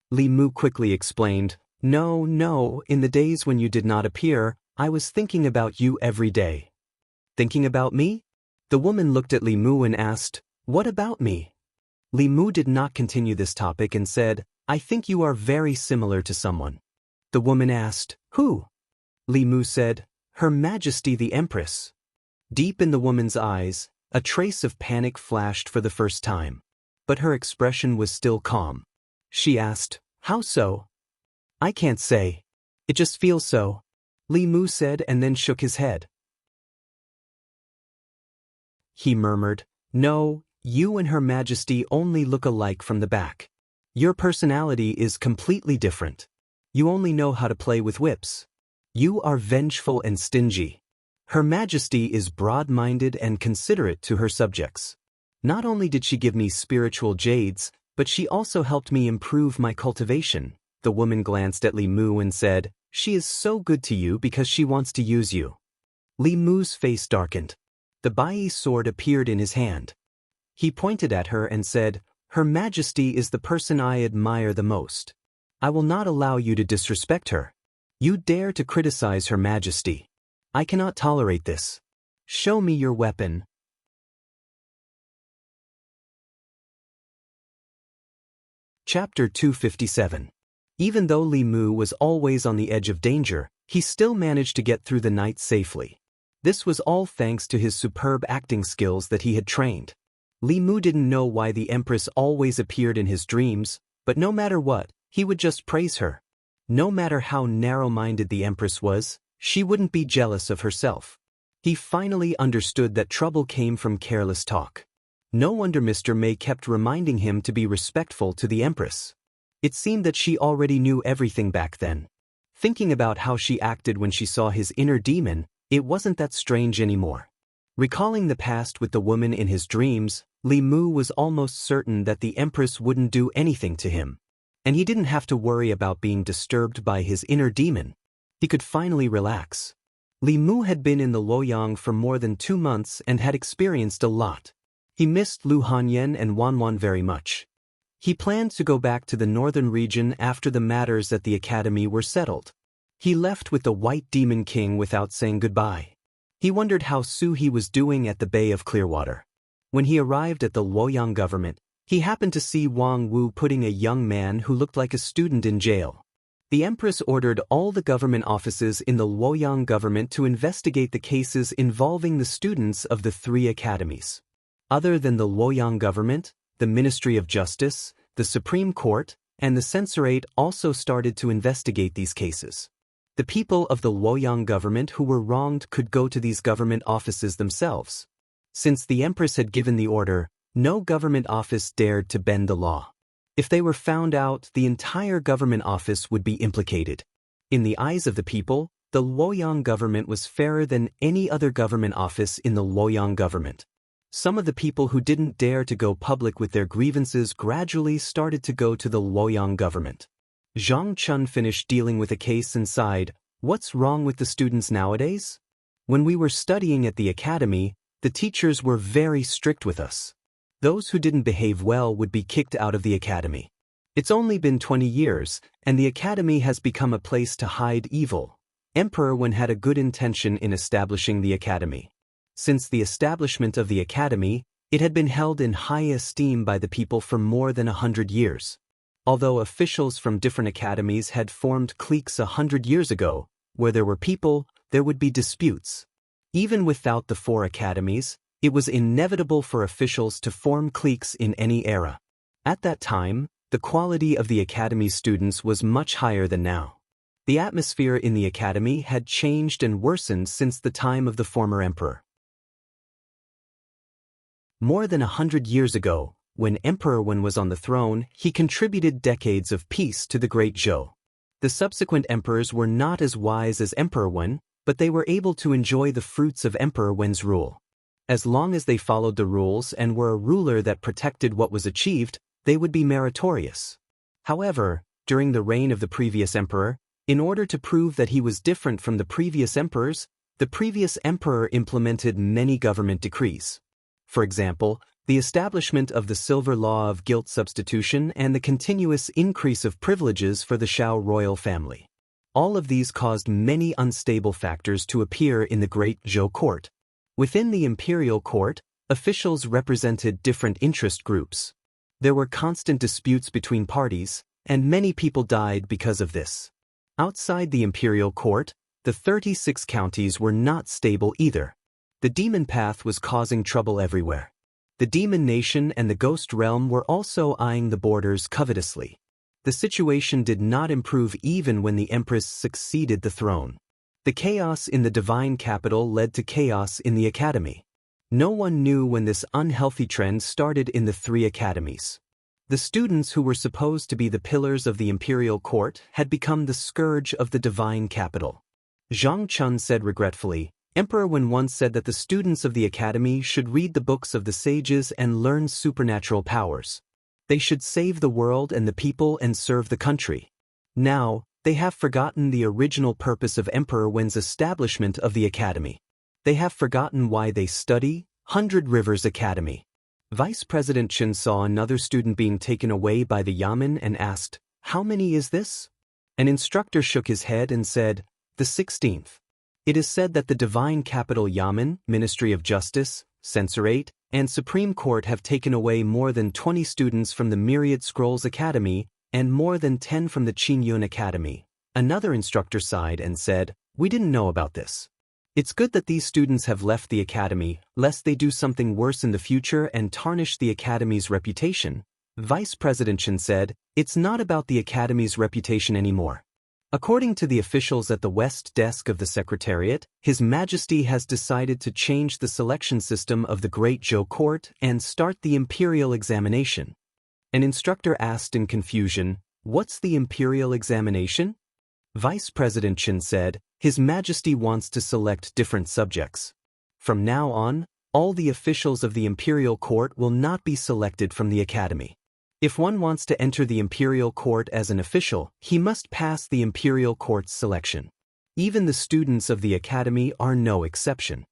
Li Mu quickly explained, No, in the days when you did not appear, I was thinking about you every day." "Thinking about me?" The woman looked at Li Mu and asked, "What about me?" Li Mu did not continue this topic and said, "I think you are very similar to someone." The woman asked, "Who?" Li Mu said, "Her Majesty the Empress." Deep in the woman's eyes, a trace of panic flashed for the first time. But her expression was still calm. She asked, "How so?" "I can't say. It just feels so," Li Mu said and then shook his head. He murmured, "No, you and Her Majesty only look alike from the back. Your personality is completely different. You only know how to play with whips. You are vengeful and stingy. Her Majesty is broad-minded and considerate to her subjects. Not only did she give me spiritual jades, but she also helped me improve my cultivation." The woman glanced at Li Mu and said, "She is so good to you because she wants to use you." Li Mu's face darkened. The Bai sword appeared in his hand. He pointed at her and said, "Her Majesty is the person I admire the most. I will not allow you to disrespect her. You dare to criticize Her Majesty. I cannot tolerate this. Show me your weapon." Chapter 257. Even though Li Mu was always on the edge of danger, he still managed to get through the night safely. This was all thanks to his superb acting skills that he had trained. Li Mu didn't know why the Empress always appeared in his dreams, but no matter what, he would just praise her. No matter how narrow-minded the Empress was, she wouldn't be jealous of herself. He finally understood that trouble came from careless talk. No wonder Mr. May kept reminding him to be respectful to the Empress. It seemed that she already knew everything back then. Thinking about how she acted when she saw his inner demon, it wasn't that strange anymore. Recalling the past with the woman in his dreams, Li Mu was almost certain that the Empress wouldn't do anything to him. And he didn't have to worry about being disturbed by his inner demon. He could finally relax. Li Mu had been in the Luoyang for more than 2 months and had experienced a lot. He missed Lu Hanyan and Wanwan very much. He planned to go back to the northern region after the matters at the academy were settled. He left with the White Demon King without saying goodbye. He wondered how Suhe was doing at the Bay of Clearwater. When he arrived at the Luoyang government, he happened to see Wang Wu putting a young man who looked like a student in jail. The Empress ordered all the government offices in the Luoyang government to investigate the cases involving the students of the 3 academies. Other than the Luoyang government, the Ministry of Justice, the Supreme Court, and the Censorate also started to investigate these cases. The people of the Luoyang government who were wronged could go to these government offices themselves. Since the Empress had given the order, no government office dared to bend the law. If they were found out, the entire government office would be implicated. In the eyes of the people, the Luoyang government was fairer than any other government office in the Luoyang government. Some of the people who didn't dare to go public with their grievances gradually started to go to the Luoyang government. Zhang Chun finished dealing with a case and sighed, "What's wrong with the students nowadays? When we were studying at the academy, the teachers were very strict with us. Those who didn't behave well would be kicked out of the academy. It's only been 20 years, and the academy has become a place to hide evil." Emperor Wen had a good intention in establishing the academy. Since the establishment of the academy, it had been held in high esteem by the people for more than 100 years. Although officials from different academies had formed cliques 100 years ago, where there were people, there would be disputes. Even without the 4 academies, it was inevitable for officials to form cliques in any era. At that time, the quality of the academy students was much higher than now. The atmosphere in the academy had changed and worsened since the time of the former emperor. More than 100 years ago, when Emperor Wen was on the throne, he contributed decades of peace to the Great Zhou. The subsequent emperors were not as wise as Emperor Wen, but they were able to enjoy the fruits of Emperor Wen's rule. As long as they followed the rules and were a ruler that protected what was achieved, they would be meritorious. However, during the reign of the previous emperor, in order to prove that he was different from the previous emperors, the previous emperor implemented many government decrees. For example, the establishment of the silver law of guilt substitution and the continuous increase of privileges for the Shao royal family. All of these caused many unstable factors to appear in the Great Zhou court. Within the imperial court, officials represented different interest groups. There were constant disputes between parties, and many people died because of this. Outside the imperial court, the 36 counties were not stable either. The demon path was causing trouble everywhere. The demon nation and the ghost realm were also eyeing the borders covetously. The situation did not improve even when the empress succeeded the throne. The chaos in the divine capital led to chaos in the academy. No one knew when this unhealthy trend started in the 3 academies. The students who were supposed to be the pillars of the imperial court had become the scourge of the divine capital. Zhang Chun said regretfully, Emperor Wen once said that the students of the academy should read the books of the sages and learn supernatural powers. They should save the world and the people and serve the country. Now, they have forgotten the original purpose of Emperor Wen's establishment of the academy. They have forgotten why they study. 100 Rivers Academy. Vice President Chen saw another student being taken away by the yamen and asked, "How many is this?" An instructor shook his head and said, "The 16th. It is said that the divine capital yamen, Ministry of Justice, Censorate, and Supreme Court have taken away more than 20 students from the Myriad Scrolls Academy and more than 10 from the Qingyun Academy." Another instructor sighed and said, "We didn't know about this. It's good that these students have left the academy, lest they do something worse in the future and tarnish the academy's reputation." Vice President Chen said, "It's not about the academy's reputation anymore. According to the officials at the West Desk of the Secretariat, His Majesty has decided to change the selection system of the Great Zhou Court and start the imperial examination." An instructor asked in confusion, "What's the imperial examination?" Vice President Chen said, "His Majesty wants to select different subjects. From now on, all the officials of the imperial court will not be selected from the academy. If one wants to enter the imperial court as an official, he must pass the imperial court's selection. Even the students of the academy are no exception."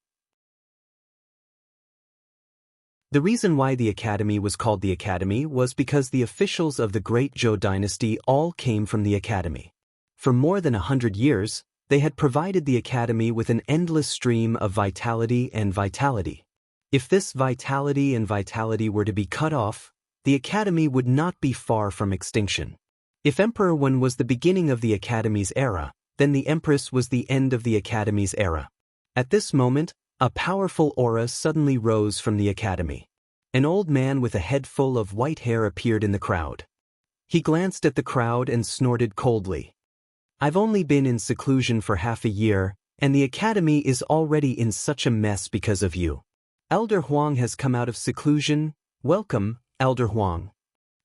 The reason why the academy was called the academy was because the officials of the Great Zhou dynasty all came from the academy. For more than 100 years, they had provided the academy with an endless stream of vitality and vitality. If this vitality and vitality were to be cut off, the academy would not be far from extinction. If Emperor Wen was the beginning of the academy's era, then the empress was the end of the academy's era. At this moment, a powerful aura suddenly rose from the academy. An old man with a head full of white hair appeared in the crowd. He glanced at the crowd and snorted coldly. "I've only been in seclusion for half a year, and the academy is already in such a mess because of you. Elder Huang has come out of seclusion. Welcome, Elder Huang."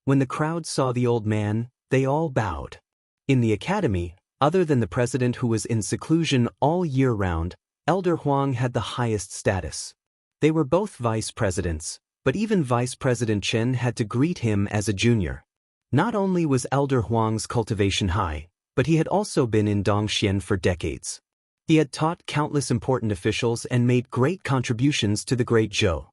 When the crowd saw the old man, they all bowed. In the academy, other than the president who was in seclusion all year round, Elder Huang had the highest status. They were both vice presidents, but even Vice President Chen had to greet him as a junior. Not only was Elder Huang's cultivation high, but he had also been in Dongxian for decades. He had taught countless important officials and made great contributions to the Great Zhou.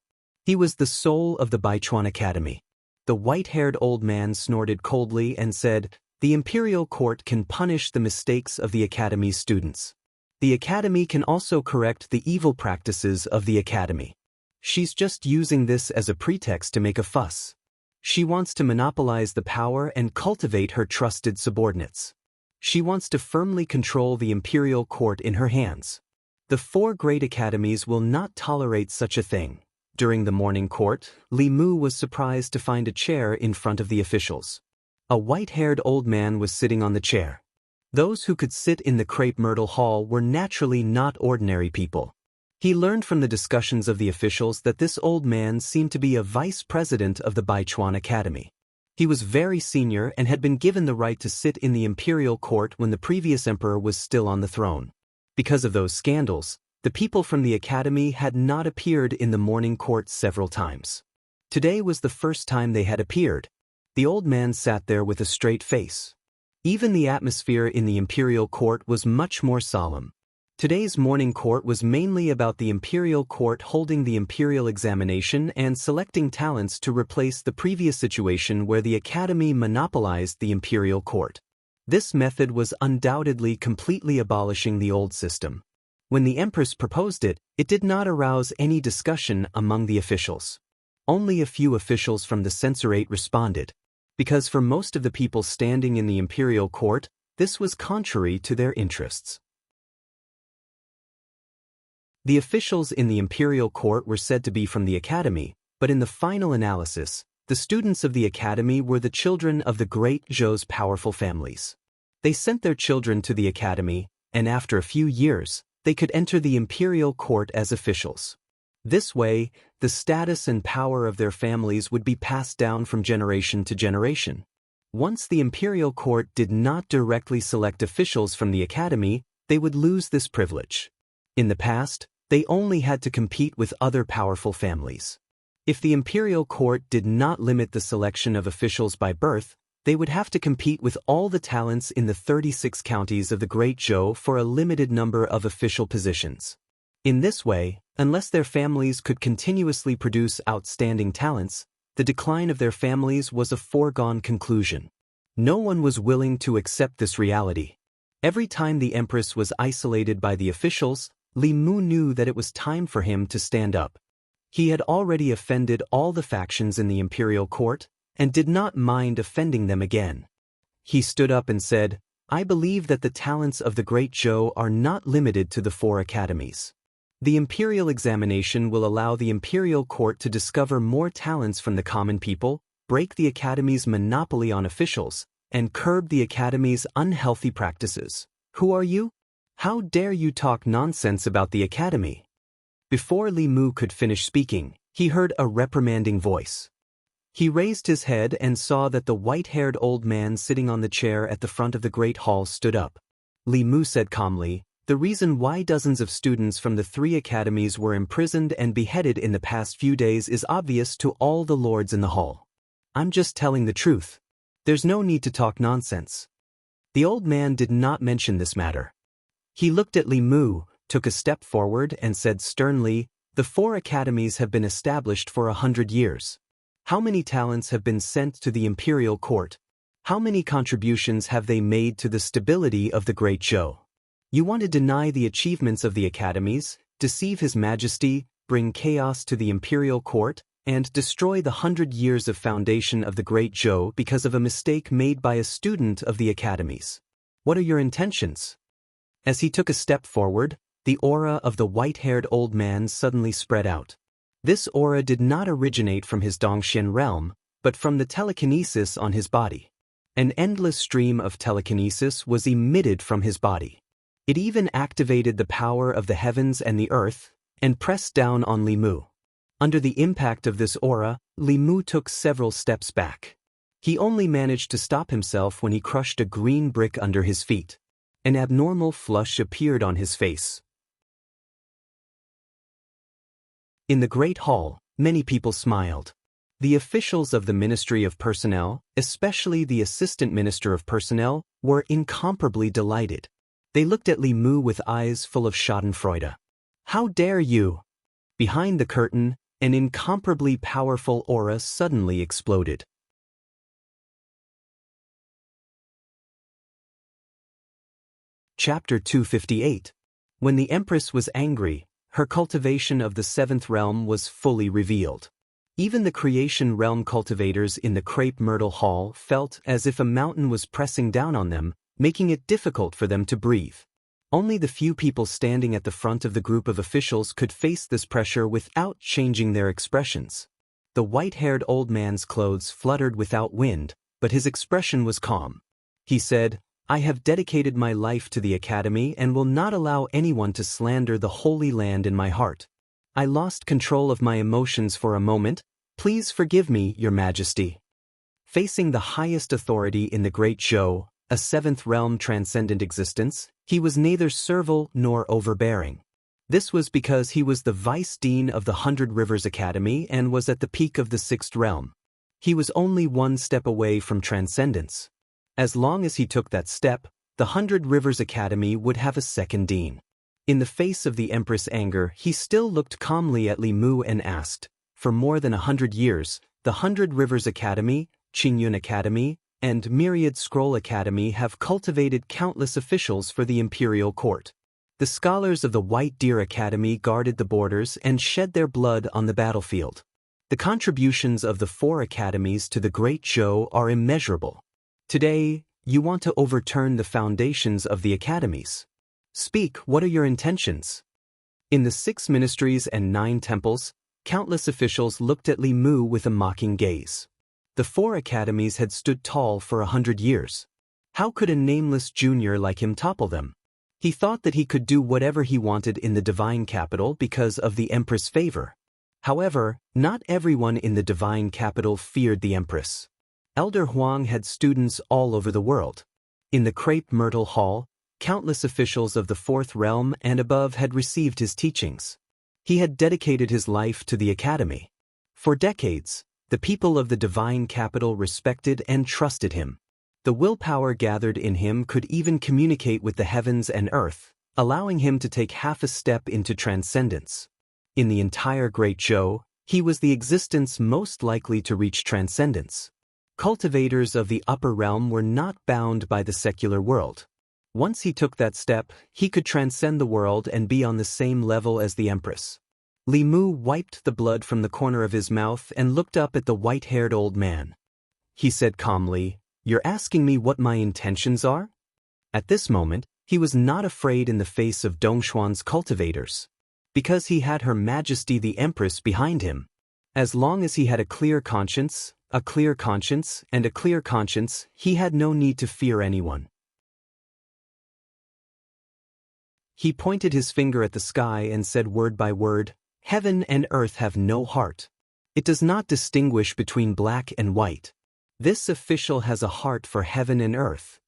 He was the soul of the Baichuan Academy. The white-haired old man snorted coldly and said, "The imperial court can punish the mistakes of the academy's students. The academy can also correct the evil practices of the academy. She's just using this as a pretext to make a fuss. She wants to monopolize the power and cultivate her trusted subordinates. She wants to firmly control the imperial court in her hands. The 4 great academies will not tolerate such a thing." During the morning court, Li Mu was surprised to find a chair in front of the officials. A white-haired old man was sitting on the chair. Those who could sit in the crepe myrtle hall were naturally not ordinary people. He learned from the discussions of the officials that this old man seemed to be a vice president of the Baichuan Academy. He was very senior and had been given the right to sit in the imperial court when the previous emperor was still on the throne. Because of those scandals, the people from the academy had not appeared in the morning court several times. Today was the first time they had appeared. The old man sat there with a straight face. Even the atmosphere in the imperial court was much more solemn. Today's morning court was mainly about the imperial court holding the imperial examination and selecting talents to replace the previous situation where the academy monopolized the imperial court. This method was undoubtedly completely abolishing the old system. When the empress proposed it, it did not arouse any discussion among the officials. Only a few officials from the censorate responded, because for most of the people standing in the imperial court, this was contrary to their interests. The officials in the imperial court were said to be from the academy, but in the final analysis, the students of the academy were the children of the great Zhou's powerful families. They sent their children to the academy, and after a few years, they could enter the imperial court as officials. This way, the status and power of their families would be passed down from generation to generation. Once the imperial court did not directly select officials from the academy, they would lose this privilege. In the past, they only had to compete with other powerful families. If the imperial court did not limit the selection of officials by birth, they would have to compete with all the talents in the 36 counties of the Great Zhou for a limited number of official positions. In this way, unless their families could continuously produce outstanding talents, the decline of their families was a foregone conclusion. No one was willing to accept this reality. Every time the empress was isolated by the officials, Li Mu knew that it was time for him to stand up. He had already offended all the factions in the imperial court, and did not mind offending them again. He stood up and said, "I believe that the talents of the Great Zhou are not limited to the 4 academies. The imperial examination will allow the imperial court to discover more talents from the common people, break the academy's monopoly on officials, and curb the academy's unhealthy practices. Who are you? How dare you talk nonsense about the academy?" Before Li Mu could finish speaking, he heard a reprimanding voice. He raised his head and saw that the white-haired old man sitting on the chair at the front of the great hall stood up. Li Mu said calmly, "The reason why dozens of students from the 3 academies were imprisoned and beheaded in the past few days is obvious to all the lords in the hall. I'm just telling the truth. There's no need to talk nonsense." The old man did not mention this matter. He looked at Li Mu, took a step forward and said sternly, "The 4 academies have been established for 100 years. How many talents have been sent to the imperial court? How many contributions have they made to the stability of the Great Zhou? You want to deny the achievements of the academies, deceive His Majesty, bring chaos to the imperial court, and destroy the 100 years of foundation of the Great Zhou because of a mistake made by a student of the academies. What are your intentions?" As he took a step forward, the aura of the white-haired old man suddenly spread out. This aura did not originate from his Dongxian realm, but from the telekinesis on his body. An endless stream of telekinesis was emitted from his body. It even activated the power of the heavens and the earth, and pressed down on Li Mu. Under the impact of this aura, Li Mu took several steps back. He only managed to stop himself when he crushed a green brick under his feet. An abnormal flush appeared on his face. In the Great Hall, many people smiled. The officials of the Ministry of Personnel, especially the Assistant Minister of Personnel, were incomparably delighted. They looked at Li Mu with eyes full of schadenfreude. "How dare you?" Behind the curtain, an incomparably powerful aura suddenly exploded. Chapter 258. When the Empress was angry, her cultivation of the 7th realm was fully revealed. Even the creation realm cultivators in the Crepe Myrtle Hall felt as if a mountain was pressing down on them, making it difficult for them to breathe. Only the few people standing at the front of the group of officials could face this pressure without changing their expressions. The white-haired old man's clothes fluttered without wind, but his expression was calm. He said, "I have dedicated my life to the academy and will not allow anyone to slander the holy land in my heart. I lost control of my emotions for a moment. Please forgive me, Your Majesty." Facing the highest authority in the Great Zhou, a seventh realm transcendent existence, he was neither servile nor overbearing. This was because he was the vice dean of the 100 Rivers Academy and was at the peak of the sixth realm. He was only one step away from transcendence. As long as he took that step, the 100 Rivers Academy would have a second dean. In the face of the Empress' anger, he still looked calmly at Li Mu and asked, "For more than 100 years, the 100 Rivers Academy, Qingyun Academy, and Myriad Scroll Academy have cultivated countless officials for the imperial court. The scholars of the White Deer Academy guarded the borders and shed their blood on the battlefield. The contributions of the 4 academies to the Great Zhou are immeasurable. Today, you want to overturn the foundations of the academies. Speak, what are your intentions?" In the 6 ministries and 9 temples, countless officials looked at Li Mu with a mocking gaze. The 4 academies had stood tall for 100 years. How could a nameless junior like him topple them? He thought that he could do whatever he wanted in the divine capital because of the Empress' favor. However, not everyone in the divine capital feared the Empress. Elder Huang had students all over the world. In the Crepe Myrtle Hall, countless officials of the 4th realm and above had received his teachings. He had dedicated his life to the academy. For decades, the people of the divine capital respected and trusted him. The willpower gathered in him could even communicate with the heavens and earth, allowing him to take half a step into transcendence. In the entire Great Zhou, he was the existence most likely to reach transcendence. Cultivators of the upper realm were not bound by the secular world. Once he took that step, he could transcend the world and be on the same level as the Empress. Li Mu wiped the blood from the corner of his mouth and looked up at the white-haired old man. He said calmly, "You're asking me what my intentions are?" At this moment, he was not afraid in the face of Dongshuan's cultivators. Because he had Her Majesty the Empress behind him. As long as he had a clear conscience, and a clear conscience, he had no need to fear anyone. He pointed his finger at the sky and said word by word, "Heaven and earth have no heart. It does not distinguish between black and white. This official has a heart for heaven and earth."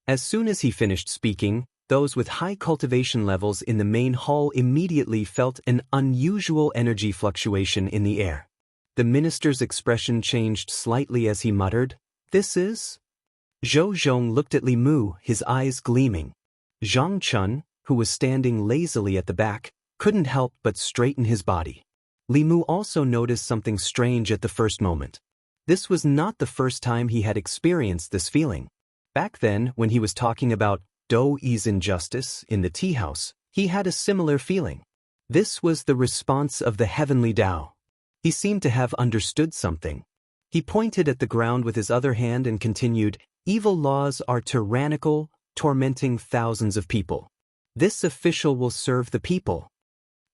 As soon as he finished speaking, those with high cultivation levels in the main hall immediately felt an unusual energy fluctuation in the air. The minister's expression changed slightly as he muttered, "This is?" Zhou Zhong looked at Li Mu, his eyes gleaming. Zhang Chun, who was standing lazily at the back, couldn't help but straighten his body. Li Mu also noticed something strange at the first moment. This was not the first time he had experienced this feeling. Back then, when he was talking about Do Yi's injustice in the tea house, he had a similar feeling. This was the response of the heavenly Tao. He seemed to have understood something. He pointed at the ground with his other hand and continued, "Evil laws are tyrannical, tormenting thousands of people. This official will serve the people."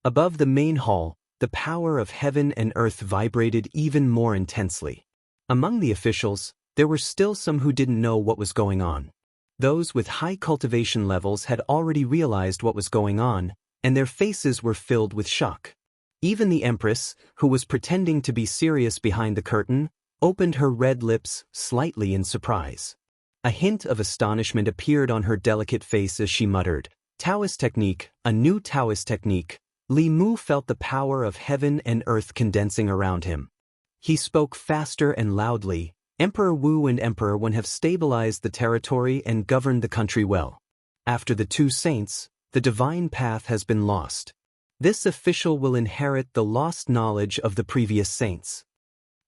Above the main hall, the power of heaven and earth vibrated even more intensely. Among the officials, there were still some who didn't know what was going on. Those with high cultivation levels had already realized what was going on, and their faces were filled with shock. Even the Empress, who was pretending to be serious behind the curtain, opened her red lips slightly in surprise. A hint of astonishment appeared on her delicate face as she muttered, "Taoist technique, a new Taoist technique." Li Mu felt the power of heaven and earth condensing around him. He spoke faster and loudly, "Emperor Wu and Emperor Wen have stabilized the territory and governed the country well. After the 2 saints, the divine path has been lost. This official will inherit the lost knowledge of the previous saints."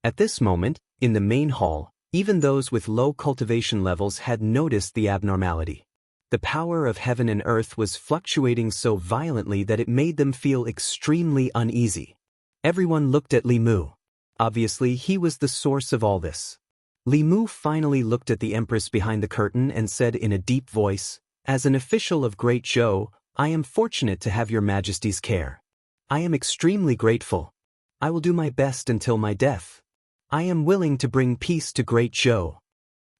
At this moment, in the main hall, even those with low cultivation levels had noticed the abnormality. The power of heaven and earth was fluctuating so violently that it made them feel extremely uneasy. Everyone looked at Li Mu. Obviously, he was the source of all this. Li Mu finally looked at the Empress behind the curtain and said in a deep voice, "As an official of Great Zhou, I am fortunate to have your Majesty's care. I am extremely grateful. I will do my best until my death. I am willing to bring peace to Great Zhou."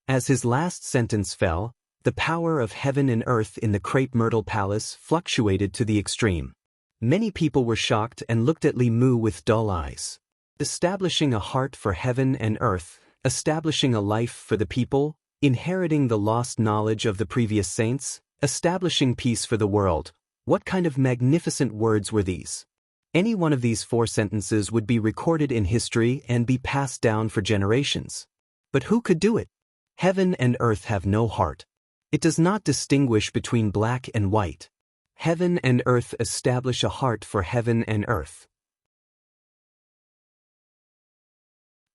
As his last sentence fell, the power of heaven and earth in the Crepe Myrtle Palace fluctuated to the extreme. Many people were shocked and looked at Li Mu with dull eyes. Establishing a heart for heaven and earth, establishing a life for the people, inheriting the lost knowledge of the previous saints, establishing peace for the world. What kind of magnificent words were these? Any one of these 4 sentences would be recorded in history and be passed down for generations. But who could do it? Heaven and earth have no heart. It does not distinguish between black and white. Heaven and earth establish a heart for heaven and earth.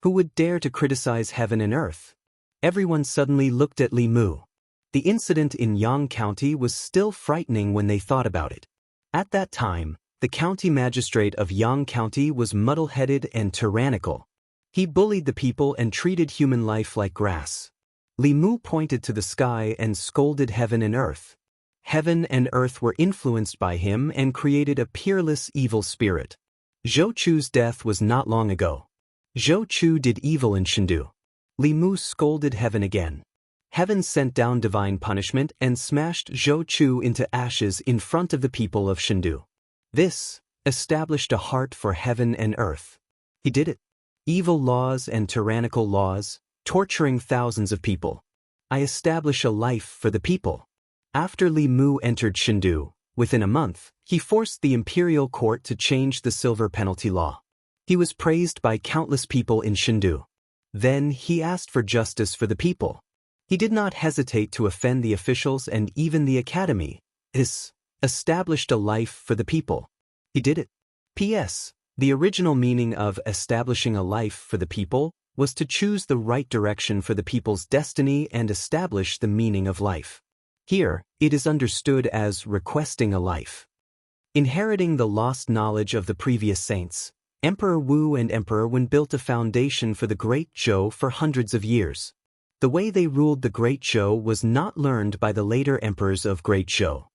Who would dare to criticize heaven and earth? Everyone suddenly looked at Li Mu. The incident in Yang County was still frightening when they thought about it. At that time, the county magistrate of Yang County was muddle-headed and tyrannical. He bullied the people and treated human life like grass. Li Mu pointed to the sky and scolded heaven and earth. Heaven and earth were influenced by him and created a peerless evil spirit. Zhou Chu's death was not long ago. Zhou Chu did evil in Chengdu. Li Mu scolded heaven again. Heaven sent down divine punishment and smashed Zhou Chu into ashes in front of the people of Chengdu. This established a heart for heaven and earth. He did it. Evil laws and tyrannical laws, torturing thousands of people. I establish a life for the people. After Li Mu entered Chengdu, within a month, he forced the imperial court to change the silver penalty law. He was praised by countless people in Chengdu. Then he asked for justice for the people. He did not hesitate to offend the officials and even the academy. This established a life for the people. He did it. P.S. The original meaning of establishing a life for the people was to choose the right direction for the people's destiny and establish the meaning of life. Here, it is understood as requesting a life. Inheriting the lost knowledge of the previous saints, Emperor Wu and Emperor Wen built a foundation for the Great Zhou for hundreds of years. The way they ruled the Great Zhou was not learned by the later emperors of Great Zhou.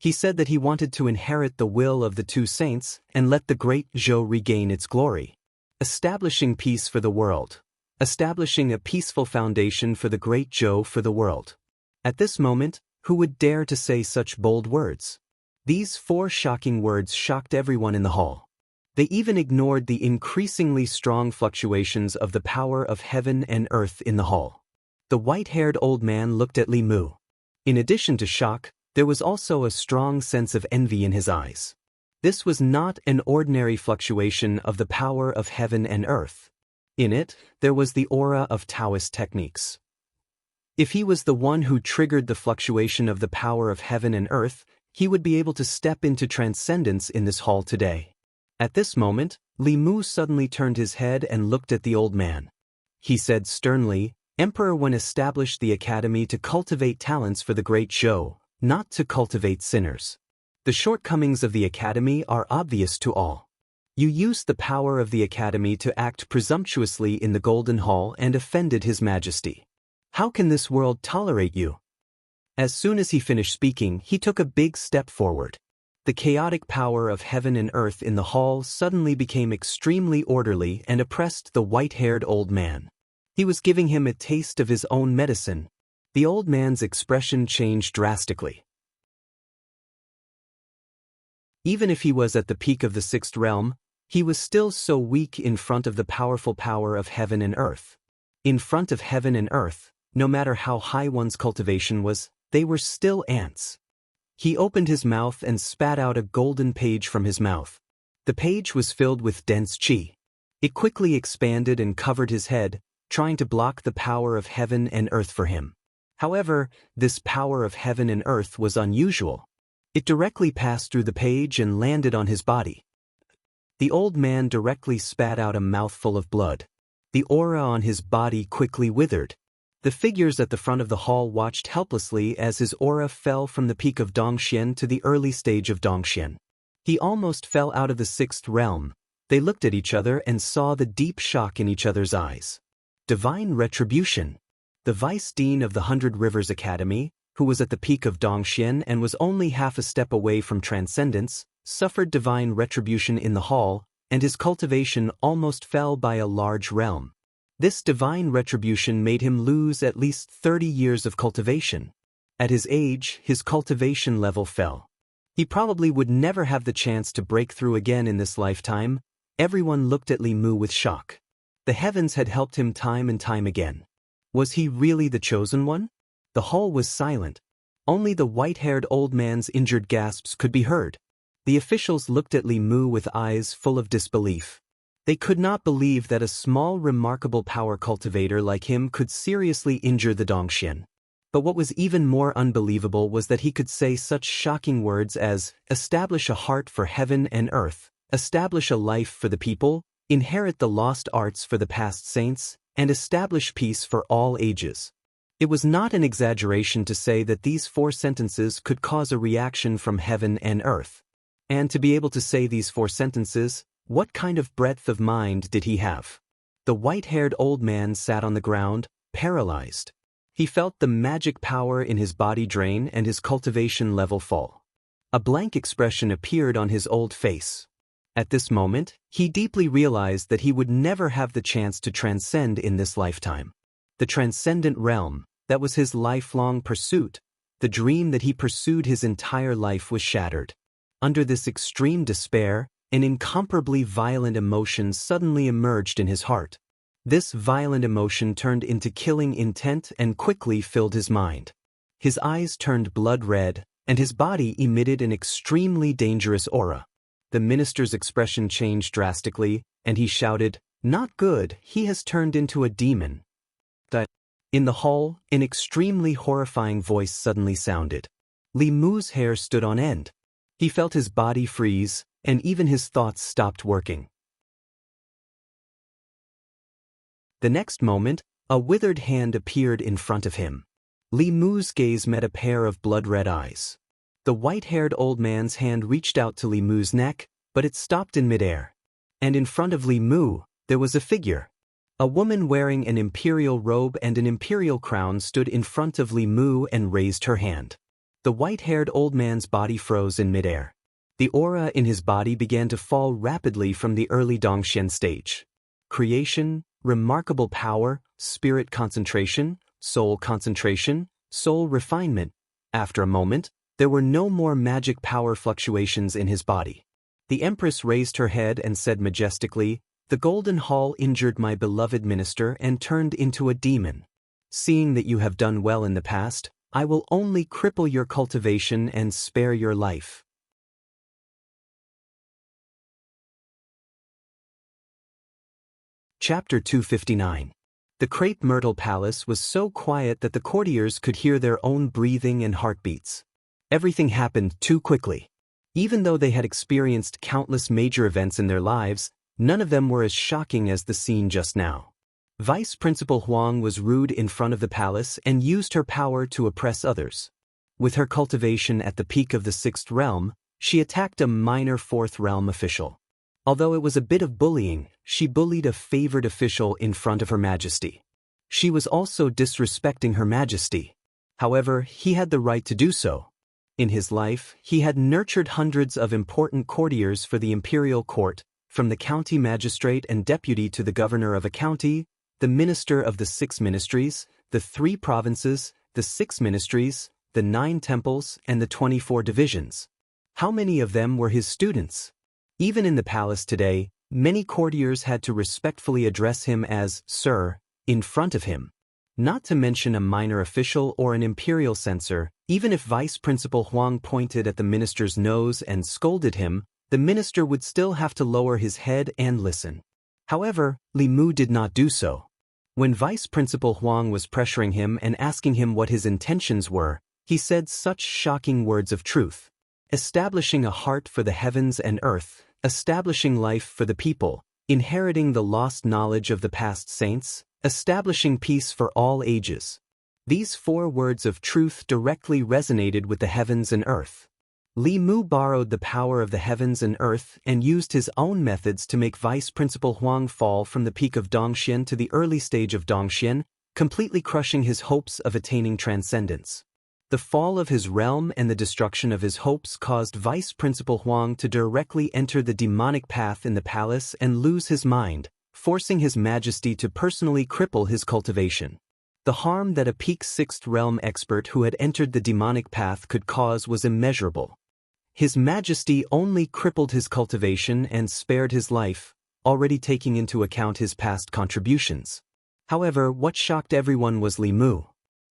He said that he wanted to inherit the will of the 2 saints and let the Great Zhou regain its glory. Establishing peace for the world. Establishing a peaceful foundation for the Great Zhou for the world. At this moment, who would dare to say such bold words? These 4 shocking words shocked everyone in the hall. They even ignored the increasingly strong fluctuations of the power of heaven and earth in the hall. The white-haired old man looked at Li Mu. In addition to shock, there was also a strong sense of envy in his eyes. This was not an ordinary fluctuation of the power of heaven and earth. In it, there was the aura of Taoist techniques. If he was the one who triggered the fluctuation of the power of heaven and earth, he would be able to step into transcendence in this hall today. At this moment, Li Mu suddenly turned his head and looked at the old man. He said sternly, Emperor Wen established the academy to cultivate talents for the Great Zhou, not to cultivate sinners. The shortcomings of the academy are obvious to all. You used the power of the academy to act presumptuously in the Golden Hall and offended His Majesty. How can this world tolerate you? As soon as he finished speaking, he took a big step forward. The chaotic power of heaven and earth in the hall suddenly became extremely orderly and oppressed the white-haired old man. He was giving him a taste of his own medicine. The old man's expression changed drastically. Even if he was at the peak of the 6th realm, he was still so weak in front of the powerful power of heaven and earth. In front of heaven and earth, no matter how high one's cultivation was, they were still ants. He opened his mouth and spat out a golden page from his mouth. The page was filled with dense qi. It quickly expanded and covered his head, trying to block the power of heaven and earth for him. However, this power of heaven and earth was unusual. It directly passed through the page and landed on his body. The old man directly spat out a mouthful of blood. The aura on his body quickly withered. The figures at the front of the hall watched helplessly as his aura fell from the peak of Dongxian to the early stage of Dongxian. He almost fell out of the 6th realm. They looked at each other and saw the deep shock in each other's eyes. Divine retribution. The vice dean of the 100 Rivers Academy, who was at the peak of Dongxian and was only half a step away from transcendence, suffered divine retribution in the hall, and his cultivation almost fell by a large realm. This divine retribution made him lose at least 30 years of cultivation. At his age, his cultivation level fell. He probably would never have the chance to break through again in this lifetime. Everyone looked at Li Mu with shock. The heavens had helped him time and time again. Was he really the chosen one? The hall was silent. Only the white-haired old man's injured gasps could be heard. The officials looked at Li Mu with eyes full of disbelief. They could not believe that a small remarkable power cultivator like him could seriously injure the Dongxian. But what was even more unbelievable was that he could say such shocking words as, establish a heart for heaven and earth, establish a life for the people, inherit the lost arts for the past saints, and establish peace for all ages. It was not an exaggeration to say that these 4 sentences could cause a reaction from heaven and earth. And to be able to say these 4 sentences, what kind of breadth of mind did he have? The white-haired old man sat on the ground, paralyzed. He felt the magic power in his body drain and his cultivation level fall. A blank expression appeared on his old face. At this moment, he deeply realized that he would never have the chance to transcend in this lifetime. The transcendent realm, that was his lifelong pursuit, the dream that he pursued his entire life was shattered. Under this extreme despair, an incomparably violent emotion suddenly emerged in his heart. This violent emotion turned into killing intent and quickly filled his mind. His eyes turned blood red, and his body emitted an extremely dangerous aura. The minister's expression changed drastically, and he shouted, "Not good, he has turned into a demon." In the hall, an extremely horrifying voice suddenly sounded. Li Mu's hair stood on end. He felt his body freeze, and even his thoughts stopped working. The next moment, a withered hand appeared in front of him. Li Mu's gaze met a pair of blood-red eyes. The white-haired old man's hand reached out to Li Mu's neck, but it stopped in midair. And in front of Li Mu, there was a figure. A woman wearing an imperial robe and an imperial crown stood in front of Li Mu and raised her hand. The white-haired old man's body froze in midair. The aura in his body began to fall rapidly from the early Dongxian stage. Creation, remarkable power, spirit concentration, soul refinement. After a moment, there were no more magic power fluctuations in his body. The Empress raised her head and said majestically, "The Golden Hall injured my beloved minister and turned into a demon. Seeing that you have done well in the past, I will only cripple your cultivation and spare your life." Chapter 259. The crepe myrtle palace was so quiet that the courtiers could hear their own breathing and heartbeats. Everything happened too quickly. Even though they had experienced countless major events in their lives, none of them were as shocking as the scene just now. Vice Principal Huang was rude in front of the palace and used her power to oppress others. With her cultivation at the peak of the 6th realm, she attacked a minor 4th realm official. Although it was a bit of bullying, she bullied a favored official in front of Her Majesty. She was also disrespecting Her Majesty. However, he had the right to do so. In his life, he had nurtured hundreds of important courtiers for the imperial court, from the county magistrate and deputy to the governor of a county, the minister of the 6 ministries, the 3 provinces, the 6 ministries, the 9 temples, and the 24 divisions. How many of them were his students? Even in the palace today, many courtiers had to respectfully address him as "Sir" in front of him. Not to mention a minor official or an imperial censor, even if Vice Principal Huang pointed at the minister's nose and scolded him, the minister would still have to lower his head and listen. However, Li Mu did not do so. When Vice Principal Huang was pressuring him and asking him what his intentions were, he said such shocking words of truth. Establishing a heart for the heavens and earth, establishing life for the people, inheriting the lost knowledge of the past saints, establishing peace for all ages. These 4 words of truth directly resonated with the heavens and earth. Li Mu borrowed the power of the heavens and earth and used his own methods to make Vice Principal Huang fall from the peak of Dongxian to the early stage of Dongxian, completely crushing his hopes of attaining transcendence. The fall of his realm and the destruction of his hopes caused Vice Principal Huang to directly enter the demonic path in the palace and lose his mind, forcing His Majesty to personally cripple his cultivation. The harm that a peak 6th realm expert who had entered the demonic path could cause was immeasurable. His Majesty only crippled his cultivation and spared his life, already taking into account his past contributions. However, what shocked everyone was Li Mu.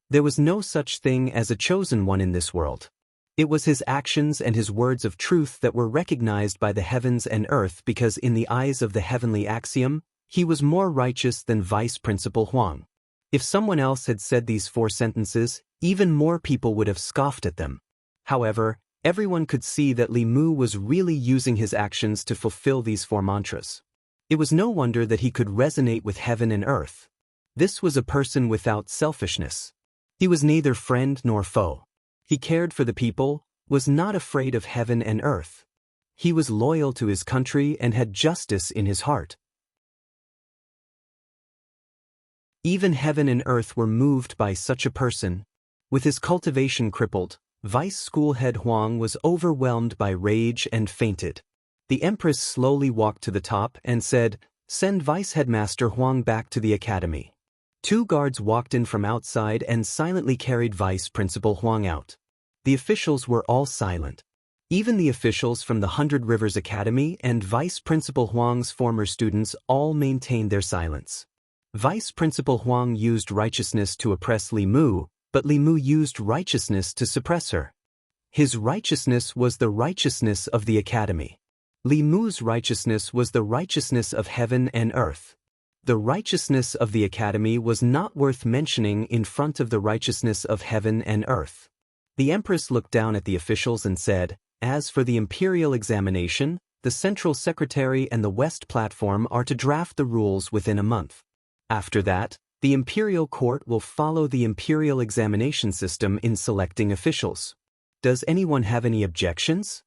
There was no such thing as a chosen one in this world. It was his actions and his words of truth that were recognized by the heavens and earth because in the eyes of the heavenly axiom, he was more righteous than Vice Principal Huang. If someone else had said these 4 sentences, even more people would have scoffed at them. However, everyone could see that Li Mu was really using his actions to fulfill these 4 mantras. It was no wonder that he could resonate with heaven and earth. This was a person without selfishness. He was neither friend nor foe. He cared for the people, was not afraid of heaven and earth. He was loyal to his country and had justice in his heart. Even heaven and earth were moved by such a person. With his cultivation crippled, Vice School Head Huang was overwhelmed by rage and fainted. The Empress slowly walked to the top and said, "Send Vice Headmaster Huang back to the academy." 2 guards walked in from outside and silently carried Vice Principal Huang out. The officials were all silent. Even the officials from the 100 Rivers Academy and Vice Principal Huang's former students all maintained their silence. Vice Principal Huang used righteousness to oppress Li Mu, but Li Mu used righteousness to suppress her. His righteousness was the righteousness of the academy. Li Mu's righteousness was the righteousness of heaven and earth. The righteousness of the academy was not worth mentioning in front of the righteousness of heaven and earth. The Empress looked down at the officials and said, "As for the imperial examination, the Central Secretary and the West Platform are to draft the rules within a month. After that, the Imperial Court will follow the Imperial examination system in selecting officials. Does anyone have any objections?"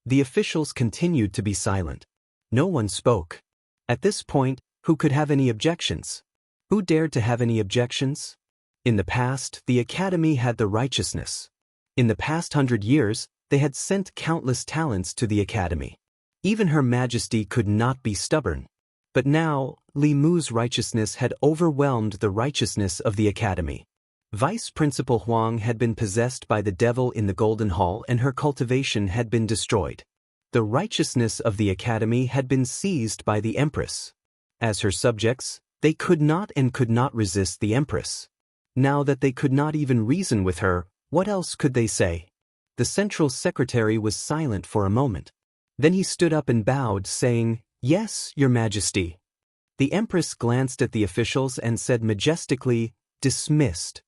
The officials continued to be silent. No one spoke. At this point, who could have any objections? Who dared to have any objections? In the past, the Academy had the righteousness. In the past 100 years, they had sent countless talents to the Academy. Even Her Majesty could not be stubborn. But now, Li Mu's righteousness had overwhelmed the righteousness of the Academy. Vice Principal Huang had been possessed by the devil in the Golden Hall and her cultivation had been destroyed. The righteousness of the Academy had been seized by the Empress. As her subjects, they could not resist the Empress. Now that they could not even reason with her, what else could they say? The Central Secretary was silent for a moment. Then he stood up and bowed, saying, "Yes, Your Majesty." The Empress glanced at the officials and said majestically, "Dismissed."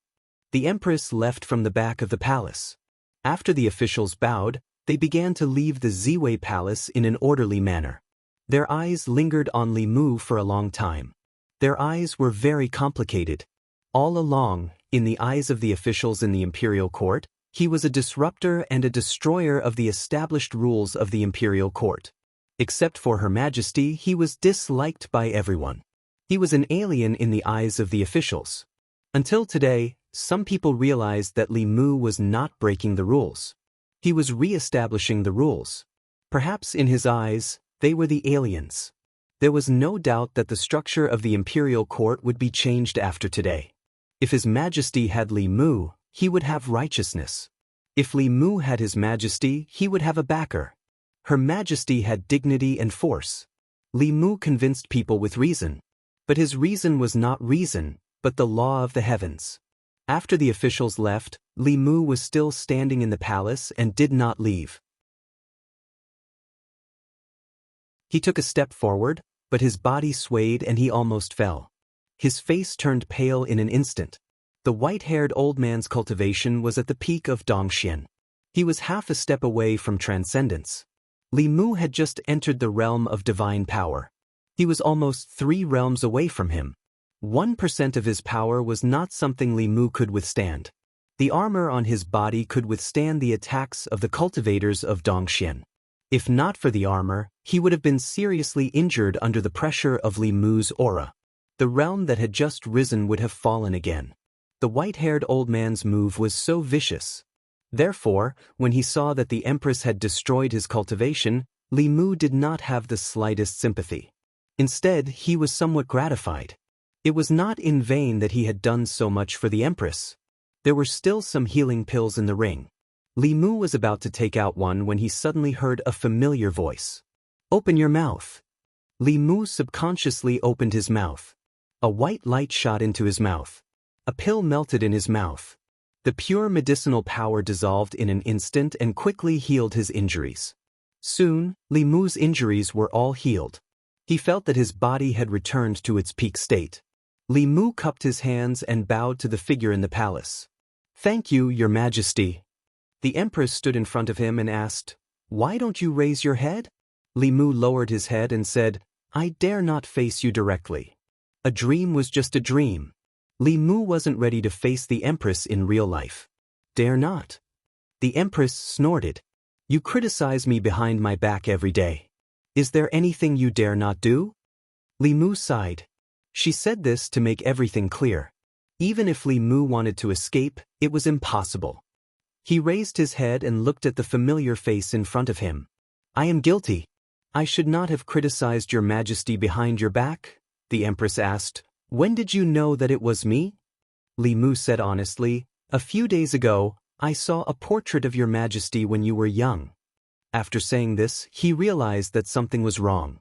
The Empress left from the back of the palace. After the officials bowed, they began to leave the Ziwei Palace in an orderly manner. Their eyes lingered on Li Mu for a long time. Their eyes were very complicated. All along, in the eyes of the officials in the Imperial Court, he was a disruptor and a destroyer of the established rules of the Imperial Court. Except for Her Majesty, he was disliked by everyone. He was an alien in the eyes of the officials. Until today, some people realized that Li Mu was not breaking the rules. He was re-establishing the rules. Perhaps in his eyes, they were the aliens. There was no doubt that the structure of the Imperial Court would be changed after today. If His Majesty had Li Mu, he would have righteousness. If Li Mu had His Majesty, he would have a backer. Her Majesty had dignity and force. Li Mu convinced people with reason. But his reason was not reason, but the law of the heavens. After the officials left, Li Mu was still standing in the palace and did not leave. He took a step forward, but his body swayed and he almost fell. His face turned pale in an instant. The white-haired old man's cultivation was at the peak of Dongxian. He was half a step away from transcendence. Li Mu had just entered the realm of divine power. He was almost 3 realms away from him. 1% of his power was not something Li Mu could withstand. The armor on his body could withstand the attacks of the cultivators of Dongxian. If not for the armor, he would have been seriously injured under the pressure of Li Mu's aura. The realm that had just risen would have fallen again. The white-haired old man's move was so vicious. Therefore, when he saw that the Empress had destroyed his cultivation, Li Mu did not have the slightest sympathy. Instead, he was somewhat gratified. It was not in vain that he had done so much for the Empress. There were still some healing pills in the ring. Li Mu was about to take out one when he suddenly heard a familiar voice. "Open your mouth." Li Mu subconsciously opened his mouth. A white light shot into his mouth. A pill melted in his mouth. The pure medicinal power dissolved in an instant and quickly healed his injuries. Soon, Li Mu's injuries were all healed. He felt that his body had returned to its peak state. Li Mu cupped his hands and bowed to the figure in the palace. "Thank you, Your Majesty." The Empress stood in front of him and asked, "Why don't you raise your head?" Li Mu lowered his head and said, "I dare not face you directly. A dream was just a dream." Li Mu wasn't ready to face the Empress in real life. "Dare not?" The Empress snorted. "You criticize me behind my back every day. Is there anything you dare not do?" Li Mu sighed. She said this to make everything clear. Even if Li Mu wanted to escape, it was impossible. He raised his head and looked at the familiar face in front of him. "I am guilty. I should not have criticized Your Majesty behind your back?" the Empress asked. "When did you know that it was me?" Li Mu said honestly, "A few days ago, I saw a portrait of Your Majesty when you were young." After saying this, he realized that something was wrong.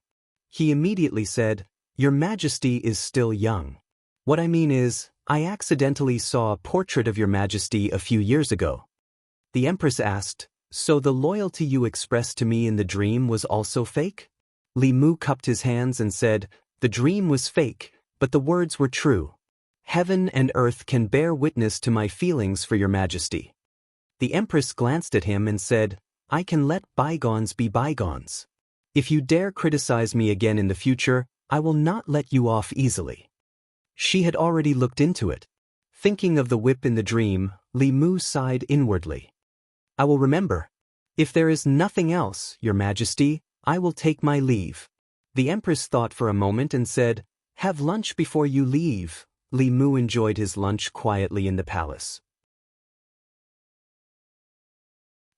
He immediately said, "Your Majesty is still young. What I mean is, I accidentally saw a portrait of Your Majesty a few years ago." The Empress asked, "So the loyalty you expressed to me in the dream was also fake?" Li Mu cupped his hands and said, "The dream was fake, but the words were true. Heaven and earth can bear witness to my feelings for Your Majesty." The Empress glanced at him and said, "I can let bygones be bygones. If you dare criticize me again in the future, I will not let you off easily." She had already looked into it. Thinking of the whip in the dream, Li Mu sighed inwardly. "I will remember. If there is nothing else, Your Majesty, I will take my leave." The Empress thought for a moment and said, "Have lunch before you leave." Li Mu enjoyed his lunch quietly in the palace.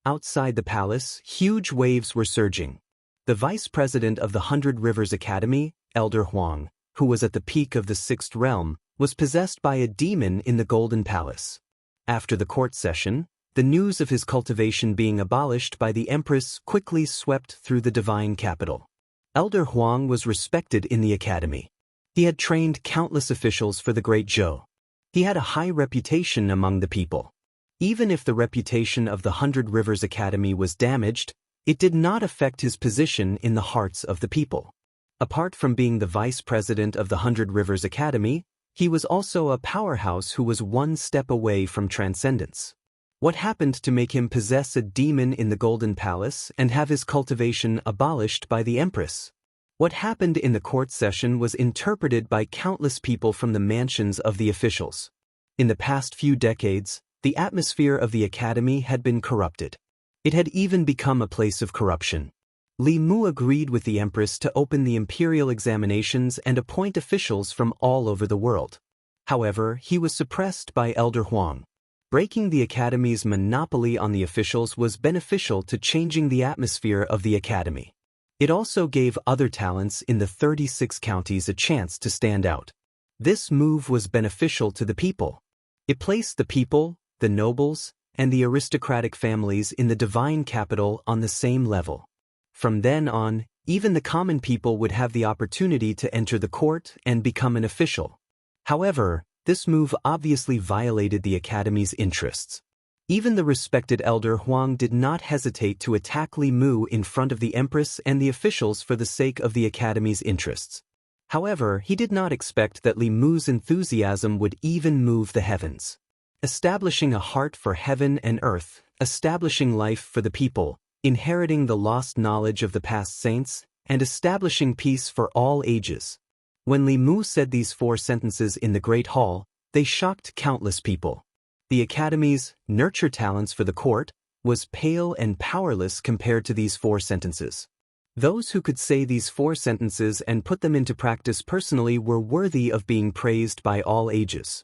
Outside the palace, huge waves were surging. The vice president of the 100 Rivers Academy, Elder Huang, who was at the peak of the 6th realm, was possessed by a demon in the Golden Palace. After the court session, the news of his cultivation being abolished by the Empress quickly swept through the divine capital. Elder Huang was respected in the academy. He had trained countless officials for the Great Zhou. He had a high reputation among the people. Even if the reputation of the 100 Rivers Academy was damaged, it did not affect his position in the hearts of the people. Apart from being the vice president of the 100 Rivers Academy, he was also a powerhouse who was one step away from transcendence. What happened to make him possess a demon in the Golden Palace and have his cultivation abolished by the Empress? What happened in the court session was interpreted by countless people from the mansions of the officials. In the past few decades, the atmosphere of the academy had been corrupted. It had even become a place of corruption. Li Mu agreed with the Empress to open the imperial examinations and appoint officials from all over the world. However, he was suppressed by Elder Huang. Breaking the academy's monopoly on the officials was beneficial to changing the atmosphere of the academy. It also gave other talents in the 36 counties a chance to stand out. This move was beneficial to the people. It placed the people, the nobles, and the aristocratic families in the divine capital on the same level. From then on, even the common people would have the opportunity to enter the court and become an official. However, this move obviously violated the academy's interests. Even the respected Elder Huang did not hesitate to attack Li Mu in front of the Empress and the officials for the sake of the academy's interests. However, he did not expect that Li Mu's enthusiasm would even move the heavens. Establishing a heart for heaven and earth, establishing life for the people, inheriting the lost knowledge of the past saints, and establishing peace for all ages. When Li Mu said these 4 sentences in the Great Hall, they shocked countless people. The academy's nurture talents for the court was pale and powerless compared to these 4 sentences. Those who could say these 4 sentences and put them into practice personally were worthy of being praised by all ages.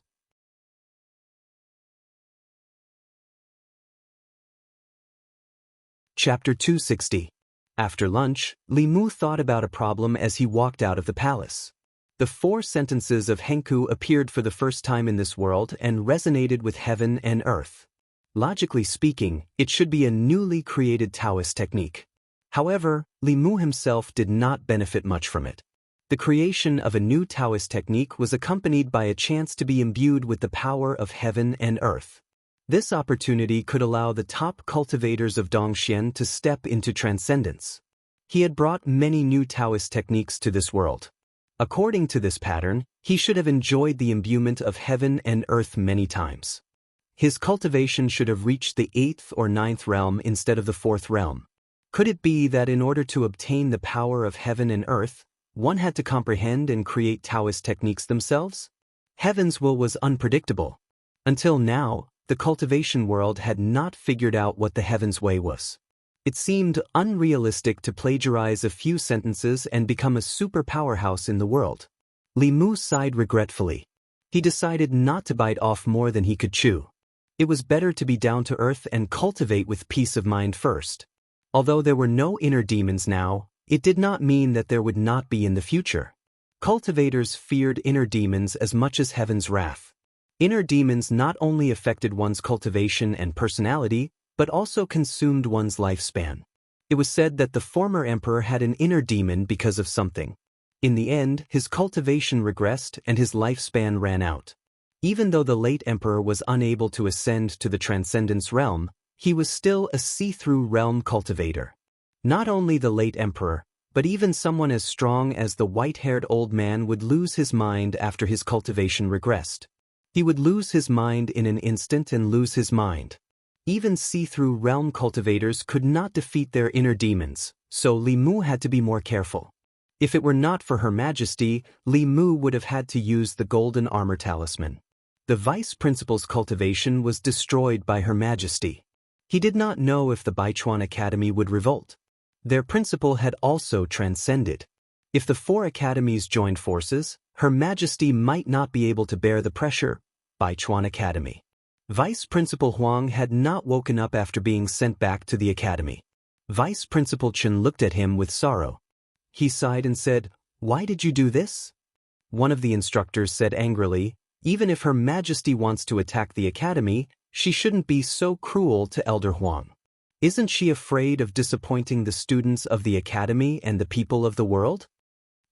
Chapter 260. After lunch, Li Mu thought about a problem as he walked out of the palace. The 4 sentences of Jianghu appeared for the first time in this world and resonated with heaven and earth. Logically speaking, it should be a newly created Taoist technique. However, Li Mu himself did not benefit much from it. The creation of a new Taoist technique was accompanied by a chance to be imbued with the power of heaven and earth. This opportunity could allow the top cultivators of Dongxian to step into transcendence. He had brought many new Taoist techniques to this world. According to this pattern, he should have enjoyed the imbuement of heaven and earth many times. His cultivation should have reached the 8th or 9th realm instead of the 4th realm. Could it be that in order to obtain the power of heaven and earth, one had to comprehend and create Taoist techniques themselves? Heaven's will was unpredictable. Until now, the cultivation world had not figured out what the heaven's way was. It seemed unrealistic to plagiarize a few sentences and become a super powerhouse in the world. Li Mu sighed regretfully. He decided not to bite off more than he could chew. It was better to be down to earth and cultivate with peace of mind first. Although there were no inner demons now, it did not mean that there would not be in the future. Cultivators feared inner demons as much as heaven's wrath. Inner demons not only affected one's cultivation and personality, but also consumed one's lifespan. It was said that the former emperor had an inner demon because of something. In the end, his cultivation regressed and his lifespan ran out. Even though the late emperor was unable to ascend to the transcendence realm, he was still a see-through realm cultivator. Not only the late emperor, but even someone as strong as the white-haired old man would lose his mind after his cultivation regressed. He would lose his mind in an instant and lose his mind. Even see-through realm cultivators could not defeat their inner demons, so Li Mu had to be more careful. If it were not for Her Majesty, Li Mu would have had to use the golden armor talisman. The vice principal's cultivation was destroyed by Her Majesty. He did not know if the Baichuan Academy would revolt. Their principal had also transcended. If the 4 academies joined forces, Her Majesty might not be able to bear the pressure. Baichuan Academy. Vice Principal Huang had not woken up after being sent back to the academy. Vice Principal Chen looked at him with sorrow. He sighed and said, "Why did you do this?" One of the instructors said angrily, "Even if Her Majesty wants to attack the academy, she shouldn't be so cruel to Elder Huang. Isn't she afraid of disappointing the students of the academy and the people of the world?"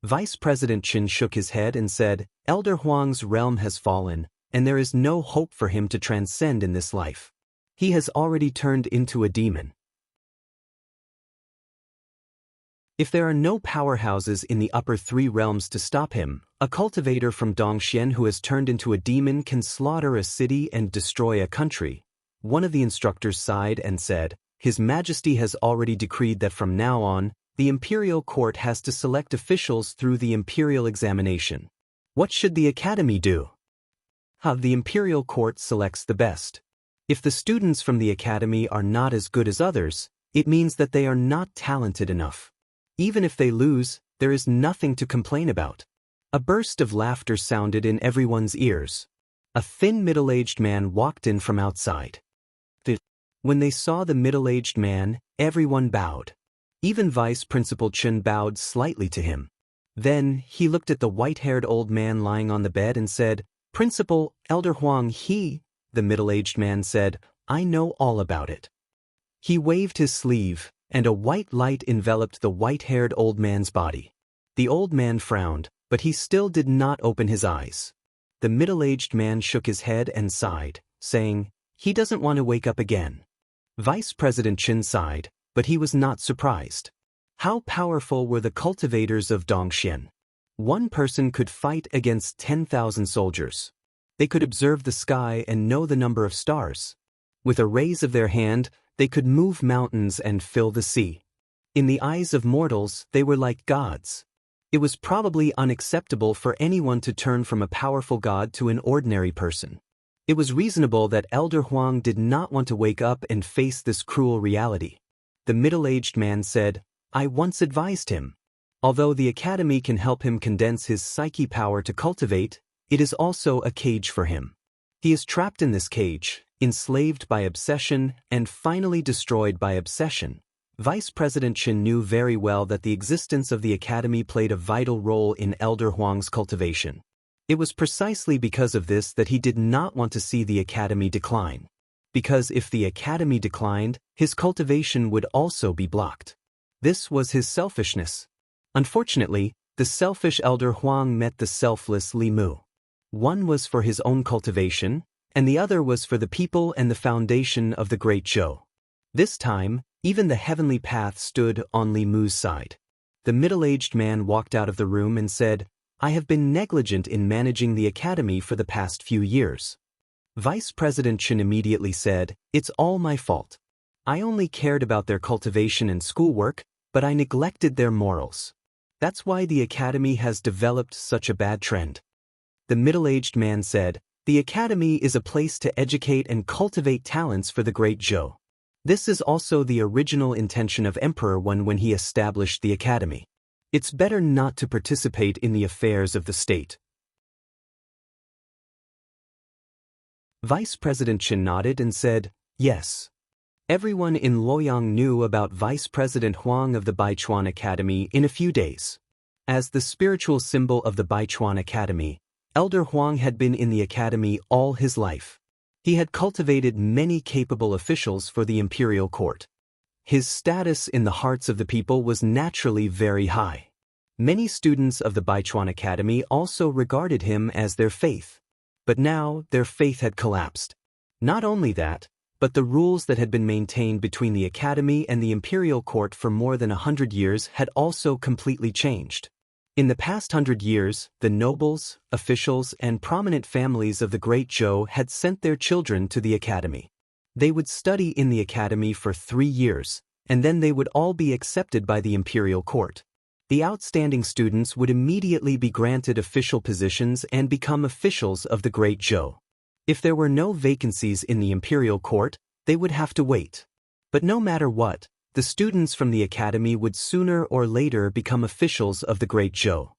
Vice President Qin shook his head and said, "Elder Huang's realm has fallen, and there is no hope for him to transcend in this life. He has already turned into a demon. If there are no powerhouses in the upper 3 realms to stop him, a cultivator from Dongxian who has turned into a demon can slaughter a city and destroy a country." One of the instructors sighed and said, "His Majesty has already decreed that from now on, the imperial court has to select officials through the imperial examination. What should the academy do?" The imperial court selects the best. If the students from the academy are not as good as others, it means that they are not talented enough. Even if they lose, there is nothing to complain about. A burst of laughter sounded in everyone's ears. A thin middle-aged man walked in from outside. When they saw the middle-aged man, everyone bowed. Even Vice Principal Chen bowed slightly to him. Then, he looked at the white-haired old man lying on the bed and said, "Principal, Elder Huang, the middle-aged man said, "I know all about it." He waved his sleeve, and a white light enveloped the white-haired old man's body. The old man frowned, but he still did not open his eyes. The middle-aged man shook his head and sighed, saying, "He doesn't want to wake up again." Vice President Qin sighed, but he was not surprised. How powerful were the cultivators of Dongxian? One person could fight against 10,000 soldiers. They could observe the sky and know the number of stars. With a raise of their hand, they could move mountains and fill the sea. In the eyes of mortals, they were like gods. It was probably unacceptable for anyone to turn from a powerful god to an ordinary person. It was reasonable that Elder Huang did not want to wake up and face this cruel reality. The middle-aged man said, "I once advised him. Although the academy can help him condense his psyche power to cultivate, it is also a cage for him. He is trapped in this cage, enslaved by obsession, and finally destroyed by obsession." Vice President Qin knew very well that the existence of the academy played a vital role in Elder Huang's cultivation. It was precisely because of this that he did not want to see the academy decline. Because if the academy declined, his cultivation would also be blocked. This was his selfishness. Unfortunately, the selfish elder Huang met the selfless Li Mu. One was for his own cultivation, and the other was for the people and the foundation of the great Zhou. This time, even the heavenly path stood on Li Mu's side. The middle-aged man walked out of the room and said, "I have been negligent in managing the academy for the past few years." Vice President Chen immediately said, "It's all my fault. I only cared about their cultivation and schoolwork, but I neglected their morals. That's why the academy has developed such a bad trend." The middle-aged man said, "The academy is a place to educate and cultivate talents for the great Zhou. This is also the original intention of Emperor Wen when he established the academy. It's better not to participate in the affairs of the state." Vice President Chen nodded and said, "Yes." Everyone in Luoyang knew about Vice President Huang of the Baichuan Academy in a few days. As the spiritual symbol of the Baichuan Academy, Elder Huang had been in the academy all his life. He had cultivated many capable officials for the imperial court. His status in the hearts of the people was naturally very high. Many students of the Baichuan Academy also regarded him as their faith. But now their faith had collapsed. Not only that, but the rules that had been maintained between the academy and the imperial court for more than 100 years had also completely changed. In the past 100 years, the nobles, officials, and prominent families of the Great Zhou had sent their children to the academy. They would study in the academy for 3 years, and then they would all be accepted by the imperial court. The outstanding students would immediately be granted official positions and become officials of the Great Zhou. If there were no vacancies in the imperial court, they would have to wait. But no matter what, the students from the academy would sooner or later become officials of the Great Zhou.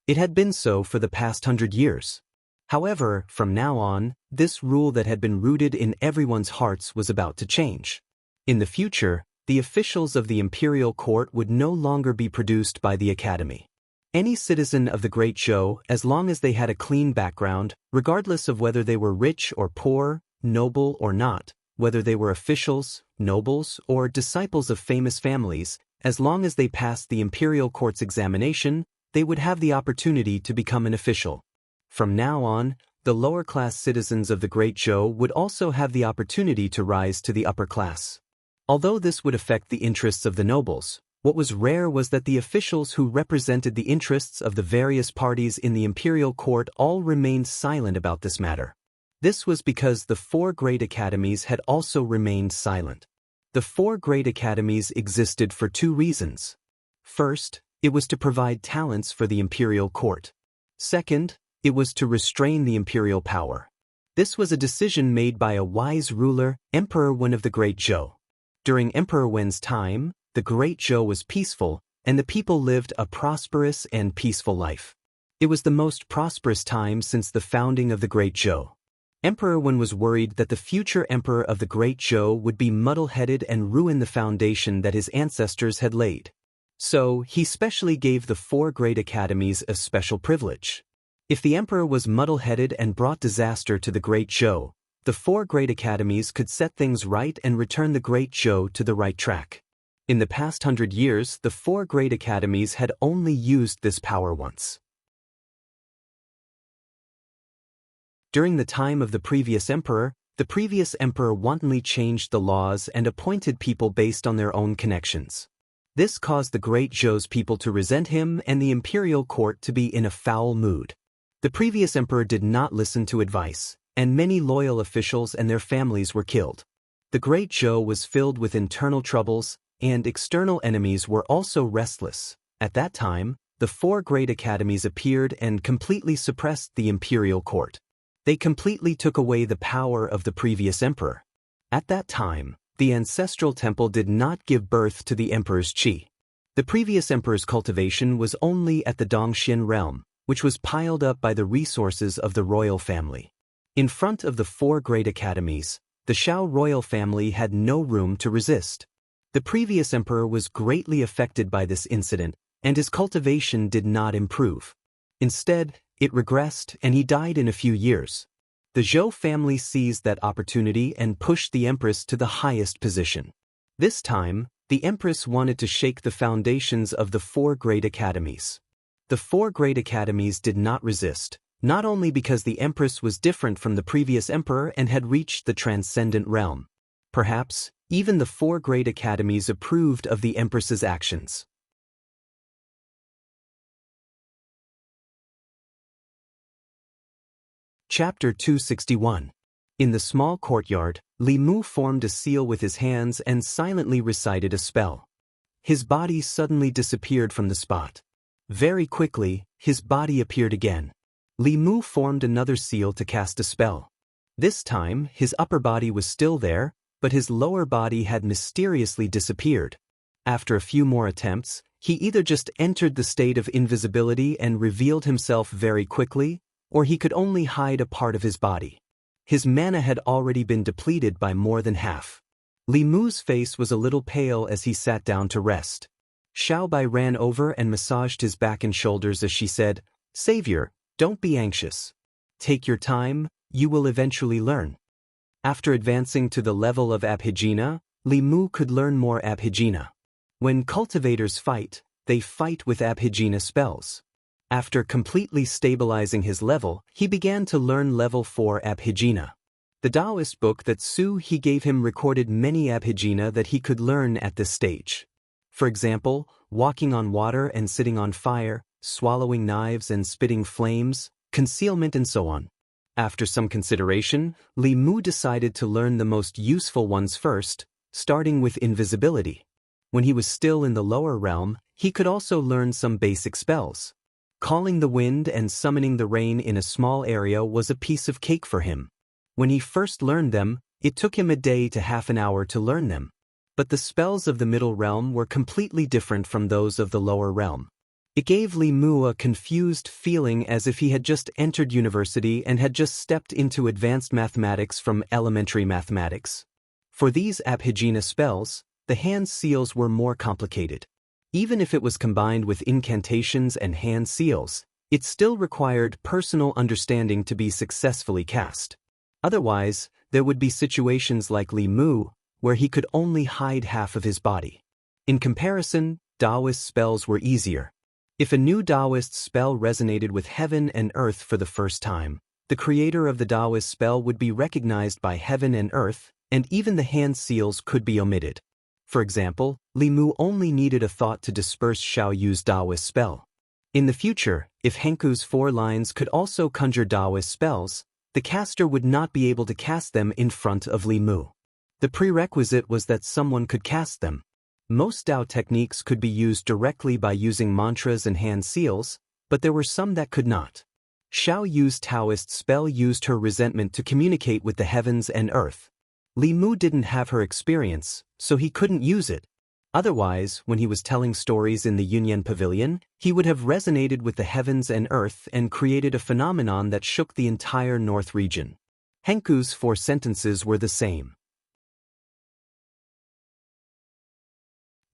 It had been so for the past 100 years. However, from now on, this rule that had been rooted in everyone's hearts was about to change. In the future, the officials of the imperial court would no longer be produced by the academy. Any citizen of the Great Zhou, as long as they had a clean background, regardless of whether they were rich or poor, noble or not, whether they were officials, nobles, or disciples of famous families, as long as they passed the imperial court's examination, they would have the opportunity to become an official. From now on, the lower-class citizens of the Great Zhou would also have the opportunity to rise to the upper class. Although this would affect the interests of the nobles, what was rare was that the officials who represented the interests of the various parties in the imperial court all remained silent about this matter. This was because the 4 great academies had also remained silent. The 4 great academies existed for 2 reasons. First, it was to provide talents for the imperial court. Second, it was to restrain the imperial power. This was a decision made by a wise ruler, Emperor Wen of the Great Zhou. During Emperor Wen's time, the Great Zhou was peaceful, and the people lived a prosperous and peaceful life. It was the most prosperous time since the founding of the Great Zhou. Emperor Wen was worried that the future emperor of the Great Zhou would be muddle-headed and ruin the foundation that his ancestors had laid. So, he specially gave the 4 great academies a special privilege. If the emperor was muddle-headed and brought disaster to the Great Zhou, the 4 great academies could set things right and return the Great Zhou to the right track. In the past 100 years, the 4 great academies had only used this power once. During the time of the previous emperor wantonly changed the laws and appointed people based on their own connections. This caused the Great Zhou's people to resent him and the imperial court to be in a foul mood. The previous emperor did not listen to advice, and many loyal officials and their families were killed. The Great Zhou was filled with internal troubles, and external enemies were also restless. At that time, the 4 great academies appeared and completely suppressed the imperial court. They completely took away the power of the previous emperor. At that time, the ancestral temple did not give birth to the emperor's qi. The previous emperor's cultivation was only at the Dongxian realm, which was piled up by the resources of the royal family. In front of the 4 great academies, the Shao royal family had no room to resist. The previous emperor was greatly affected by this incident, and his cultivation did not improve. Instead, it regressed and he died in a few years. The Zhou family seized that opportunity and pushed the empress to the highest position. This time, the empress wanted to shake the foundations of the 4 great academies. The four great academies did not resist, not only because the empress was different from the previous emperor and had reached the transcendent realm. Perhaps, even the four great academies approved of the empress's actions. Chapter 261. In the small courtyard, Li Mu formed a seal with his hands and silently recited a spell. His body suddenly disappeared from the spot. Very quickly, his body appeared again. Li Mu formed another seal to cast a spell. This time, his upper body was still there, but his lower body had mysteriously disappeared. After a few more attempts, he either just entered the state of invisibility and revealed himself very quickly, or he could only hide a part of his body. His mana had already been depleted by more than half. Li Mu's face was a little pale as he sat down to rest. Xiao Bai ran over and massaged his back and shoulders as she said, "Savior, don't be anxious. Take your time, you will eventually learn." After advancing to the level of Abhijna, Li Mu could learn more Abhijna. When cultivators fight, they fight with Abhijna spells. After completely stabilizing his level, he began to learn level 4 Abhijna. The Taoist book that Su He gave him recorded many Abhijna that he could learn at this stage. For example, walking on water and sitting on fire, swallowing knives and spitting flames, concealment and so on. After some consideration, Li Mu decided to learn the most useful ones first, starting with invisibility. When he was still in the lower realm, he could also learn some basic spells. Calling the wind and summoning the rain in a small area was a piece of cake for him. When he first learned them, it took him a day to half an hour to learn them. But the spells of the middle realm were completely different from those of the lower realm. It gave Li Mu a confused feeling as if he had just entered university and had just stepped into advanced mathematics from elementary mathematics. For these Abhijna spells, the hand seals were more complicated. Even if it was combined with incantations and hand seals, it still required personal understanding to be successfully cast. Otherwise, there would be situations like Li Mu, where he could only hide half of his body. In comparison, Taoist spells were easier. If a new Taoist spell resonated with heaven and earth for the first time, the creator of the Taoist spell would be recognized by heaven and earth, and even the hand seals could be omitted. For example, Li Mu only needed a thought to disperse Xiao Yu's Taoist spell. In the future, if Henku's 4 lines could also conjure Taoist spells, the caster would not be able to cast them in front of Li Mu. The prerequisite was that someone could cast them. Most Tao techniques could be used directly by using mantras and hand seals, but there were some that could not. Xiao Yu's Taoist spell used her resentment to communicate with the heavens and earth. Li Mu didn't have her experience, so he couldn't use it. Otherwise, when he was telling stories in the Yunyan Pavilion, he would have resonated with the heavens and earth and created a phenomenon that shook the entire North region. Henku's 4 sentences were the same.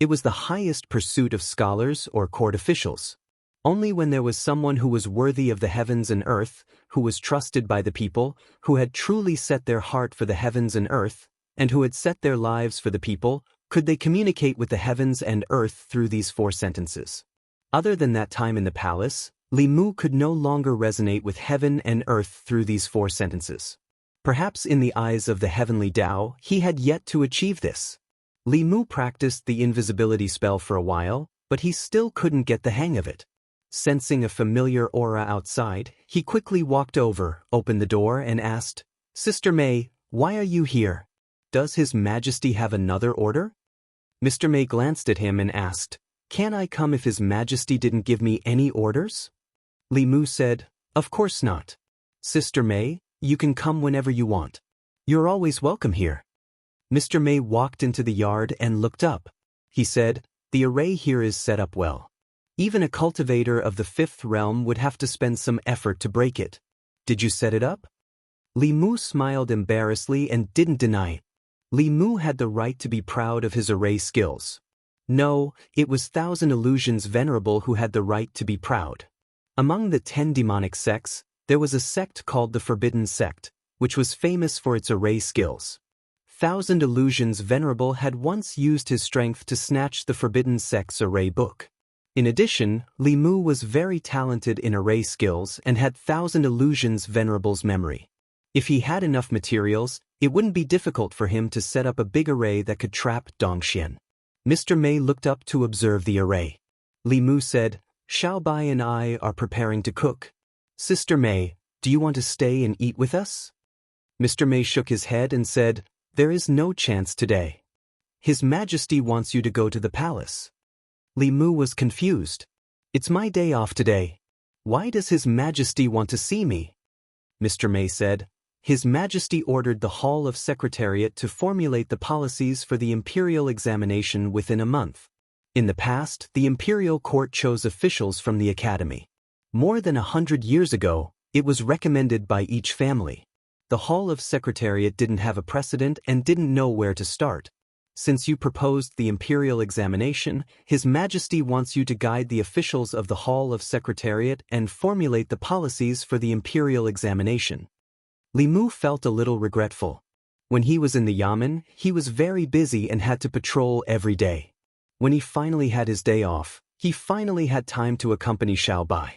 It was the highest pursuit of scholars or court officials. Only when there was someone who was worthy of the heavens and earth, who was trusted by the people, who had truly set their heart for the heavens and earth, and who had set their lives for the people, could they communicate with the heavens and earth through these 4 sentences. Other than that time in the palace, Li Mu could no longer resonate with heaven and earth through these 4 sentences. Perhaps in the eyes of the heavenly Tao, he had yet to achieve this. Li Mu practiced the invisibility spell for a while, but he still couldn't get the hang of it. Sensing a familiar aura outside, he quickly walked over, opened the door and asked, "Sister May, why are you here? Does His Majesty have another order?" Mr. May glanced at him and asked, "Can I come if His Majesty didn't give me any orders?" Li Mu said, "Of course not. Sister May, you can come whenever you want. You're always welcome here." Mr. May walked into the yard and looked up. He said, "The array here is set up well. Even a cultivator of the 5th realm would have to spend some effort to break it. Did you set it up?" Li Mu smiled embarrassedly and didn't deny it. Li Mu had the right to be proud of his array skills. No, it was Thousand Illusions Venerable who had the right to be proud. Among the 10 demonic sects, there was a sect called the Forbidden Sect, which was famous for its array skills. Thousand Illusions Venerable had once used his strength to snatch the Forbidden Sect's array book. In addition, Li Mu was very talented in array skills and had Thousand Illusions Venerable's memory. If he had enough materials, it wouldn't be difficult for him to set up a big array that could trap Dongxian. Mr. Mei looked up to observe the array. Li Mu said, Xiaobai and I are preparing to cook. Sister Mei, do you want to stay and eat with us? Mr. Mei shook his head and said, There is no chance today. His Majesty wants you to go to the palace. Li Mu was confused. It's my day off today. Why does His Majesty want to see me? Mr. Mei said, His Majesty ordered the Hall of Secretariat to formulate the policies for the imperial examination within a month. In the past, the imperial court chose officials from the academy. More than 100 years ago, it was recommended by each family. The Hall of Secretariat didn't have a precedent and didn't know where to start. Since you proposed the imperial examination, His Majesty wants you to guide the officials of the Hall of Secretariat and formulate the policies for the imperial examination. Li Mu felt a little regretful. When he was in the Yamen, he was very busy and had to patrol every day. When he finally had his day off, he finally had time to accompany Xiaobai.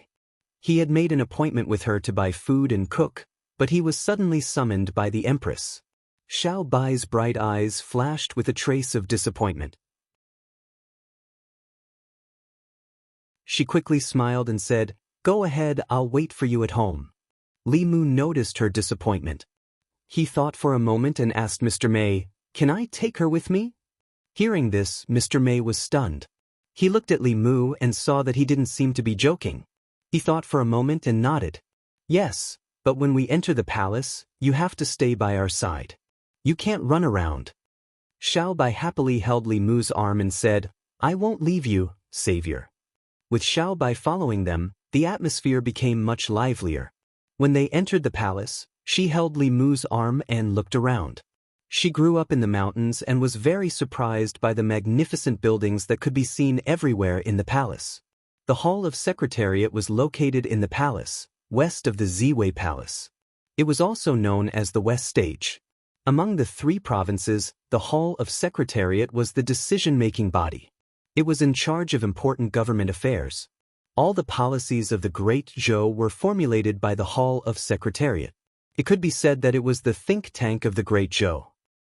He had made an appointment with her to buy food and cook, but he was suddenly summoned by the Empress. Xiaobai's bright eyes flashed with a trace of disappointment. She quickly smiled and said, Go ahead, I'll wait for you at home. Li Mu noticed her disappointment. He thought for a moment and asked Mr. Mei, Can I take her with me? Hearing this, Mr. Mei was stunned. He looked at Li Mu and saw that he didn't seem to be joking. He thought for a moment and nodded. Yes, but when we enter the palace, you have to stay by our side. You can't run around. Xiaobai happily held Li Mu's arm and said, I won't leave you, Savior. With Xiaobai following them, the atmosphere became much livelier. When they entered the palace, she held Li Mu's arm and looked around. She grew up in the mountains and was very surprised by the magnificent buildings that could be seen everywhere in the palace. The Hall of Secretariat was located in the palace, west of the Ziwei Palace. It was also known as the West Stage. Among the 3 provinces, the Hall of Secretariat was the decision-making body. It was in charge of important government affairs. All the policies of the Great Zhou were formulated by the Hall of Secretariat. It could be said that it was the think tank of the Great Zhou.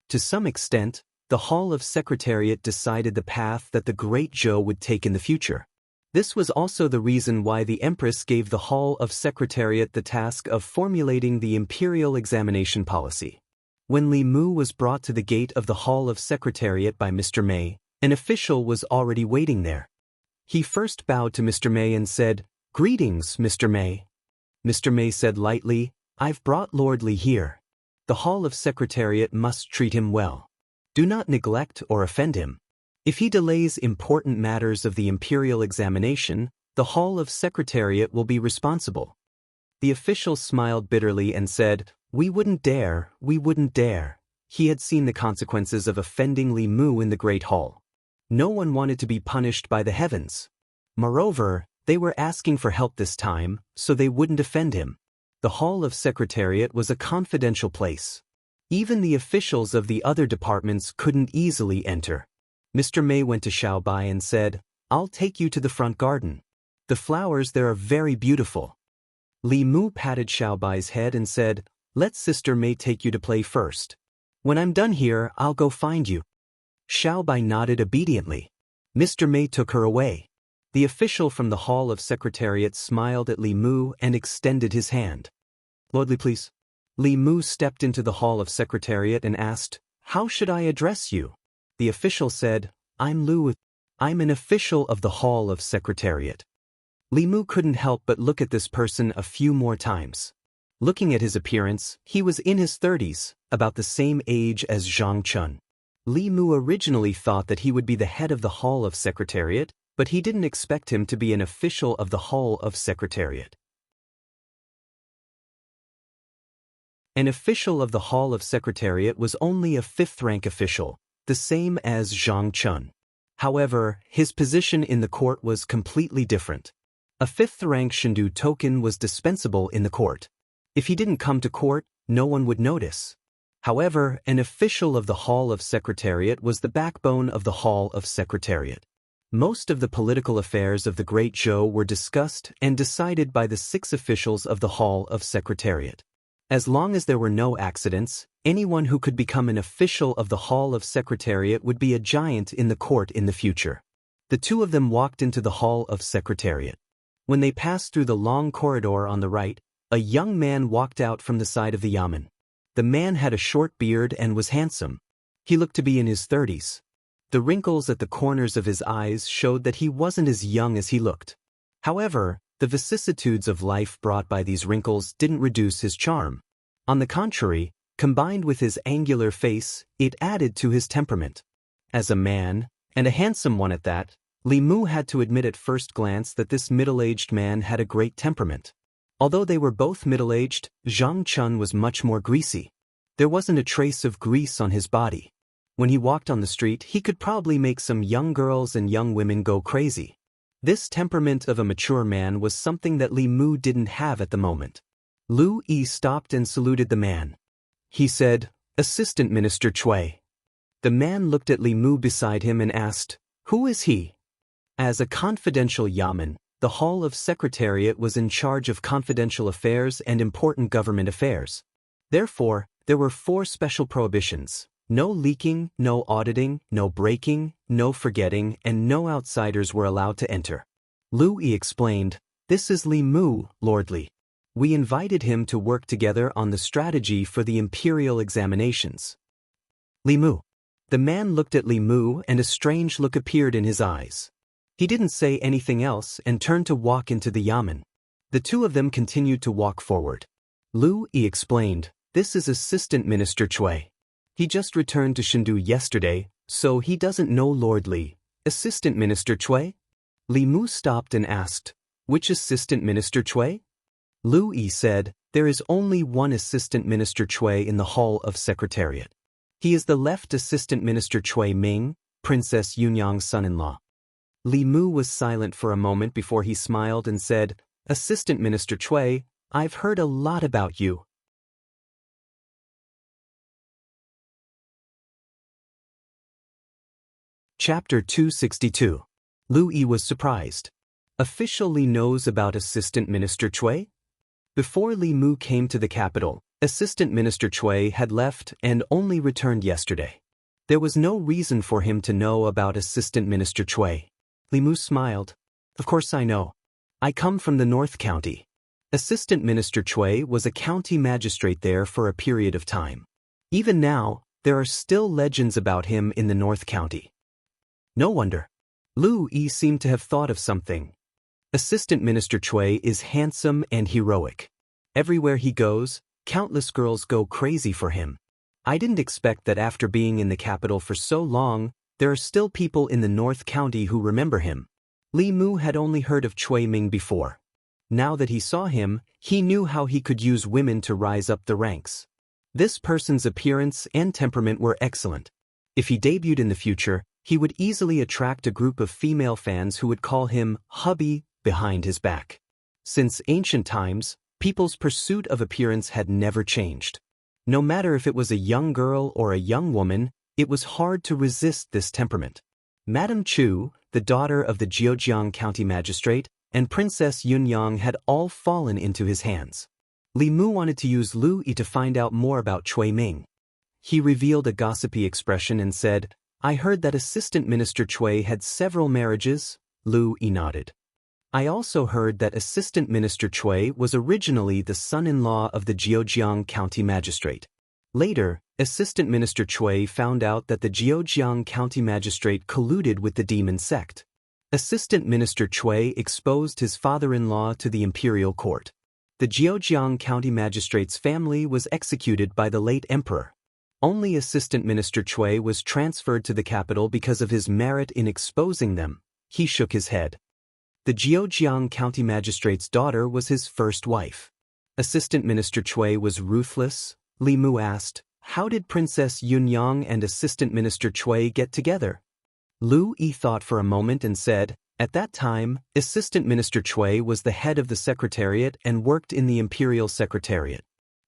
To some extent, the Hall of Secretariat decided the path that the Great Zhou would take in the future. This was also the reason why the Empress gave the Hall of Secretariat the task of formulating the imperial examination policy. When Li Mu was brought to the gate of the Hall of Secretariat by Mr. Mei, an official was already waiting there. He first bowed to Mr. Mei and said, Greetings, Mr. Mei. Mr. Mei said lightly, I've brought Lord Li here. The Hall of Secretariat must treat him well. Do not neglect or offend him. If he delays important matters of the imperial examination, the Hall of Secretariat will be responsible. The official smiled bitterly and said, We wouldn't dare, we wouldn't dare. He had seen the consequences of offending Li Mu in the Great Hall. No one wanted to be punished by the heavens. Moreover, they were asking for help this time, so they wouldn't offend him. The Hall of Secretariat was a confidential place. Even the officials of the other departments couldn't easily enter. Mr. Mei went to Xiaobai and said, I'll take you to the front garden. The flowers there are very beautiful. Li Mu patted Xiaobai's head and said, Let Sister Mei take you to play first. When I'm done here, I'll go find you. Xiaobai nodded obediently. Mr. Mei took her away. The official from the Hall of Secretariat smiled at Li Mu and extended his hand. Lord Li, please. Li Mu stepped into the Hall of Secretariat and asked, How should I address you? The official said, I'm Lu. I'm an official of the Hall of Secretariat. Li Mu couldn't help but look at this person a few more times. Looking at his appearance, he was in his 30s, about the same age as Zhang Chun. Li Mu originally thought that he would be the head of the Hall of Secretariat, but he didn't expect him to be an official of the Hall of Secretariat. An official of the Hall of Secretariat was only a 5th-rank official, the same as Zhang Chun. However, his position in the court was completely different. A 5th-rank Shindu token was dispensable in the court. If he didn't come to court, no one would notice. However, an official of the Hall of Secretariat was the backbone of the Hall of Secretariat. Most of the political affairs of the Great Zhou were discussed and decided by the 6 officials of the Hall of Secretariat. As long as there were no accidents, anyone who could become an official of the Hall of Secretariat would be a giant in the court in the future. The two of them walked into the Hall of Secretariat. When they passed through the long corridor on the right, a young man walked out from the side of the yamen. The man had a short beard and was handsome. He looked to be in his 30s. The wrinkles at the corners of his eyes showed that he wasn't as young as he looked. However, the vicissitudes of life brought by these wrinkles didn't reduce his charm. On the contrary, combined with his angular face, it added to his temperament. As a man, and a handsome one at that, Li Mu had to admit at first glance that this middle-aged man had a great temperament. Although they were both middle-aged, Zhang Chun was much more greasy. There wasn't a trace of grease on his body. When he walked on the street, he could probably make some young girls and young women go crazy. This temperament of a mature man was something that Li Mu didn't have at the moment. Lu Yi stopped and saluted the man. He said, "Assistant Minister Cui." The man looked at Li Mu beside him and asked, "Who is he?" As a confidential yamen, the Hall of Secretariat was in charge of confidential affairs and important government affairs. Therefore, there were 4 special prohibitions: no leaking, no auditing, no breaking, no forgetting, and no outsiders were allowed to enter. Lu Yi explained, "This is Li Mu, Lord Li. We invited him to work together on the strategy for the imperial examinations." Li Mu. The man looked at Li Mu and a strange look appeared in his eyes. He didn't say anything else and turned to walk into the yamen. The two of them continued to walk forward. Lu Yi explained, "This is Assistant Minister Cui. He just returned to Chengdu yesterday, so he doesn't know Lord Li." "Assistant Minister Cui?" Li Mu stopped and asked, "Which Assistant Minister Cui?" Lu Yi said, "There is only one Assistant Minister Cui in the Hall of Secretariat. He is the left Assistant Minister Cui Ming, Princess Yunyang's son-in-law." Li Mu was silent for a moment before he smiled and said, "Assistant Minister Cui, I've heard a lot about you." Chapter 262. Lu Yi was surprised. Official Li knows about Assistant Minister Cui? Before Li Mu came to the capital, Assistant Minister Cui had left and only returned yesterday. There was no reason for him to know about Assistant Minister Cui. Li Mu smiled. "Of course I know. I come from the North County." Assistant Minister Cui was a county magistrate there for a period of time. Even now, there are still legends about him in the North County. No wonder. Lu Yi seemed to have thought of something. Assistant Minister Cui is handsome and heroic. Everywhere he goes, countless girls go crazy for him. I didn't expect that after being in the capital for so long, there are still people in the North County who remember him. Li Mu had only heard of Cui Ming before. Now that he saw him, he knew how he could use women to rise up the ranks. This person's appearance and temperament were excellent. If he debuted in the future, he would easily attract a group of female fans who would call him hubby behind his back. Since ancient times, people's pursuit of appearance had never changed. No matter if it was a young girl or a young woman, it was hard to resist this temperament. Madame Chu, the daughter of the Jianghu County Magistrate, and Princess Yunyang had all fallen into his hands. Li Mu wanted to use Lu Yi to find out more about Cui Ming. He revealed a gossipy expression and said, "I heard that Assistant Minister Cui had several marriages." Lu Yi nodded. "I also heard that Assistant Minister Cui was originally the son-in-law of the Jianghu County Magistrate. Later, Assistant Minister Cui found out that the Jianghu County Magistrate colluded with the demon sect. Assistant Minister Cui exposed his father-in-law to the imperial court. The Jianghu County Magistrate's family was executed by the late emperor. Only Assistant Minister Cui was transferred to the capital because of his merit in exposing them." He shook his head. The Jianghu County Magistrate's daughter was his first wife. Assistant Minister Cui was ruthless. Li Mu asked, "How did Princess Yunyang and Assistant Minister Cui get together?" Lu Yi thought for a moment and said, "At that time, Assistant Minister Cui was the head of the Secretariat and worked in the Imperial Secretariat.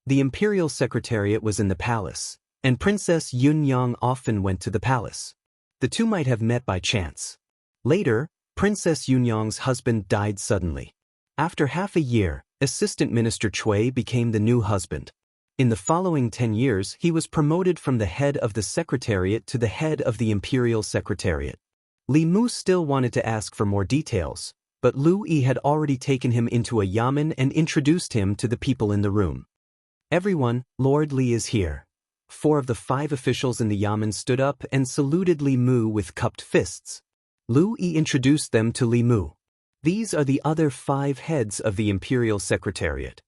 The Imperial Secretariat was in the palace, and Princess Yunyang often went to the palace. The two might have met by chance. Later, Princess Yunyang's husband died suddenly. After half a year, Assistant Minister Cui became the new husband. In the following 10 years, he was promoted from the head of the Secretariat to the head of the Imperial Secretariat. Li Mu still wanted to ask for more details, but Lu Yi had already taken him into a yamen and introduced him to the people in the room. Everyone, Lord Li is here. 4 of the 5 officials in the yamen stood up and saluted Li Mu with cupped fists. Lu Yi introduced them to Li Mu. These are the other 5 heads of the Imperial Secretariat.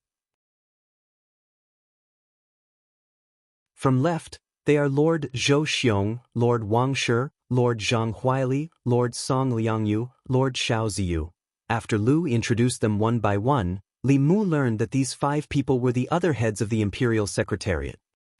From left, they are Lord Zhou Xiong, Lord Wang Shi, Lord Zhang Huili, Lord Song Liangyu, Lord Xiao Ziyu. After Lu introduced them one by one, Li Mu learned that these 5 people were the other heads of the Imperial Secretariat.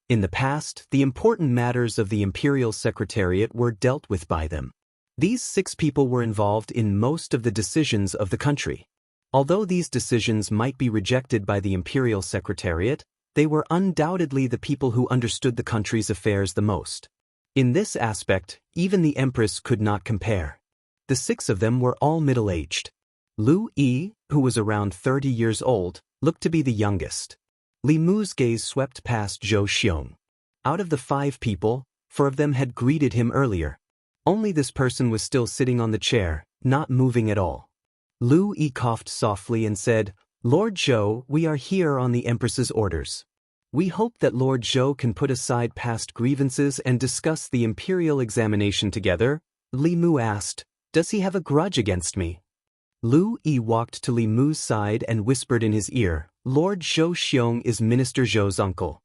In the past, the important matters of the Imperial Secretariat were dealt with by them. These 6 people were involved in most of the decisions of the country. Although these decisions might be rejected by the Imperial Secretariat, they were undoubtedly the people who understood the country's affairs the most. In this aspect, even the Empress could not compare. The 6 of them were all middle-aged. Lu Yi, who was around 30 years old, looked to be the youngest. Li Mu's gaze swept past Zhou Xiong. Out of the 5 people, 4 of them had greeted him earlier. Only this person was still sitting on the chair, not moving at all. Lu Yi coughed softly and said, "Lord Zhou, we are here on the Empress's orders. We hope that Lord Zhou can put aside past grievances and discuss the imperial examination together." Li Mu asked, "Does he have a grudge against me?" Lu Yi walked to Li Mu's side and whispered in his ear, "Lord Zhou Xiong is Minister Zhou's uncle."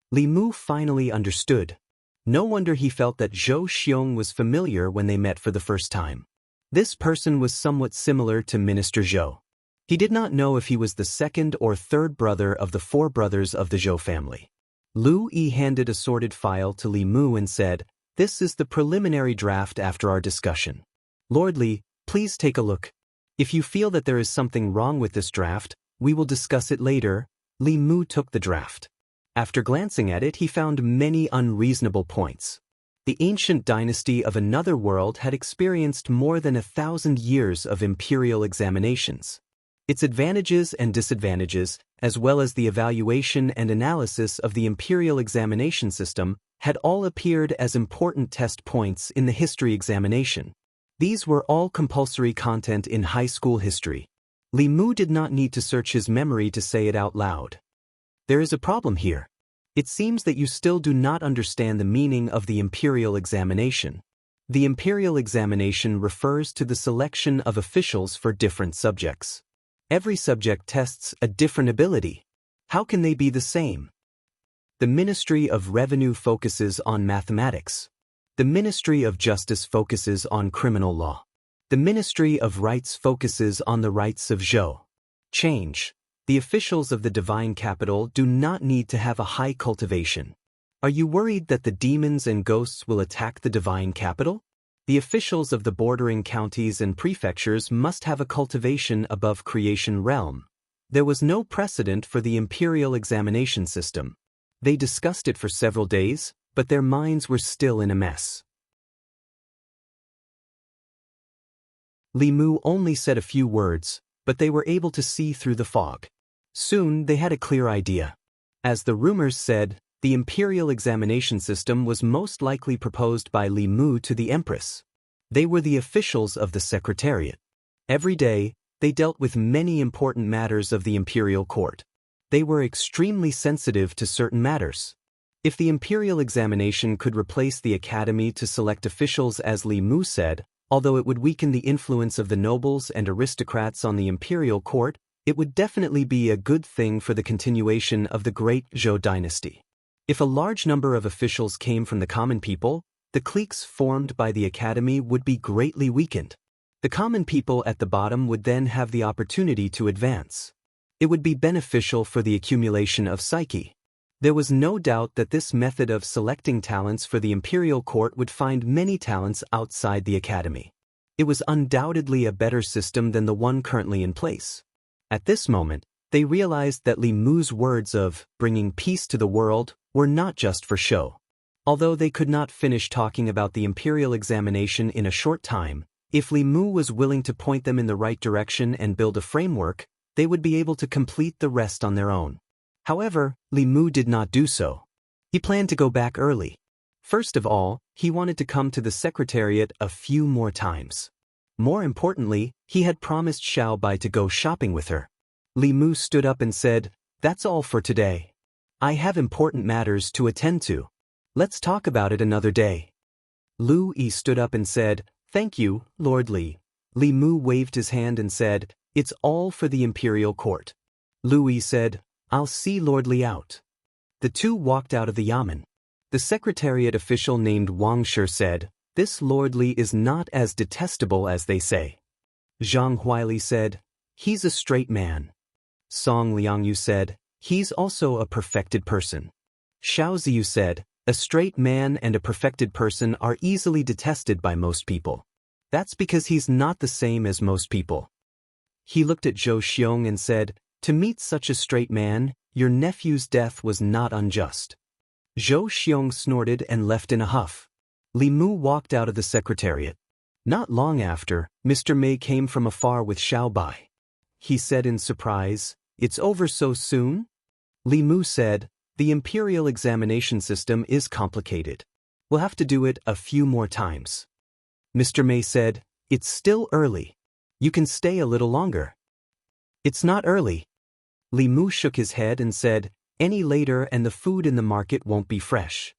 Li Mu finally understood. No wonder he felt that Zhou Xiong was familiar when they met for the first time. This person was somewhat similar to Minister Zhou. He did not know if he was the 2nd or 3rd brother of the 4 brothers of the Zhou family. Lu Yi handed a sorted file to Li Mu and said, "This is the preliminary draft after our discussion. Lord Li, please take a look. If you feel that there is something wrong with this draft, we will discuss it later." Li Mu took the draft. After glancing at it, he found many unreasonable points. The ancient dynasty of another world had experienced more than 1,000 years of imperial examinations. Its advantages and disadvantages, as well as the evaluation and analysis of the imperial examination system, had all appeared as important test points in the history examination. These were all compulsory content in high school history. Li Mu did not need to search his memory to say it out loud. "There is a problem here. It seems that you still do not understand the meaning of the imperial examination. The imperial examination refers to the selection of officials for different subjects. Every subject tests a different ability. How can they be the same? The Ministry of Revenue focuses on mathematics. The Ministry of Justice focuses on criminal law. The Ministry of Rights focuses on the rights of Zhou. Change. The officials of the divine capital do not need to have a high cultivation. Are you worried that the demons and ghosts will attack the divine capital? The officials of the bordering counties and prefectures must have a cultivation above creation realm. There was no precedent for the imperial examination system. They discussed it for several days, but their minds were still in a mess. Li Mu only said a few words, but they were able to see through the fog. Soon they had a clear idea. As the rumors said, the imperial examination system was most likely proposed by Li Mu to the Empress. They were the officials of the Secretariat. Every day, they dealt with many important matters of the imperial court. They were extremely sensitive to certain matters. If the imperial examination could replace the academy to select officials, as Li Mu said, although it would weaken the influence of the nobles and aristocrats on the imperial court, it would definitely be a good thing for the continuation of the great Zhou dynasty. If a large number of officials came from the common people, the cliques formed by the academy would be greatly weakened. The common people at the bottom would then have the opportunity to advance. It would be beneficial for the accumulation of psyche. There was no doubt that this method of selecting talents for the imperial court would find many talents outside the academy. It was undoubtedly a better system than the one currently in place. At this moment, they realized that Li Mu's words of bringing peace to the world were not just for show. Although they could not finish talking about the imperial examination in a short time, If Li Mu was willing to point them in the right direction and build a framework, they would be able to complete the rest on their own. However, Li Mu did not do so. He planned to go back early. First of all, he wanted to come to the secretariat a few more times. More importantly, he had promised Xiaobai to go shopping with her. Li Mu stood up and said, "That's all for today. I have important matters to attend to. Let's talk about it another day." Lu Yi stood up and said, "Thank you, Lord Li." Li Mu waved his hand and said, "It's all for the imperial court." Lu Yi said, "I'll see Lord Li out." The two walked out of the yamen. The secretariat official named Wang Shi said, "This Lord Li is not as detestable as they say." Zhang Huili said, "He's a straight man." Song Liangyu said, "He's also a perfected person." Xiao Ziyu said, "A straight man and a perfected person are easily detested by most people. That's because he's not the same as most people." He looked at Zhou Xiong and said, "To meet such a straight man, your nephew's death was not unjust." Zhou Xiong snorted and left in a huff. Li Mu walked out of the secretariat. Not long after, Mr. Mei came from afar with Xiaobai. He said in surprise, "It's over so soon?" Li Mu said, "The imperial examination system is complicated. We'll have to do it a few more times." Mr. Mei said, "It's still early. You can stay a little longer." "It's not early." Li Mu shook his head and said, "Any later and the food in the market won't be fresh."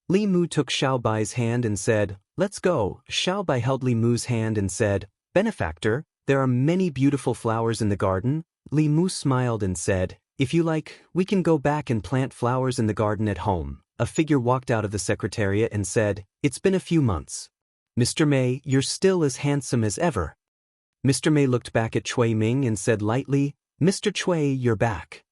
Li Mu took Xiaobai's hand and said, "Let's go." Xiaobai held Li Mu's hand and said, "Benefactor, there are many beautiful flowers in the garden." Li Mu smiled and said, "If you like, we can go back and plant flowers in the garden at home." A figure walked out of the secretariat and said, "It's been a few months. Mr. Mei, you're still as handsome as ever." Mr. Mei looked back at Cui Ming and said lightly, "Mr. Cui, you're back."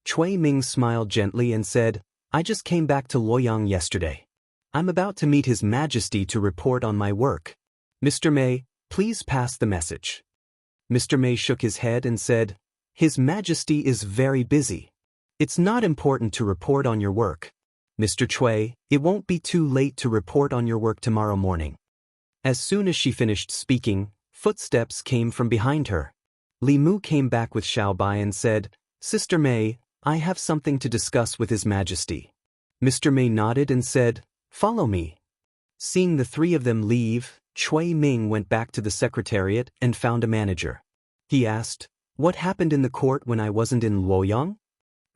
Cui Ming smiled gently and said, "I just came back to Luoyang yesterday. I'm about to meet His Majesty to report on my work. Mr. Mei, please pass the message." Mr. Mei shook his head and said, "His Majesty is very busy. It's not important to report on your work. Mr. Cui, it won't be too late to report on your work tomorrow morning." As soon as she finished speaking, footsteps came from behind her. Li Mu came back with Xiaobai and said, "Sister Mei, I have something to discuss with His Majesty." Mr. Mei nodded and said, "Follow me." Seeing the three of them leave, Cui Ming went back to the secretariat and found a manager. He asked, "What happened in the court when I wasn't in Luoyang?"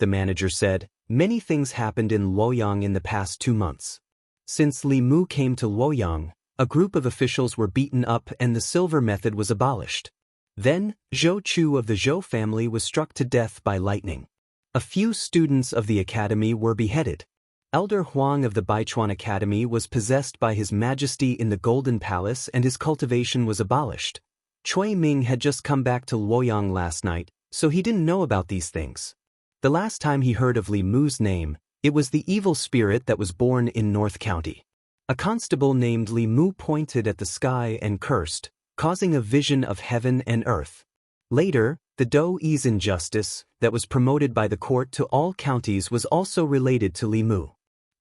The manager said, "Many things happened in Luoyang in the past 2 months. Since Li Mu came to Luoyang, a group of officials were beaten up and the silver method was abolished. Then, Zhou Chu of the Zhou family was struck to death by lightning. A few students of the academy were beheaded. Elder Huang of the Baichuan Academy was possessed by His Majesty in the Golden Palace and his cultivation was abolished. Cui Ming had just come back to Luoyang last night, so he didn't know about these things. The last time he heard of Li Mu's name, it was the evil spirit that was born in North County. A constable named Li Mu pointed at the sky and cursed, causing a vision of heaven and earth. Later, the Do Yi's injustice, that was promoted by the court to all counties, was also related to Li Mu.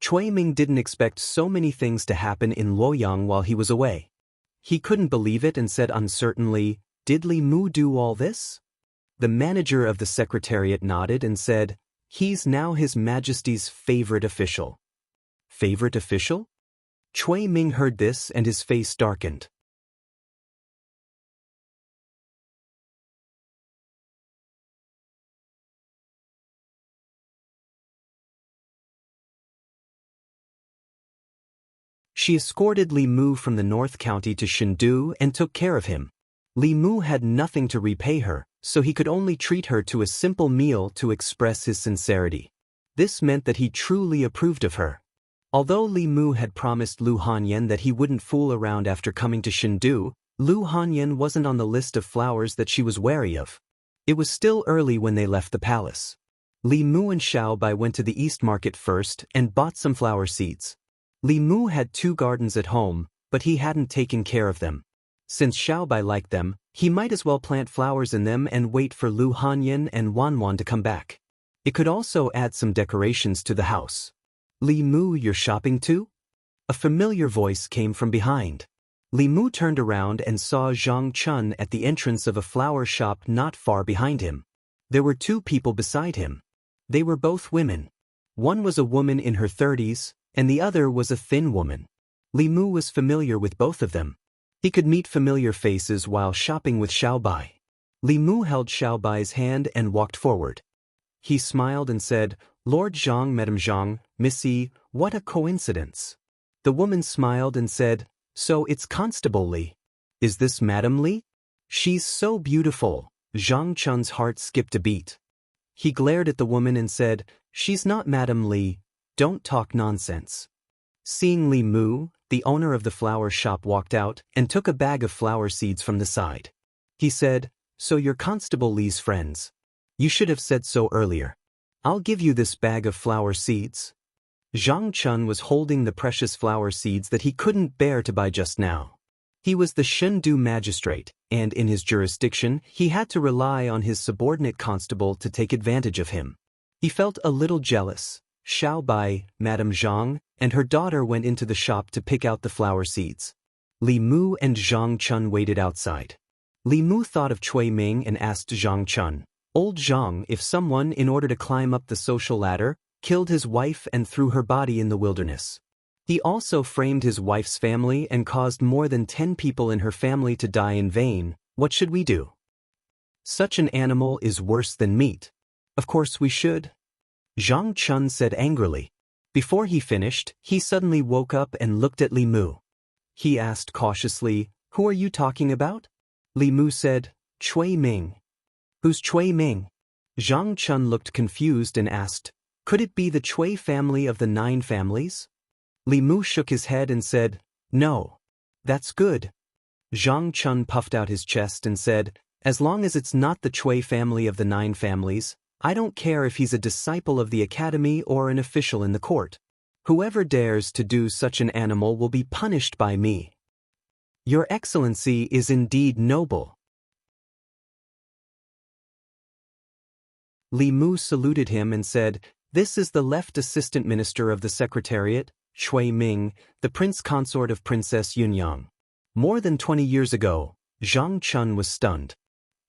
Cui Ming didn't expect so many things to happen in Luoyang while he was away. He couldn't believe it and said uncertainly, "Did Li Mu do all this?" The manager of the secretariat nodded and said, "He's now His Majesty's favorite official." Favorite official? Cui Ming heard this and his face darkened. She escorted Li Mu from the North County to Chengdu and took care of him. Li Mu had nothing to repay her, so he could only treat her to a simple meal to express his sincerity. This meant that he truly approved of her. Although Li Mu had promised Lu Hanyan that he wouldn't fool around after coming to Chengdu, Lu Hanyan wasn't on the list of flowers that she was wary of. It was still early when they left the palace. Li Mu and Xiaobai went to the East Market first and bought some flower seeds. Li Mu had 2 gardens at home, but he hadn't taken care of them. Since Xiaobai liked them, he might as well plant flowers in them and wait for Lu Hanyan and Wanwan to come back. It could also add some decorations to the house. "Li Mu, you're shopping too?" A familiar voice came from behind. Li Mu turned around and saw Zhang Chun at the entrance of a flower shop not far behind him. There were two people beside him. They were both women. One was a woman in her 30s, and the other was a thin woman. Li Mu was familiar with both of them. He could meet familiar faces while shopping with Xiaobai. Li Mu held Xiaobai's hand and walked forward. He smiled and said, "Lord Zhang, Madame Zhang, Missy, what a coincidence." The woman smiled and said, "So it's Constable Li. Is this Madame Li? She's so beautiful." Zhang Chun's heart skipped a beat. He glared at the woman and said, "She's not Madame Li. Don't talk nonsense." Seeing Li Mu, the owner of the flower shop walked out and took a bag of flower seeds from the side. He said, "So you're Constable Li's friends. You should have said so earlier. I'll give you this bag of flower seeds." Zhang Chun was holding the precious flower seeds that he couldn't bear to buy just now. He was the Shendu magistrate, and in his jurisdiction, he had to rely on his subordinate constable to take advantage of him. He felt a little jealous. Xiaobai, Madame Zhang, and her daughter went into the shop to pick out the flower seeds. Li Mu and Zhang Chun waited outside. Li Mu thought of Cui Ming and asked Zhang Chun, "Old Zhang, if someone, in order to climb up the social ladder, killed his wife and threw her body in the wilderness. He also framed his wife's family and caused more than 10 people in her family to die in vain. What should we do? Such an animal is worse than meat. Of course we should." Zhang Chun said angrily. Before he finished, he suddenly woke up and looked at Li Mu. He asked cautiously, "Who are you talking about?" Li Mu said, "Cui Ming." "Who's Cui Ming?" Zhang Chun looked confused and asked, "Could it be the Cui family of the 9 families?" Li Mu shook his head and said, "No." "That's good." Zhang Chun puffed out his chest and said, "As long as it's not the Cui family of the 9 families, I don't care if he's a disciple of the academy or an official in the court. Whoever dares to do such an animal will be punished by me." "Your Excellency is indeed noble." Li Mu saluted him and said, "This is the left assistant minister of the Secretariat, Cui Ming, the prince consort of Princess Yunyang." More than 20 years ago, Zhang Chun was stunned.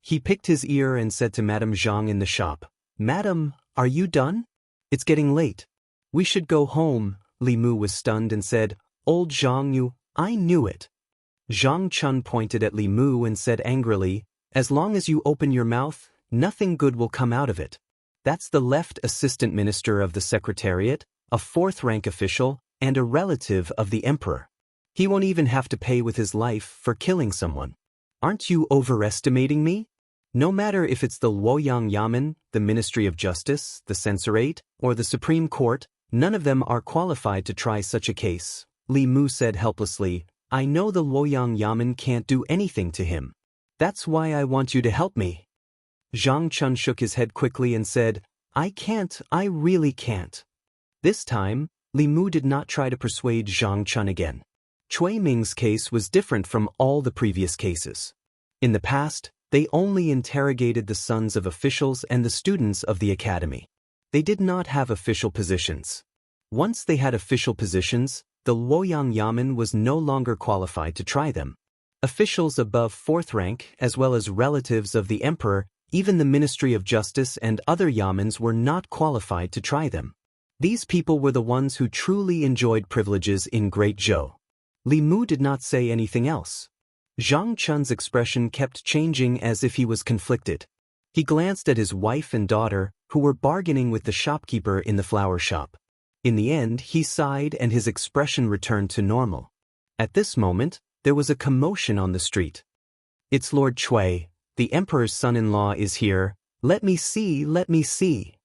He picked his ear and said to Madame Zhang in the shop, "Madam, are you done? It's getting late. We should go home." Li Mu was stunned and said, "Old Zhang, I knew it." Zhang Chun pointed at Li Mu and said angrily, "As long as you open your mouth, nothing good will come out of it. That's the left assistant minister of the Secretariat, a 4th-rank official, and a relative of the emperor. He won't even have to pay with his life for killing someone. Aren't you overestimating me? No matter if it's the Luoyang Yamen, the Ministry of Justice, the Censorate, or the Supreme Court, none of them are qualified to try such a case." Li Mu said helplessly, "I know the Luoyang Yamen can't do anything to him. That's why I want you to help me." Zhang Chun shook his head quickly and said, "I can't, I really can't." This time, Li Mu did not try to persuade Zhang Chun again. Cui Ming's case was different from all the previous cases. In the past, they only interrogated the sons of officials and the students of the academy. They did not have official positions. Once they had official positions, the Luoyang Yamen was no longer qualified to try them. Officials above 4th rank, as well as relatives of the emperor, even the Ministry of Justice and other yamens were not qualified to try them. These people were the ones who truly enjoyed privileges in Great Zhou. Li Mu did not say anything else. Zhang Chun's expression kept changing as if he was conflicted. He glanced at his wife and daughter, who were bargaining with the shopkeeper in the flower shop. In the end, he sighed and his expression returned to normal. At this moment, there was a commotion on the street. "It's Lord Cui. The emperor's son-in-law is here. Let me see, let me see."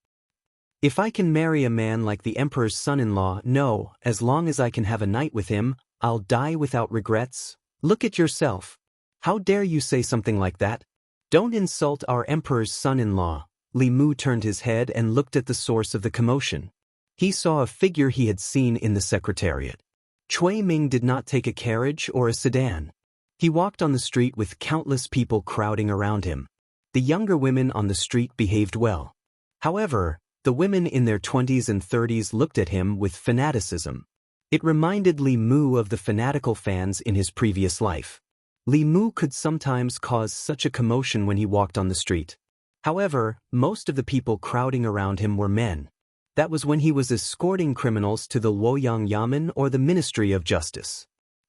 "If I can marry a man like the emperor's son-in-law, no, as long as I can have a night with him, I'll die without regrets. Look at yourself. How dare you say something like that? Don't insult our emperor's son-in-law." Li Mu turned his head and looked at the source of the commotion. He saw a figure he had seen in the secretariat. Cui Ming did not take a carriage or a sedan. He walked on the street with countless people crowding around him. The younger women on the street behaved well. However, the women in their 20s and 30s looked at him with fanaticism. It reminded Li Mu of the fanatical fans in his previous life. Li Mu could sometimes cause such a commotion when he walked on the street. However, most of the people crowding around him were men. That was when he was escorting criminals to the Luoyang Yamen or the Ministry of Justice.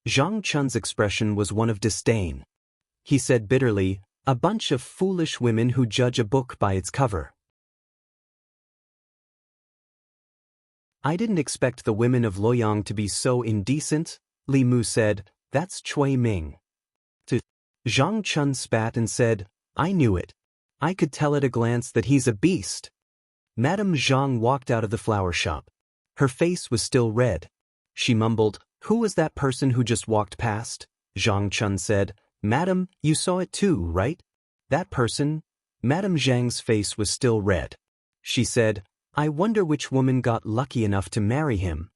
Zhang Chun's expression was one of disdain. He said bitterly, "A bunch of foolish women who judge a book by its cover." "I didn't expect the women of Luoyang to be so indecent," Li Mu said. "That's Cui Ming." Zhang Chun spat and said, "I knew it. I could tell at a glance that he's a beast." Madame Zhang walked out of the flower shop. Her face was still red. She mumbled, "Who was that person who just walked past?" Zhang Chun said, "Madam, you saw it too, right?" "That person?" Madame Zhang's face was still red. She said, "I wonder which woman got lucky enough to marry him."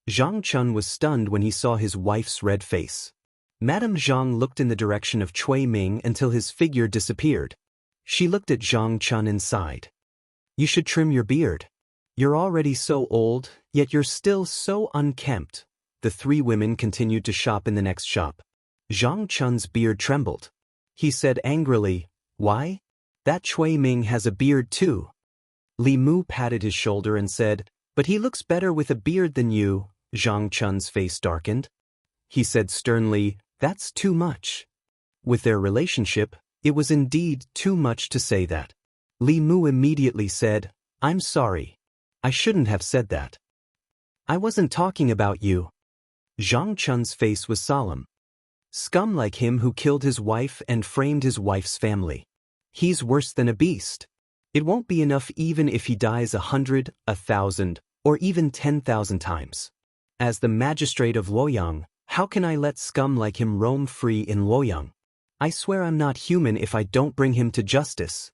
Zhang Chun was stunned when he saw his wife's red face. Madame Zhang looked in the direction of Cui Ming until his figure disappeared. She looked at Zhang Chun and sighed. "You should trim your beard. You're already so old, yet you're still so unkempt." The three women continued to shop in the next shop. Zhang Chun's beard trembled. He said angrily, "Why? That Cui Ming has a beard too." Li Mu patted his shoulder and said, "But he looks better with a beard than you." Zhang Chun's face darkened. He said sternly, "That's too much." With their relationship, it was indeed too much to say that. Li Mu immediately said, "I'm sorry. I shouldn't have said that. I wasn't talking about you." Zhang Chun's face was solemn. "Scum like him who killed his wife and framed his wife's family. He's worse than a beast. It won't be enough even if he dies 100, 1,000, or even 10,000 times. As the magistrate of Luoyang, how can I let scum like him roam free in Luoyang? I swear I'm not human if I don't bring him to justice."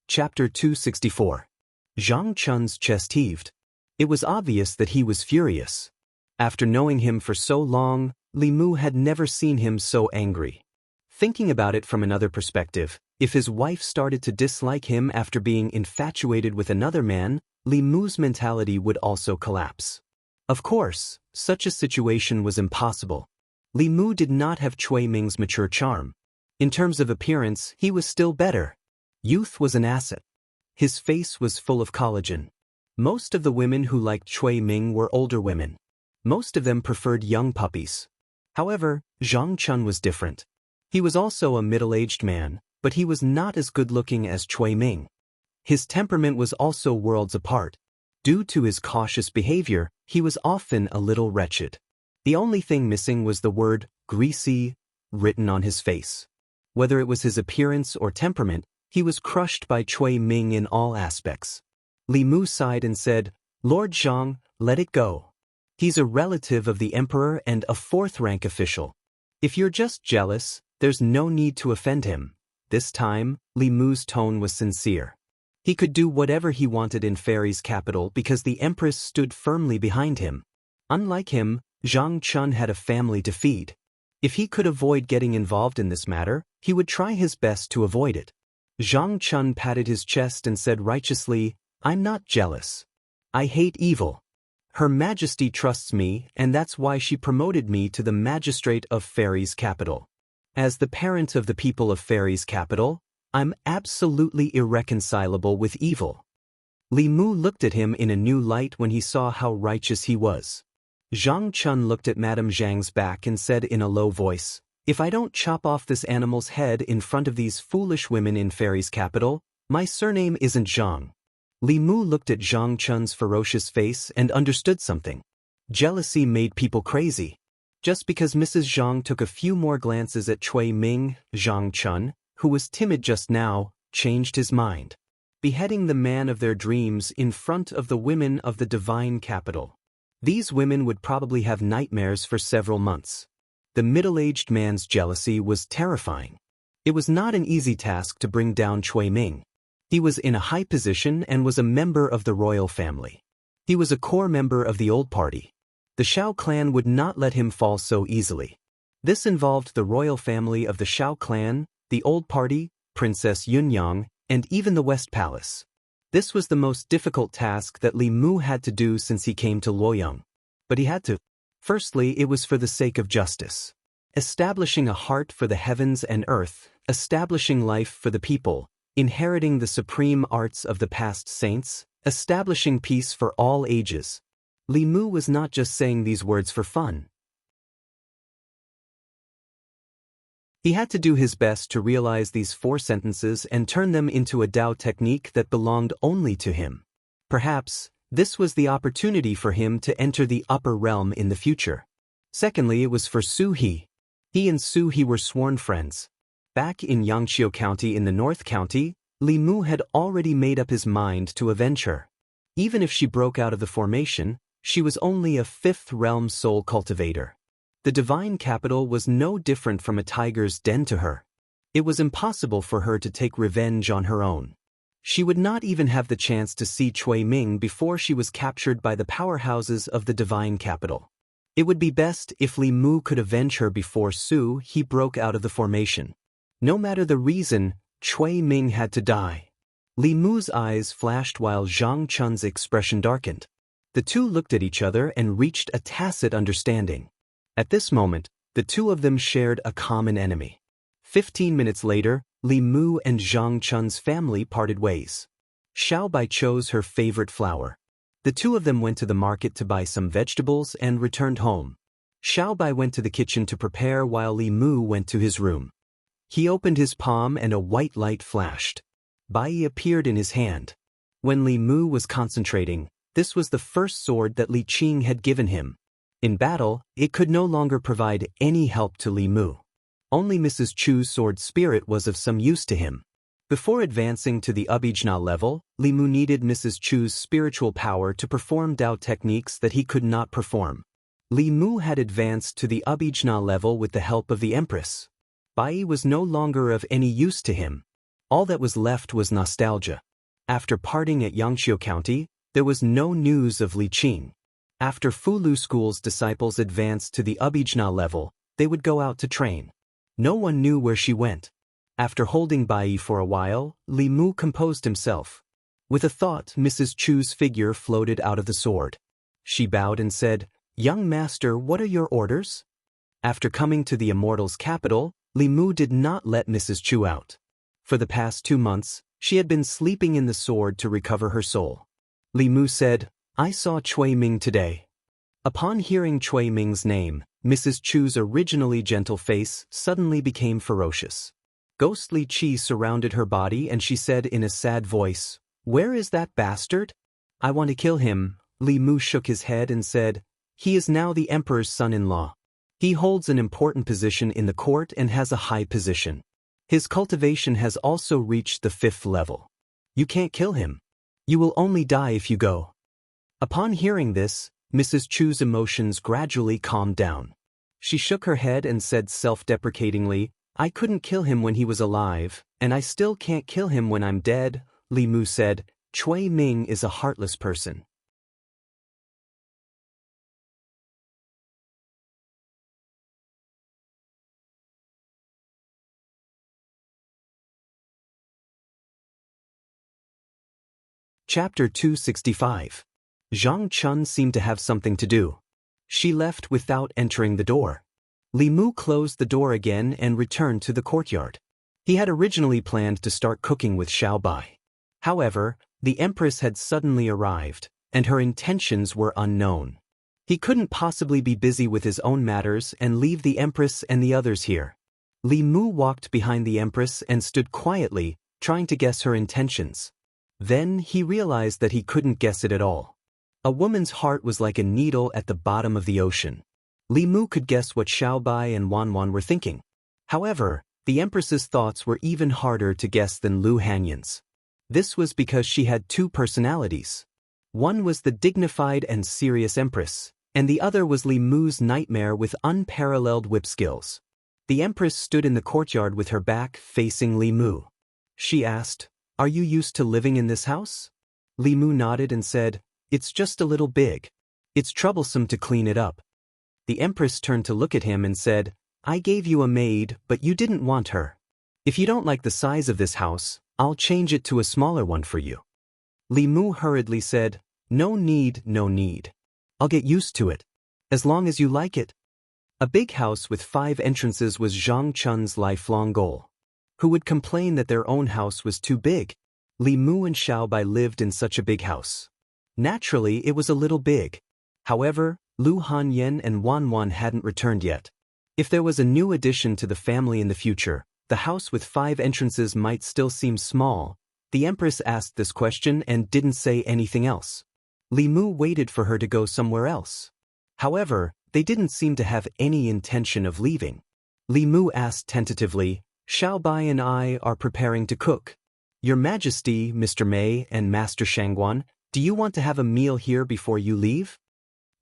Chapter 264. Zhang Chun's chest heaved. It was obvious that he was furious. After knowing him for so long, Li Mu had never seen him so angry. Thinking about it from another perspective, if his wife started to dislike him after being infatuated with another man, Li Mu's mentality would also collapse. Of course, such a situation was impossible. Li Mu did not have Cui Ming's mature charm. In terms of appearance, he was still better. Youth was an asset. His face was full of collagen. Most of the women who liked Cui Ming were older women. Most of them preferred young puppies. However, Zhang Chun was different. He was also a middle-aged man, but he was not as good-looking as Cui Ming. His temperament was also worlds apart. Due to his cautious behavior, he was often a little wretched. The only thing missing was the word, greasy, written on his face. Whether it was his appearance or temperament, he was crushed by Cui Ming in all aspects. Li Mu sighed and said, "Lord Zhang, let it go. He's a relative of the emperor and a fourth-rank official. If you're just jealous, there's no need to offend him." This time, Li Mu's tone was sincere. He could do whatever he wanted in Fairy's capital because the empress stood firmly behind him. Unlike him, Zhang Chun had a family to feed. If he could avoid getting involved in this matter, he would try his best to avoid it. Zhang Chun patted his chest and said righteously, "I'm not jealous. I hate evil. Her Majesty trusts me, and that's why she promoted me to the magistrate of Fairy's capital. As the parent of the people of Fairy's capital, I'm absolutely irreconcilable with evil." Li Mu looked at him in a new light when he saw how righteous he was. Zhang Chun looked at Madame Zhang's back and said in a low voice, "If I don't chop off this animal's head in front of these foolish women in Fairy's capital, my surname isn't Zhang." Li Mu looked at Zhang Chun's ferocious face and understood something. Jealousy made people crazy. Just because Mrs. Zhang took a few more glances at Cui Ming, Zhang Chun, who was timid just now, changed his mind. Beheading the man of their dreams in front of the women of the divine capital. These women would probably have nightmares for several months. The middle-aged man's jealousy was terrifying. It was not an easy task to bring down Cui Ming. He was in a high position and was a member of the royal family. He was a core member of the old party. The Shao clan would not let him fall so easily. This involved the royal family of the Shao clan, the old party, Princess Yunyang, and even the West Palace. This was the most difficult task that Li Mu had to do since he came to Luoyang. But he had to. Firstly, it was for the sake of justice. Establishing a heart for the heavens and earth, establishing life for the people, inheriting the supreme arts of the past saints, establishing peace for all ages. Li Mu was not just saying these words for fun. He had to do his best to realize these 4 sentences and turn them into a Tao technique that belonged only to him. Perhaps, this was the opportunity for him to enter the upper realm in the future. Secondly, it was for Su He. He and Su He were sworn friends. Back in Yangqiu County in the North County, Li Mu had already made up his mind to avenge her. Even if she broke out of the formation, she was only a 5th realm soul cultivator. The divine capital was no different from a tiger's den to her. It was impossible for her to take revenge on her own. She would not even have the chance to see Cui Ming before she was captured by the powerhouses of the divine capital. It would be best if Li Mu could avenge her before Su He broke out of the formation. No matter the reason, Cui Ming had to die. Li Mu's eyes flashed while Zhang Chun's expression darkened. The two looked at each other and reached a tacit understanding. At this moment, the two of them shared a common enemy. 15 minutes later, Li Mu and Zhang Chun's family parted ways. Xiao Bai chose her favorite flower. The two of them went to the market to buy some vegetables and returned home. Xiao Bai went to the kitchen to prepare while Li Mu went to his room. He opened his palm and a white light flashed. Bai appeared in his hand. When Li Mu was concentrating, this was the first sword that Li Qing had given him. In battle, it could no longer provide any help to Li Mu. Only Mrs. Chu's sword spirit was of some use to him. Before advancing to the Abhijna level, Li Mu needed Mrs. Chu's spiritual power to perform Tao techniques that he could not perform. Li Mu had advanced to the Abhijna level with the help of the Empress. Bai was no longer of any use to him. All that was left was nostalgia. After parting at Yangqiu County, there was no news of Li Qing. After Fulu School's disciples advanced to the Abhijna level, they would go out to train. No one knew where she went. After holding Bai for a while, Li Mu composed himself. With a thought, Mrs. Chu's figure floated out of the sword. She bowed and said, "Young master, what are your orders?" After coming to the Immortal's capital, Li Mu did not let Mrs. Chu out. For the past 2 months, she had been sleeping in the sword to recover her soul. Li Mu said, "I saw Cui Ming today." Upon hearing Cui Ming's name, Mrs. Chu's originally gentle face suddenly became ferocious. Ghostly qi surrounded her body and she said in a sad voice, "Where is that bastard? I want to kill him." Li Mu shook his head and said, "He is now the emperor's son-in-law. He holds an important position in the court and has a high position. His cultivation has also reached the 5th level. You can't kill him. You will only die if you go." Upon hearing this, Mrs. Chu's emotions gradually calmed down. She shook her head and said self-deprecatingly, "I couldn't kill him when he was alive, and I still can't kill him when I'm dead." Li Mu said, "Cui Ming is a heartless person." Chapter 265. Zhang Chun seemed to have something to do. She left without entering the door. Li Mu closed the door again and returned to the courtyard. He had originally planned to start cooking with Xiao Bai. However, the Empress had suddenly arrived, and her intentions were unknown. He couldn't possibly be busy with his own matters and leave the Empress and the others here. Li Mu walked behind the Empress and stood quietly, trying to guess her intentions. Then he realized that he couldn't guess it at all. A woman's heart was like a needle at the bottom of the ocean. Li Mu could guess what Xiao Bai and Wan were thinking. However, the Empress's thoughts were even harder to guess than Lu Hanyan's. This was because she had 2 personalities. One was the dignified and serious Empress, and the other was Li Mu's nightmare with unparalleled whip skills. The Empress stood in the courtyard with her back facing Li Mu. She asked, "Are you used to living in this house?" Li Mu nodded and said, "It's just a little big. It's troublesome to clean it up." The Empress turned to look at him and said, "I gave you a maid, but you didn't want her. If you don't like the size of this house, I'll change it to a smaller one for you. Li Mu hurriedly said, No need, no need. I'll get used to it. As long as you like it. A big house with 5 entrances was Zhang Chun's lifelong goal. Who would complain that their own house was too big? Li Mu and Xiaobai lived in such a big house. Naturally, it was a little big. However, Lu Hanyan and Wan Wan hadn't returned yet. If there was a new addition to the family in the future, the house with 5 entrances might still seem small. The Empress asked this question and didn't say anything else. Li Mu waited for her to go somewhere else. However, they didn't seem to have any intention of leaving. Li Mu asked tentatively, Xiaobai and I are preparing to cook. Your Majesty, Mr. Mei and Master Shangguan, do you want to have a meal here before you leave?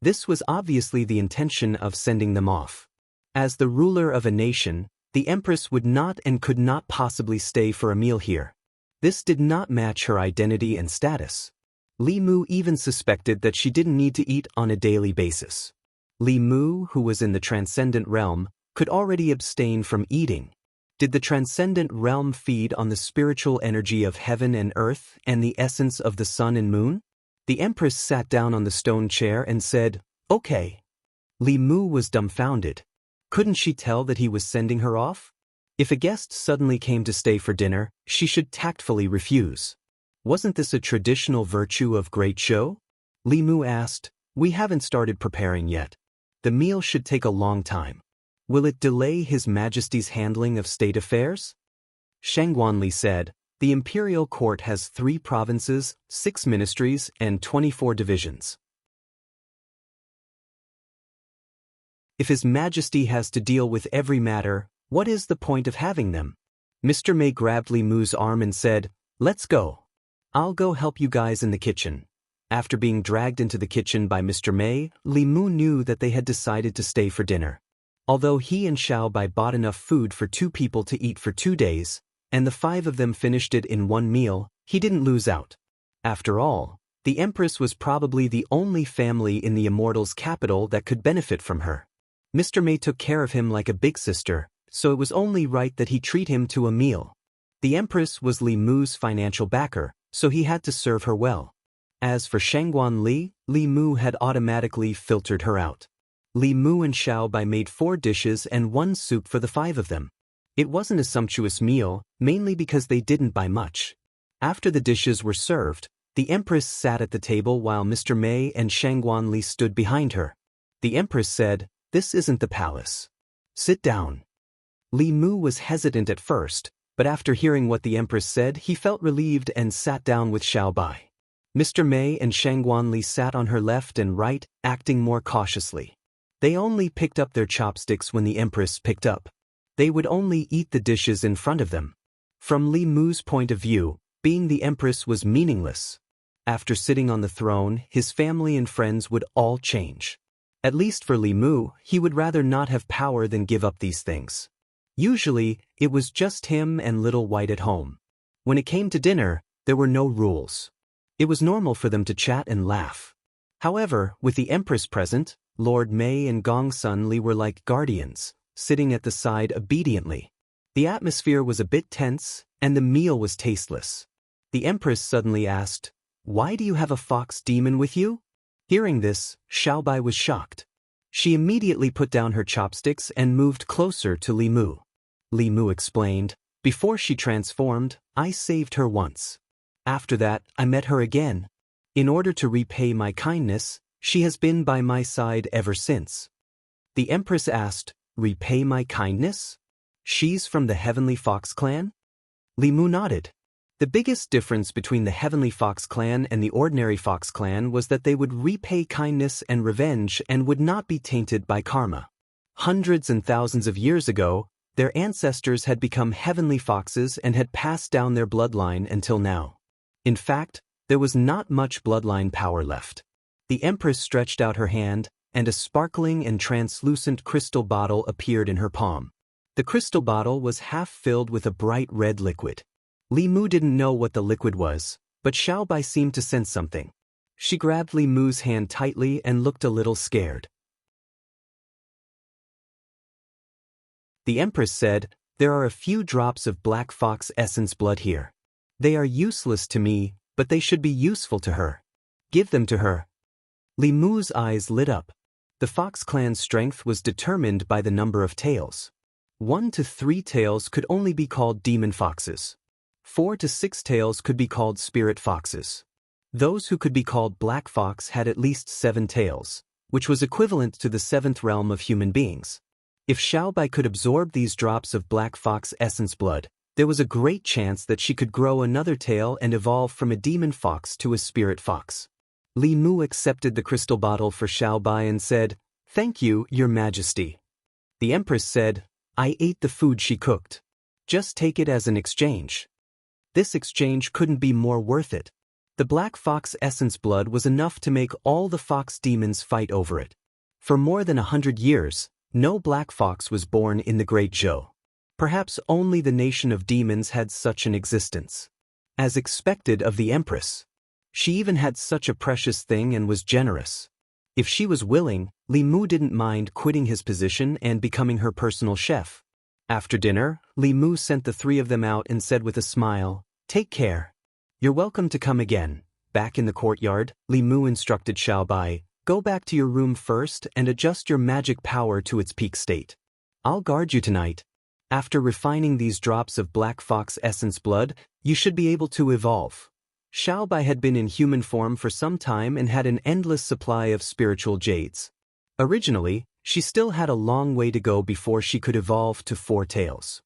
This was obviously the intention of sending them off. As the ruler of a nation, the Empress would not and could not possibly stay for a meal here. This did not match her identity and status. Li Mu even suspected that she didn't need to eat on a daily basis. Li Mu, who was in the transcendent realm, could already abstain from eating. Did the transcendent realm feed on the spiritual energy of heaven and earth and the essence of the sun and moon? The Empress sat down on the stone chair and said, Okay. Li Mu was dumbfounded. Couldn't she tell that he was sending her off? If a guest suddenly came to stay for dinner, she should tactfully refuse. Wasn't this a traditional virtue of great show? Li Mu asked, We haven't started preparing yet. The meal should take a long time. Will it delay His Majesty's handling of state affairs? Shangguanli said, The imperial court has 3 provinces, 6 ministries, and 24 divisions. If His Majesty has to deal with every matter, what is the point of having them? Mr. Mei grabbed Li Mu's arm and said, Let's go. I'll go help you guys in the kitchen. After being dragged into the kitchen by Mr. Mei, Li Mu knew that they had decided to stay for dinner. Although he and Xiaobai bought enough food for 2 people to eat for 2 days, and the 5 of them finished it in 1 meal, he didn't lose out. After all, the Empress was probably the only family in the Immortal's capital that could benefit from her. Mr. Mei took care of him like a big sister, so it was only right that he treat him to a meal. The Empress was Li Mu's financial backer, so he had to serve her well. As for Shangguan Li, Li Mu had automatically filtered her out. Li Mu and Xiaobai made 4 dishes and 1 soup for the 5 of them. It wasn't a sumptuous meal, mainly because they didn't buy much. After the dishes were served, the Empress sat at the table while Mr. Mei and Shangguan Li stood behind her. The Empress said, This isn't the palace. Sit down. Li Mu was hesitant at first, but after hearing what the Empress said, he felt relieved and sat down with Xiaobai. Mr. Mei and Shangguan Li sat on her left and right, acting more cautiously. They only picked up their chopsticks when the Empress picked up. They would only eat the dishes in front of them. From Li Mu's point of view, being the Empress was meaningless. After sitting on the throne, his family and friends would all change. At least for Li Mu, he would rather not have power than give up these things. Usually, it was just him and Little White at home. When it came to dinner, there were no rules. It was normal for them to chat and laugh. However, with the Empress present, Lord Mei and Gongsun Li were like guardians, sitting at the side obediently. The atmosphere was a bit tense, and the meal was tasteless. The Empress suddenly asked, Why do you have a fox demon with you? Hearing this, Xiaobai was shocked. She immediately put down her chopsticks and moved closer to Li Mu. Li Mu explained, Before she transformed, I saved her once. After that, I met her again. In order to repay my kindness, she has been by my side ever since. The Empress asked, Repay my kindness? She's from the Heavenly Fox clan? Li Mu nodded. The biggest difference between the Heavenly Fox clan and the ordinary Fox clan was that they would repay kindness and revenge and would not be tainted by karma. Hundreds and thousands of years ago, their ancestors had become heavenly foxes and had passed down their bloodline until now. In fact, there was not much bloodline power left. The Empress stretched out her hand, and a sparkling and translucent crystal bottle appeared in her palm. The crystal bottle was half filled with a bright red liquid. Li Mu didn't know what the liquid was, but Xiaobai seemed to sense something. She grabbed Li Mu's hand tightly and looked a little scared. The Empress said, There are a few drops of black fox essence blood here. They are useless to me, but they should be useful to her. Give them to her. Li Mu's eyes lit up. The Fox clan's strength was determined by the number of tails. 1 to 3 tails could only be called demon foxes. 4 to 6 tails could be called spirit foxes. Those who could be called black fox had at least 7 tails, which was equivalent to the 7th realm of human beings. If Xiaobai could absorb these drops of black fox essence blood, there was a great chance that she could grow another tail and evolve from a demon fox to a spirit fox. Li Mu accepted the crystal bottle for Xiaobai and said, "Thank you, Your Majesty." The Empress said, "I ate the food she cooked. Just take it as an exchange." This exchange couldn't be more worth it. The black fox essence blood was enough to make all the fox demons fight over it. For more than 100 years, no black fox was born in the Great Zhou. Perhaps only the nation of demons had such an existence. As expected of the Empress. She even had such a precious thing and was generous. If she was willing, Li Mu didn't mind quitting his position and becoming her personal chef. After dinner, Li Mu sent the 3 of them out and said with a smile, "Take care. You're welcome to come again." Back in the courtyard, Li Mu instructed Xiaobai, "Go back to your room first and adjust your magic power to its peak state. I'll guard you tonight. After refining these drops of black fox essence blood, you should be able to evolve." Xiaobai had been in human form for some time and had an endless supply of spiritual jades. Originally, she still had a long way to go before she could evolve to 4 tails.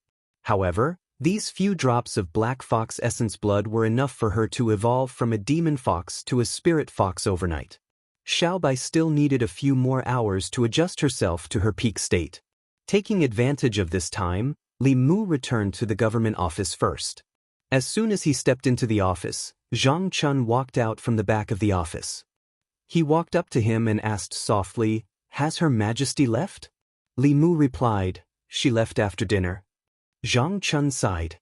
However, these few drops of black fox essence blood were enough for her to evolve from a demon fox to a spirit fox overnight. Xiaobai still needed a few more hours to adjust herself to her peak state. Taking advantage of this time, Li Mu returned to the government office first. As soon as he stepped into the office, Zhang Chun walked out from the back of the office. He walked up to him and asked softly, "Has Her Majesty left?" Li Mu replied, "She left after dinner." Zhang Chun sighed.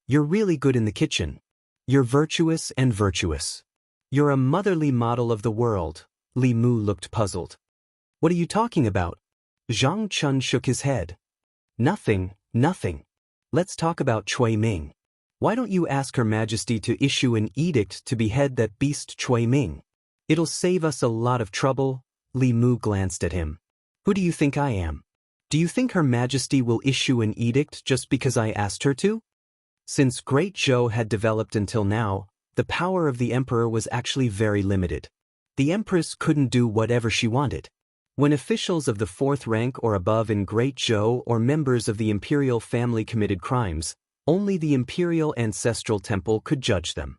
"You're really good in the kitchen. You're virtuous and virtuous. You're a motherly model of the world." Li Mu looked puzzled. "What are you talking about?" Zhang Chun shook his head. Nothing. Let's talk about Cui Ming. Why don't you ask Her Majesty to issue an edict to behead that beast Cui Ming? It'll save us a lot of trouble." Li Mu glanced at him. "Who do you think I am? Do you think Her Majesty will issue an edict just because I asked her to?" Since Great Zhou had developed until now, the power of the Emperor was actually very limited. The Empress couldn't do whatever she wanted. When officials of the 4th rank or above in Great Zhou or members of the imperial family committed crimes, only the Imperial Ancestral Temple could judge them.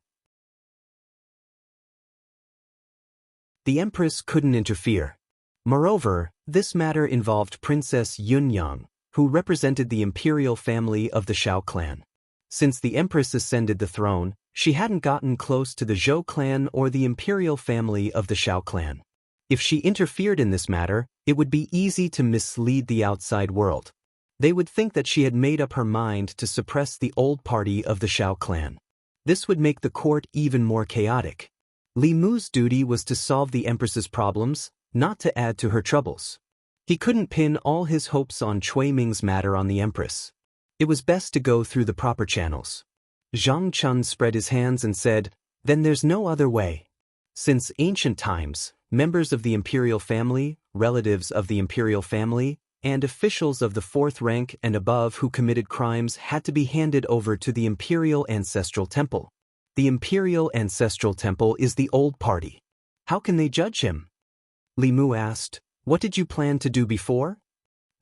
The Empress couldn't interfere. Moreover, this matter involved Princess Yunyang, who represented the imperial family of the Shao clan. Since the Empress ascended the throne, she hadn't gotten close to the Zhou clan or the imperial family of the Shao clan. If she interfered in this matter, it would be easy to mislead the outside world. They would think that she had made up her mind to suppress the old party of the Shao clan. This would make the court even more chaotic. Li Mu's duty was to solve the Empress's problems, not to add to her troubles. He couldn't pin all his hopes on Cui Ming's matter on the Empress. It was best to go through the proper channels. Zhang Chun spread his hands and said, "Then there's no other way." Since ancient times, members of the imperial family, relatives of the imperial family, and officials of the 4th rank and above who committed crimes had to be handed over to the Imperial Ancestral Temple. The Imperial Ancestral Temple is the old party. How can they judge him? Li Mu asked, "What did you plan to do before?"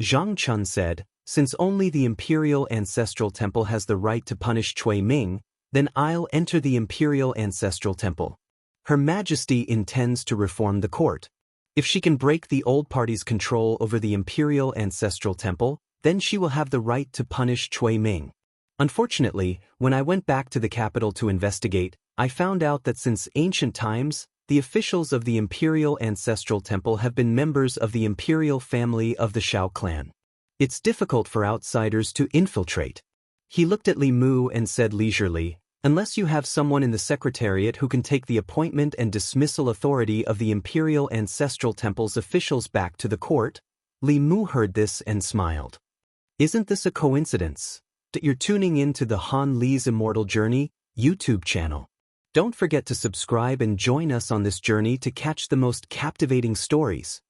Zhang Chun said, "Since only the Imperial Ancestral Temple has the right to punish Cui Ming, then I'll enter the Imperial Ancestral Temple. Her Majesty intends to reform the court. If she can break the old party's control over the Imperial Ancestral Temple, then she will have the right to punish Cui Ming. Unfortunately, when I went back to the capital to investigate, I found out that since ancient times, the officials of the Imperial Ancestral Temple have been members of the imperial family of the Shao clan. It's difficult for outsiders to infiltrate." He looked at Li Mu and said leisurely, "Unless you have someone in the Secretariat who can take the appointment and dismissal authority of the Imperial Ancestral Temple's officials back to the court." Li Mu heard this and smiled. "Isn't this a coincidence? That you're tuning in to the Han Li's immortal journey, YouTube channel. Don't forget to subscribe and join us on this journey to catch the most captivating stories.